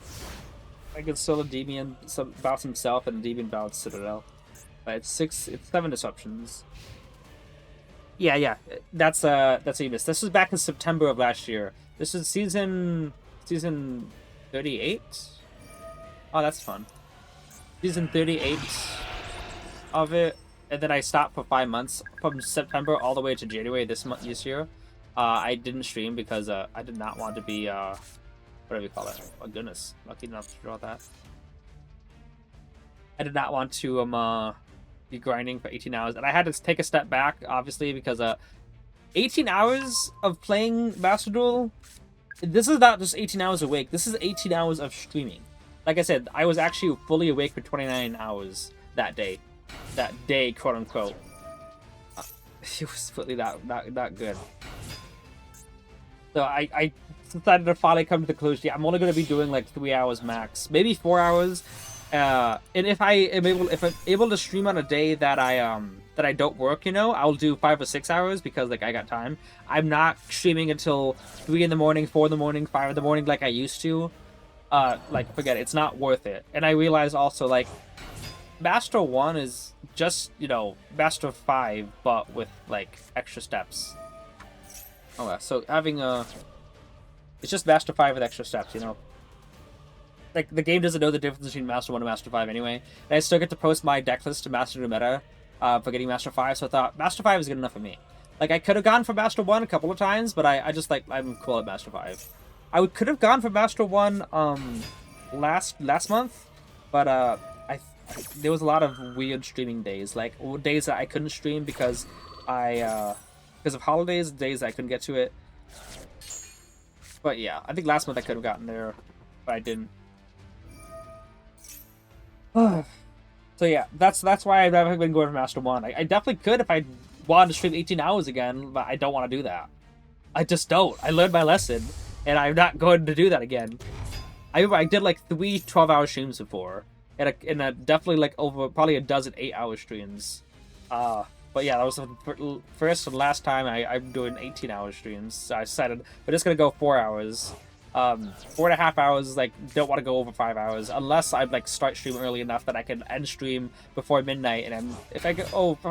I can still Endymion bounce himself and Endymion bounce Citadel. But it's 7 disruptions. Yeah. That's Evis. This was back in September of last year. This is season 38. Oh, that's fun. Season 38 of it, and then I stopped for 5 months from September all the way to January this year. I didn't stream because I did not want to be whatever you call it. Oh goodness, lucky enough to draw that. I did not want to be grinding for 18 hours, and I had to take a step back, obviously, because 18 hours of playing Master Duel. This is not just 18 hours awake. This is 18 hours of streaming. Like I said, I was actually fully awake for 29 hours that day. That day, quote unquote. It was really that good. So I decided to finally come to the conclusion. Yeah, I'm only going to be doing like 3 hours max, maybe 4 hours. And if I'm able to stream on a day that I don't work, you know, I'll do 5 or 6 hours because like I got time. I'm not streaming until 3 in the morning, 4 in the morning, 5 in the morning like I used to. Like forget it. It's not worth it. And I realized also like Master 1 is just, you know, Master 5 but with like extra steps. Oh yeah, so having it's just Master 5 with extra steps, you know. Like, the game doesn't know the difference between Master 1 and Master 5 anyway. And I still get to post my deck list to Master New Meta for getting Master 5, so I thought Master 5 is good enough for me. Like, I could have gone for Master 1 a couple of times, but I just, like, I'm cool at Master 5. I could have gone for Master 1 last month, but there was a lot of weird streaming days. Like, days that I couldn't stream because because of holidays, days I couldn't get to it. But yeah, I think last month I could have gotten there, but I didn't. So yeah, that's why I've never been going for Master 1. I definitely could if I wanted to stream 18 hours again, but I don't want to do that. I just don't. I learned my lesson, and I'm not going to do that again. I did like 3 12-hour streams before, and definitely like over probably a dozen 8-hour streams. But yeah, that was the first and last time I'm doing 18-hour streams. So I decided we're just gonna go 4 hours. 4.5 hours, like, don't want to go over 5 hours unless I like start stream early enough that I can end stream before midnight. And if I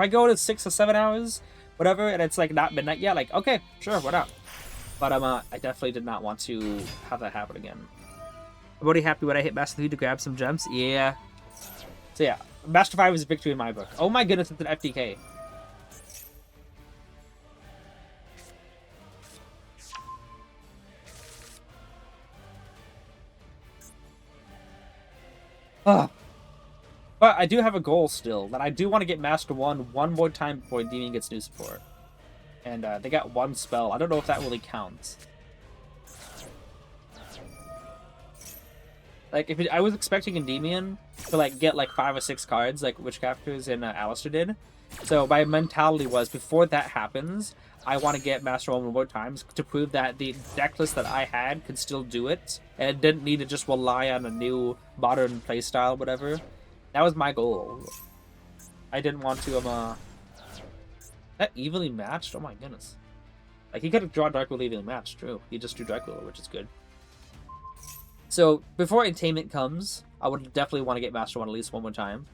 go to 6 or 7 hours, whatever, and it's like not midnight yet, like okay, sure, why not? But I definitely did not want to have that happen again. I'm already happy when I hit Master 3 to grab some gems. Yeah. So yeah, Master 5 is a victory in my book. Oh my goodness, it's an FDK. But I do have a goal still, that I do want to get Master 1 one more time before Endymion gets new support. And they got 1 spell. I don't know if that really counts. Like, I was expecting Endymion to like get like 5 or 6 cards, like which characters in Alistair did. So my mentality was, before that happens, I want to get Master 1 more times to prove that the deck list that I had could still do it, and it didn't need to just rely on a new modern playstyle, whatever. That was my goal. I didn't want to, that evenly matched? Oh my goodness. Like, he could have drawn Dark Ruler evenly matched, true. He just drew Dark Ruler, which is good. So, before Attainment comes, I would definitely want to get Master 1 at least one more time.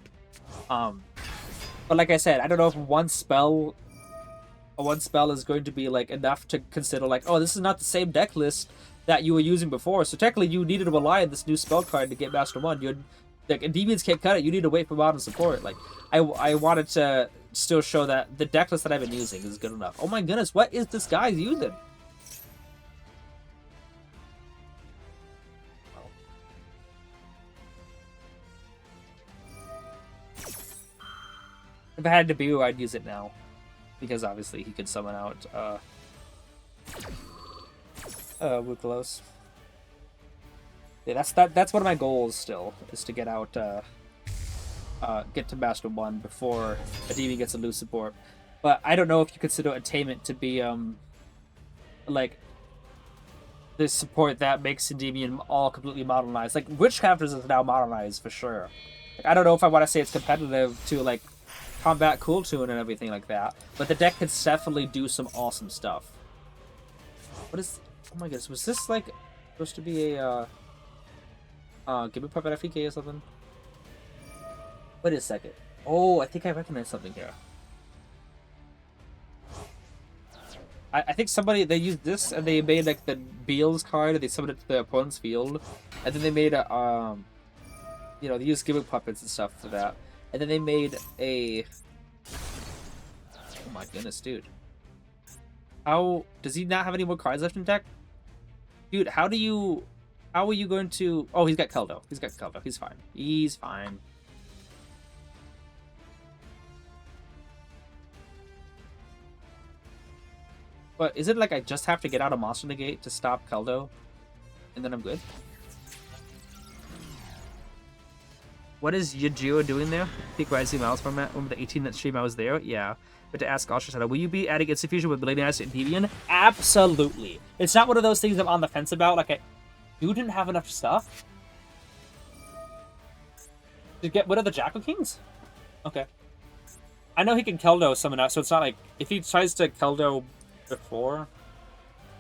But like I said, I don't know if one spell is going to be, like, enough to consider, like, oh, this is not the same deck list that you were using before, so technically you needed to rely on this new spell card to get Master 1. You'd, like, Endymions can't cut it, you need to wait for modern support. Like, I wanted to still show that the deck list that I've been using is good enough. Oh my goodness, what is this guy using? If I had to be, I'd use it now. Because obviously he could summon out Yugioh. Yeah, that's one of my goals still, is to get out get to Master 1 before Endymion gets a loose support. But I don't know if you consider Attainment to be like the support that makes Endymion all completely modernized. Like, Witchcrafters is now modernized for sure. Like, I don't know if I want to say it's competitive to, like, combat cool tune and everything like that, but the deck could definitely do some awesome stuff. What is? Oh my goodness, was this like supposed to be a Give Me Puppet FEK or something? Wait a second. Oh, I think I recognize something here. I think somebody, they used this and they made like the Beals card and they summoned it to the opponent's field, and then they made a you know, they used Give Me Puppets and stuff for that. And then they made a... Oh my goodness, dude. How... Does he not have any more cards left in deck? Dude, how do you... How are you going to... Oh, he's got Keldo. He's got Keldo. He's fine. He's fine. But is it like I just have to get out a Monster Negate to stop Keldo? And then I'm good? What is Yugioh doing there? Peak Rising Miles format. Remember the 18-minute stream I was there? Yeah. But to ask Ultra, will you be adding Instant Fusion with Millennium and Endymion? Absolutely. It's not one of those things I'm on the fence about. Like, you didn't have enough stuff? To get rid of the Jackal Kings? Okay. I know he can Keldo summon out, so it's not like... If he tries to Keldo before...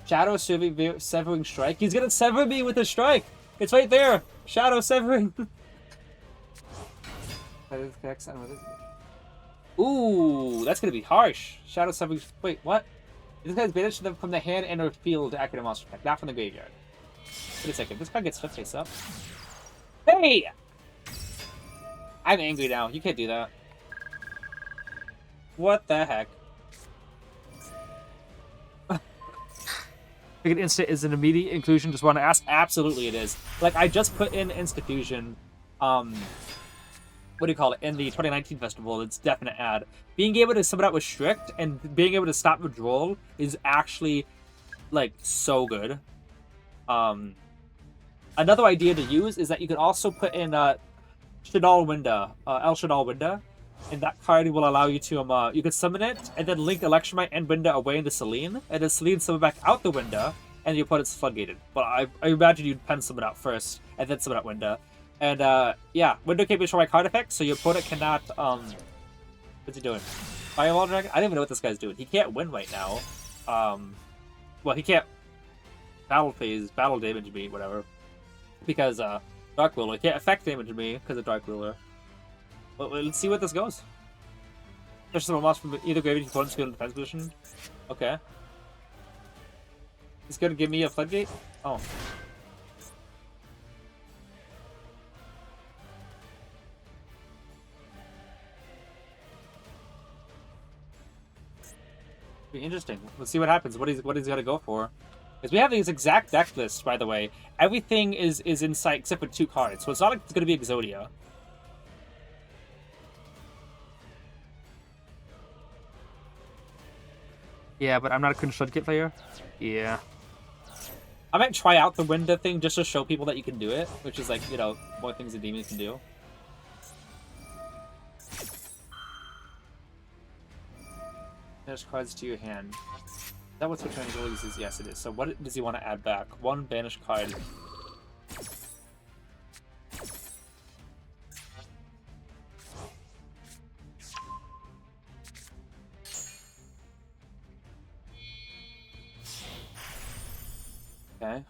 Shadow Severing Strike? He's gonna sever me with a strike! It's right there! Shadow Severing! Ooh, that's gonna be harsh. Shadow Severing. Wait, what? This guy's banished them from the hand and or field to activate a monster attack, not from the graveyard. Wait a second, this guy gets flip face up. Hey! I'm angry now. You can't do that. What the heck? Think an instant is an immediate inclusion? Just want to ask. Absolutely, it is. Like, I just put in Instant Fusion. What do you call it, in the 2019 festival. It's definite add. Being able to summon out with Strict and being able to stop withdrawal is actually, like, so good. Another idea to use is that you can also put in Shadal Winda, El Shadal Winda, and that card will allow you to, you can summon it, and then link Electromite and Winda away into Selene, and then Selene summon back out the Winda, and your opponent's floodgated. But I imagine you'd pen summon out first, and then summon out Winda. And, yeah, Window can't be destroyed by card effects, so your opponent cannot, what's he doing? Fireball Dragon? I don't even know what this guy's doing. He can't win right now. Well, he can't battle damage me, whatever. Because, Dark Ruler. He can't affect damage me because of Dark Ruler. But let's see what this goes. Push some monster from either graveyard to opponent's field in defense position. Okay. He's gonna give me a floodgate? Oh. Be interesting. Let's see what happens. What he's gonna go for. Because we have these exact deck lists, by the way. Everything is in sight except for 2 cards, so it's not like it's gonna be Exodia. Yeah, but I'm not a Kunshud kit player. Yeah. I might try out the Winda thing just to show people that you can do it, which is like, you know, more things a demon can do. Banish cards to your hand. Is that what Return Duel uses? Yes, it is. So what does he want to add back? One banished card. Okay.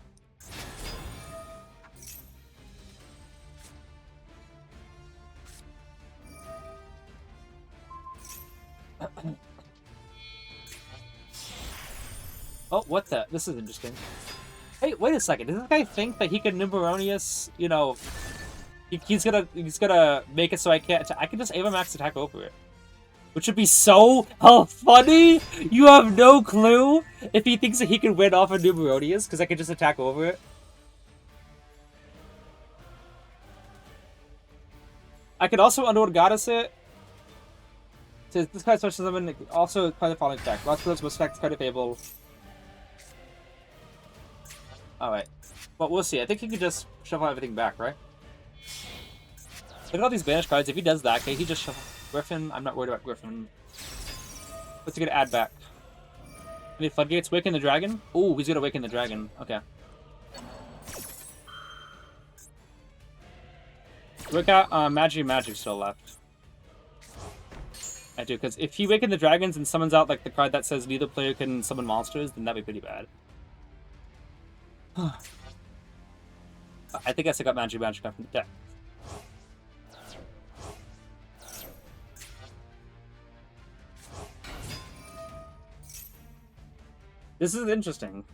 Oh, what the? This is interesting. Hey, wait a second. Does this guy think that he can Numeronius, you know, he's gonna make it so I can just Ava Max attack over it. Which would be so funny! You have no clue if he thinks that he can win off of Numeronius, because I can just attack over it. I could also Underworld Goddess it. Says this card special summon also card the following effect. Lots of those respects card Fable. Alright. Well, we'll see. I think he could just shuffle everything back, right? Look at all these banished cards. If he does that, okay, he just shuffle Griffin. I'm not worried about Griffin. What's he gonna add back? Any floodgates? Waken the dragon? Ooh, he's gonna waken the dragon. Okay. We got Magic still left. I do, because if he wakens the dragons and summons out like the card that says neither player can summon monsters, then that'd be pretty bad. I think I still got Magic out from the deck. This is interesting.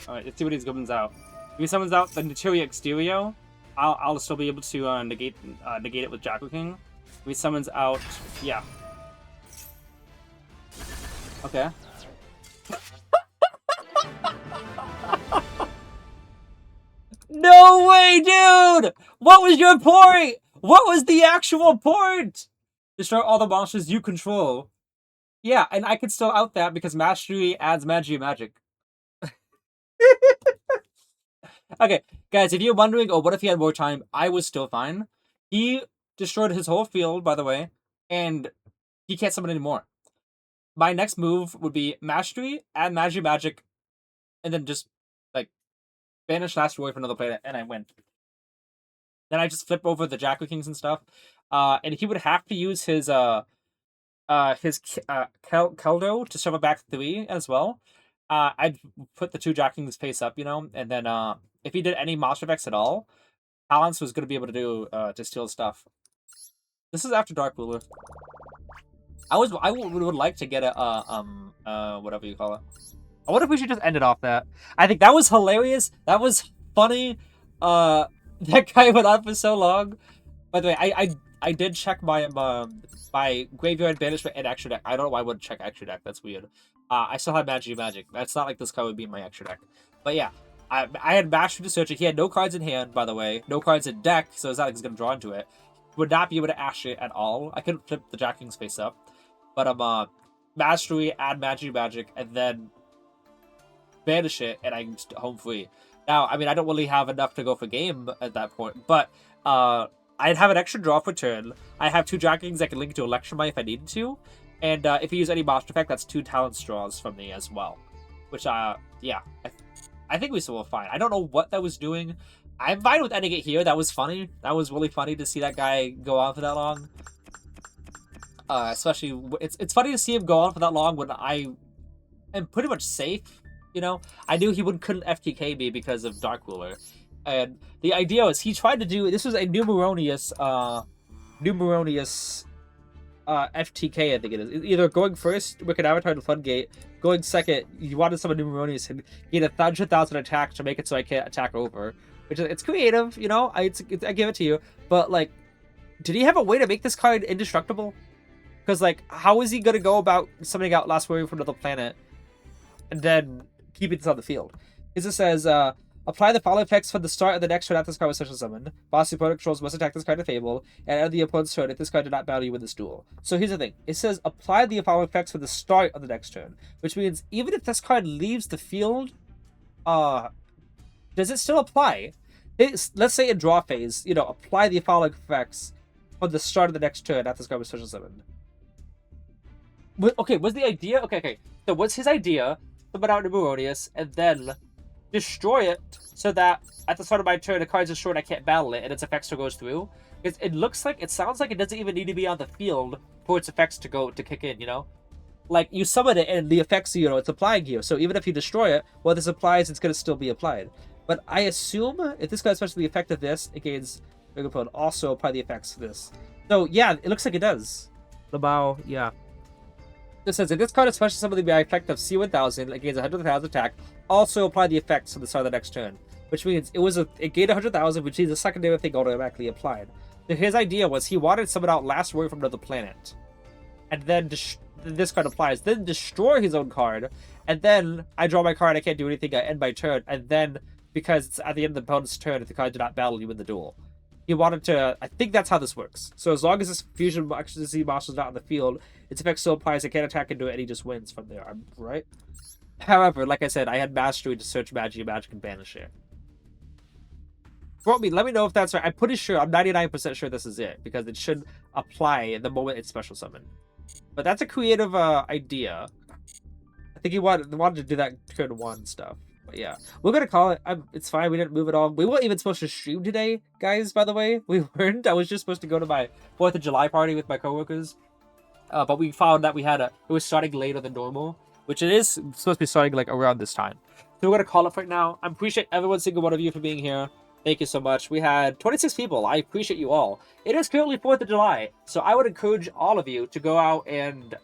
Alright, let's see what he summons out. If he summons out the Naturia Exterio, I'll still be able to negate it with Jackal King. If he summons out, yeah. Okay. No way, dude! What was your point? What was the actual point? Destroy all the monsters you control. Yeah, and I could still out that because Mastery adds Magic. Okay, guys, if you're wondering, oh, what if he had more time? I was still fine. He destroyed his whole field, by the way, and he can't summon anymore. My next move would be Mastery, add Magic, and then just, like, banish Last Warrior from another planet, and I win. Then I just flip over the Jackal Kings and stuff. And he would have to use his Keldo to shove it back 3 as well. I'd put the 2 Jackal Kings face up, you know, and then if he did any monster effects at all, Talents was going to be able to do to steal stuff. This is after Dark Ruler. I would like to get a whatever you call it. I wonder if we should just end it off that. I think that was hilarious. That was funny. That guy went on for so long. By the way, I did check my graveyard banishment and extra deck. I don't know why I wouldn't check extra deck. That's weird. I still had Magic. That's not like this card would be in my extra deck. But yeah, I had Mastery to search it. He had no cards in hand, by the way. No cards in deck, so it's not like he's going to draw into it. Would not be able to Ash it at all. I couldn't flip the Jack King's face up. But Mastery, add Magic, and then banish it, and I'm home free. Now, I mean, I don't really have enough to go for game at that point, but I'd have an extra draw for turn. I have 2 Jack Kings that can link to Electrify if I needed to. And if you use any monster effect, that's 2 talent straws from me as well. Which, yeah. I think we still were fine. I don't know what that was doing. I'm fine with ending it here. That was funny. That was really funny to see that guy go on for that long. Especially, it's funny to see him go on for that long when I am pretty much safe, you know? I knew he couldn't FTK me because of Dark Ruler. And the idea was he tried to do, this was a Numeronius FTK, I think it is. Either going first, Wicked Avatar to Floodgate, going second, you wanted someone Numeronius and get 100,000 attack to make it so I can't attack over. Which is, it's creative, you know, I give it to you. But, like, did he have a way to make this card indestructible? Because, like, how is he going to go about summoning out Last Warrior from another planet and then keeping this on the field? Because it says, Apply the following effects from the start of the next turn after this card was special summoned. Boss opponent controls must attack this card to Fable, and end the opponent's turn if this card did not battle you in this duel. So here's the thing. It says apply the following effects from the start of the next turn, which means even if this card leaves the field, does it still apply? Let's say in draw phase, apply the following effects from the start of the next turn after this card was special summoned. Okay, was the idea... Okay. So what's his idea? Summon out Numeronius, and then destroy it so that at the start of my turn, the card's destroyed, I can't battle it, and its effect still goes through. It sounds like it doesn't even need to be on the field for its effects to kick in, Like, you summon it, and the effects, it's applying here. So even if you destroy it, while this applies, it's going to still be applied. But I assume, if this guy's especially the effect of this, it gains big opponent also apply the effects of this. So, yeah, it looks like it does. Labao, yeah. It says, if this card is special summoned by effect of C1000, it gains 100,000 attack. Also apply the effects to the start of the next turn. Which means it gained 100,000, which means the secondary thing automatically applied. So his idea was he wanted to summon out Last Warrior from another planet. And then this card applies. Then destroy his own card. And then I draw my card, I can't do anything, I end my turn. And then, because it's at the end of the opponent's turn, if the card did not battle you in the duel. He wanted to... I think that's how this works. So as long as this fusion ecstasy monster is not on the field, its effect still applies. It can't attack into it, and he just wins from there. I'm right. However, like I said, I had mastery to search magic and banish it. Let me know if that's right. I'm pretty sure. I'm 99% sure this is it because it should apply the moment it's special summoned. But that's a creative idea. I think he wanted to do that turn 1 stuff. But yeah, we're gonna call it. It's fine. We didn't move at all. We weren't even supposed to stream today, guys. By the way, we weren't. I was just supposed to go to my 4th of July party with my coworkers. But we found that it was starting later than normal, which it is supposed to be starting like around this time. So we're gonna call it right now. I appreciate every single one of you for being here. Thank you so much. We had 26 people. I appreciate you all. It is currently 4th of July, so I would encourage all of you to go out and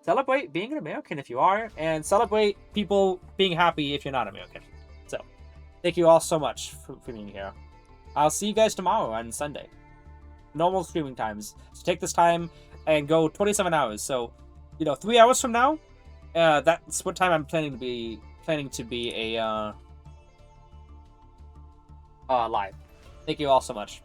celebrate being an American if you are, and celebrate people being happy if you're not American. So, thank you all so much for being here. I'll see you guys tomorrow on Sunday. Normal streaming times. So take this time and go 27 hours. So, 3 hours from now, that's what time I'm planning to be a live. Thank you all so much.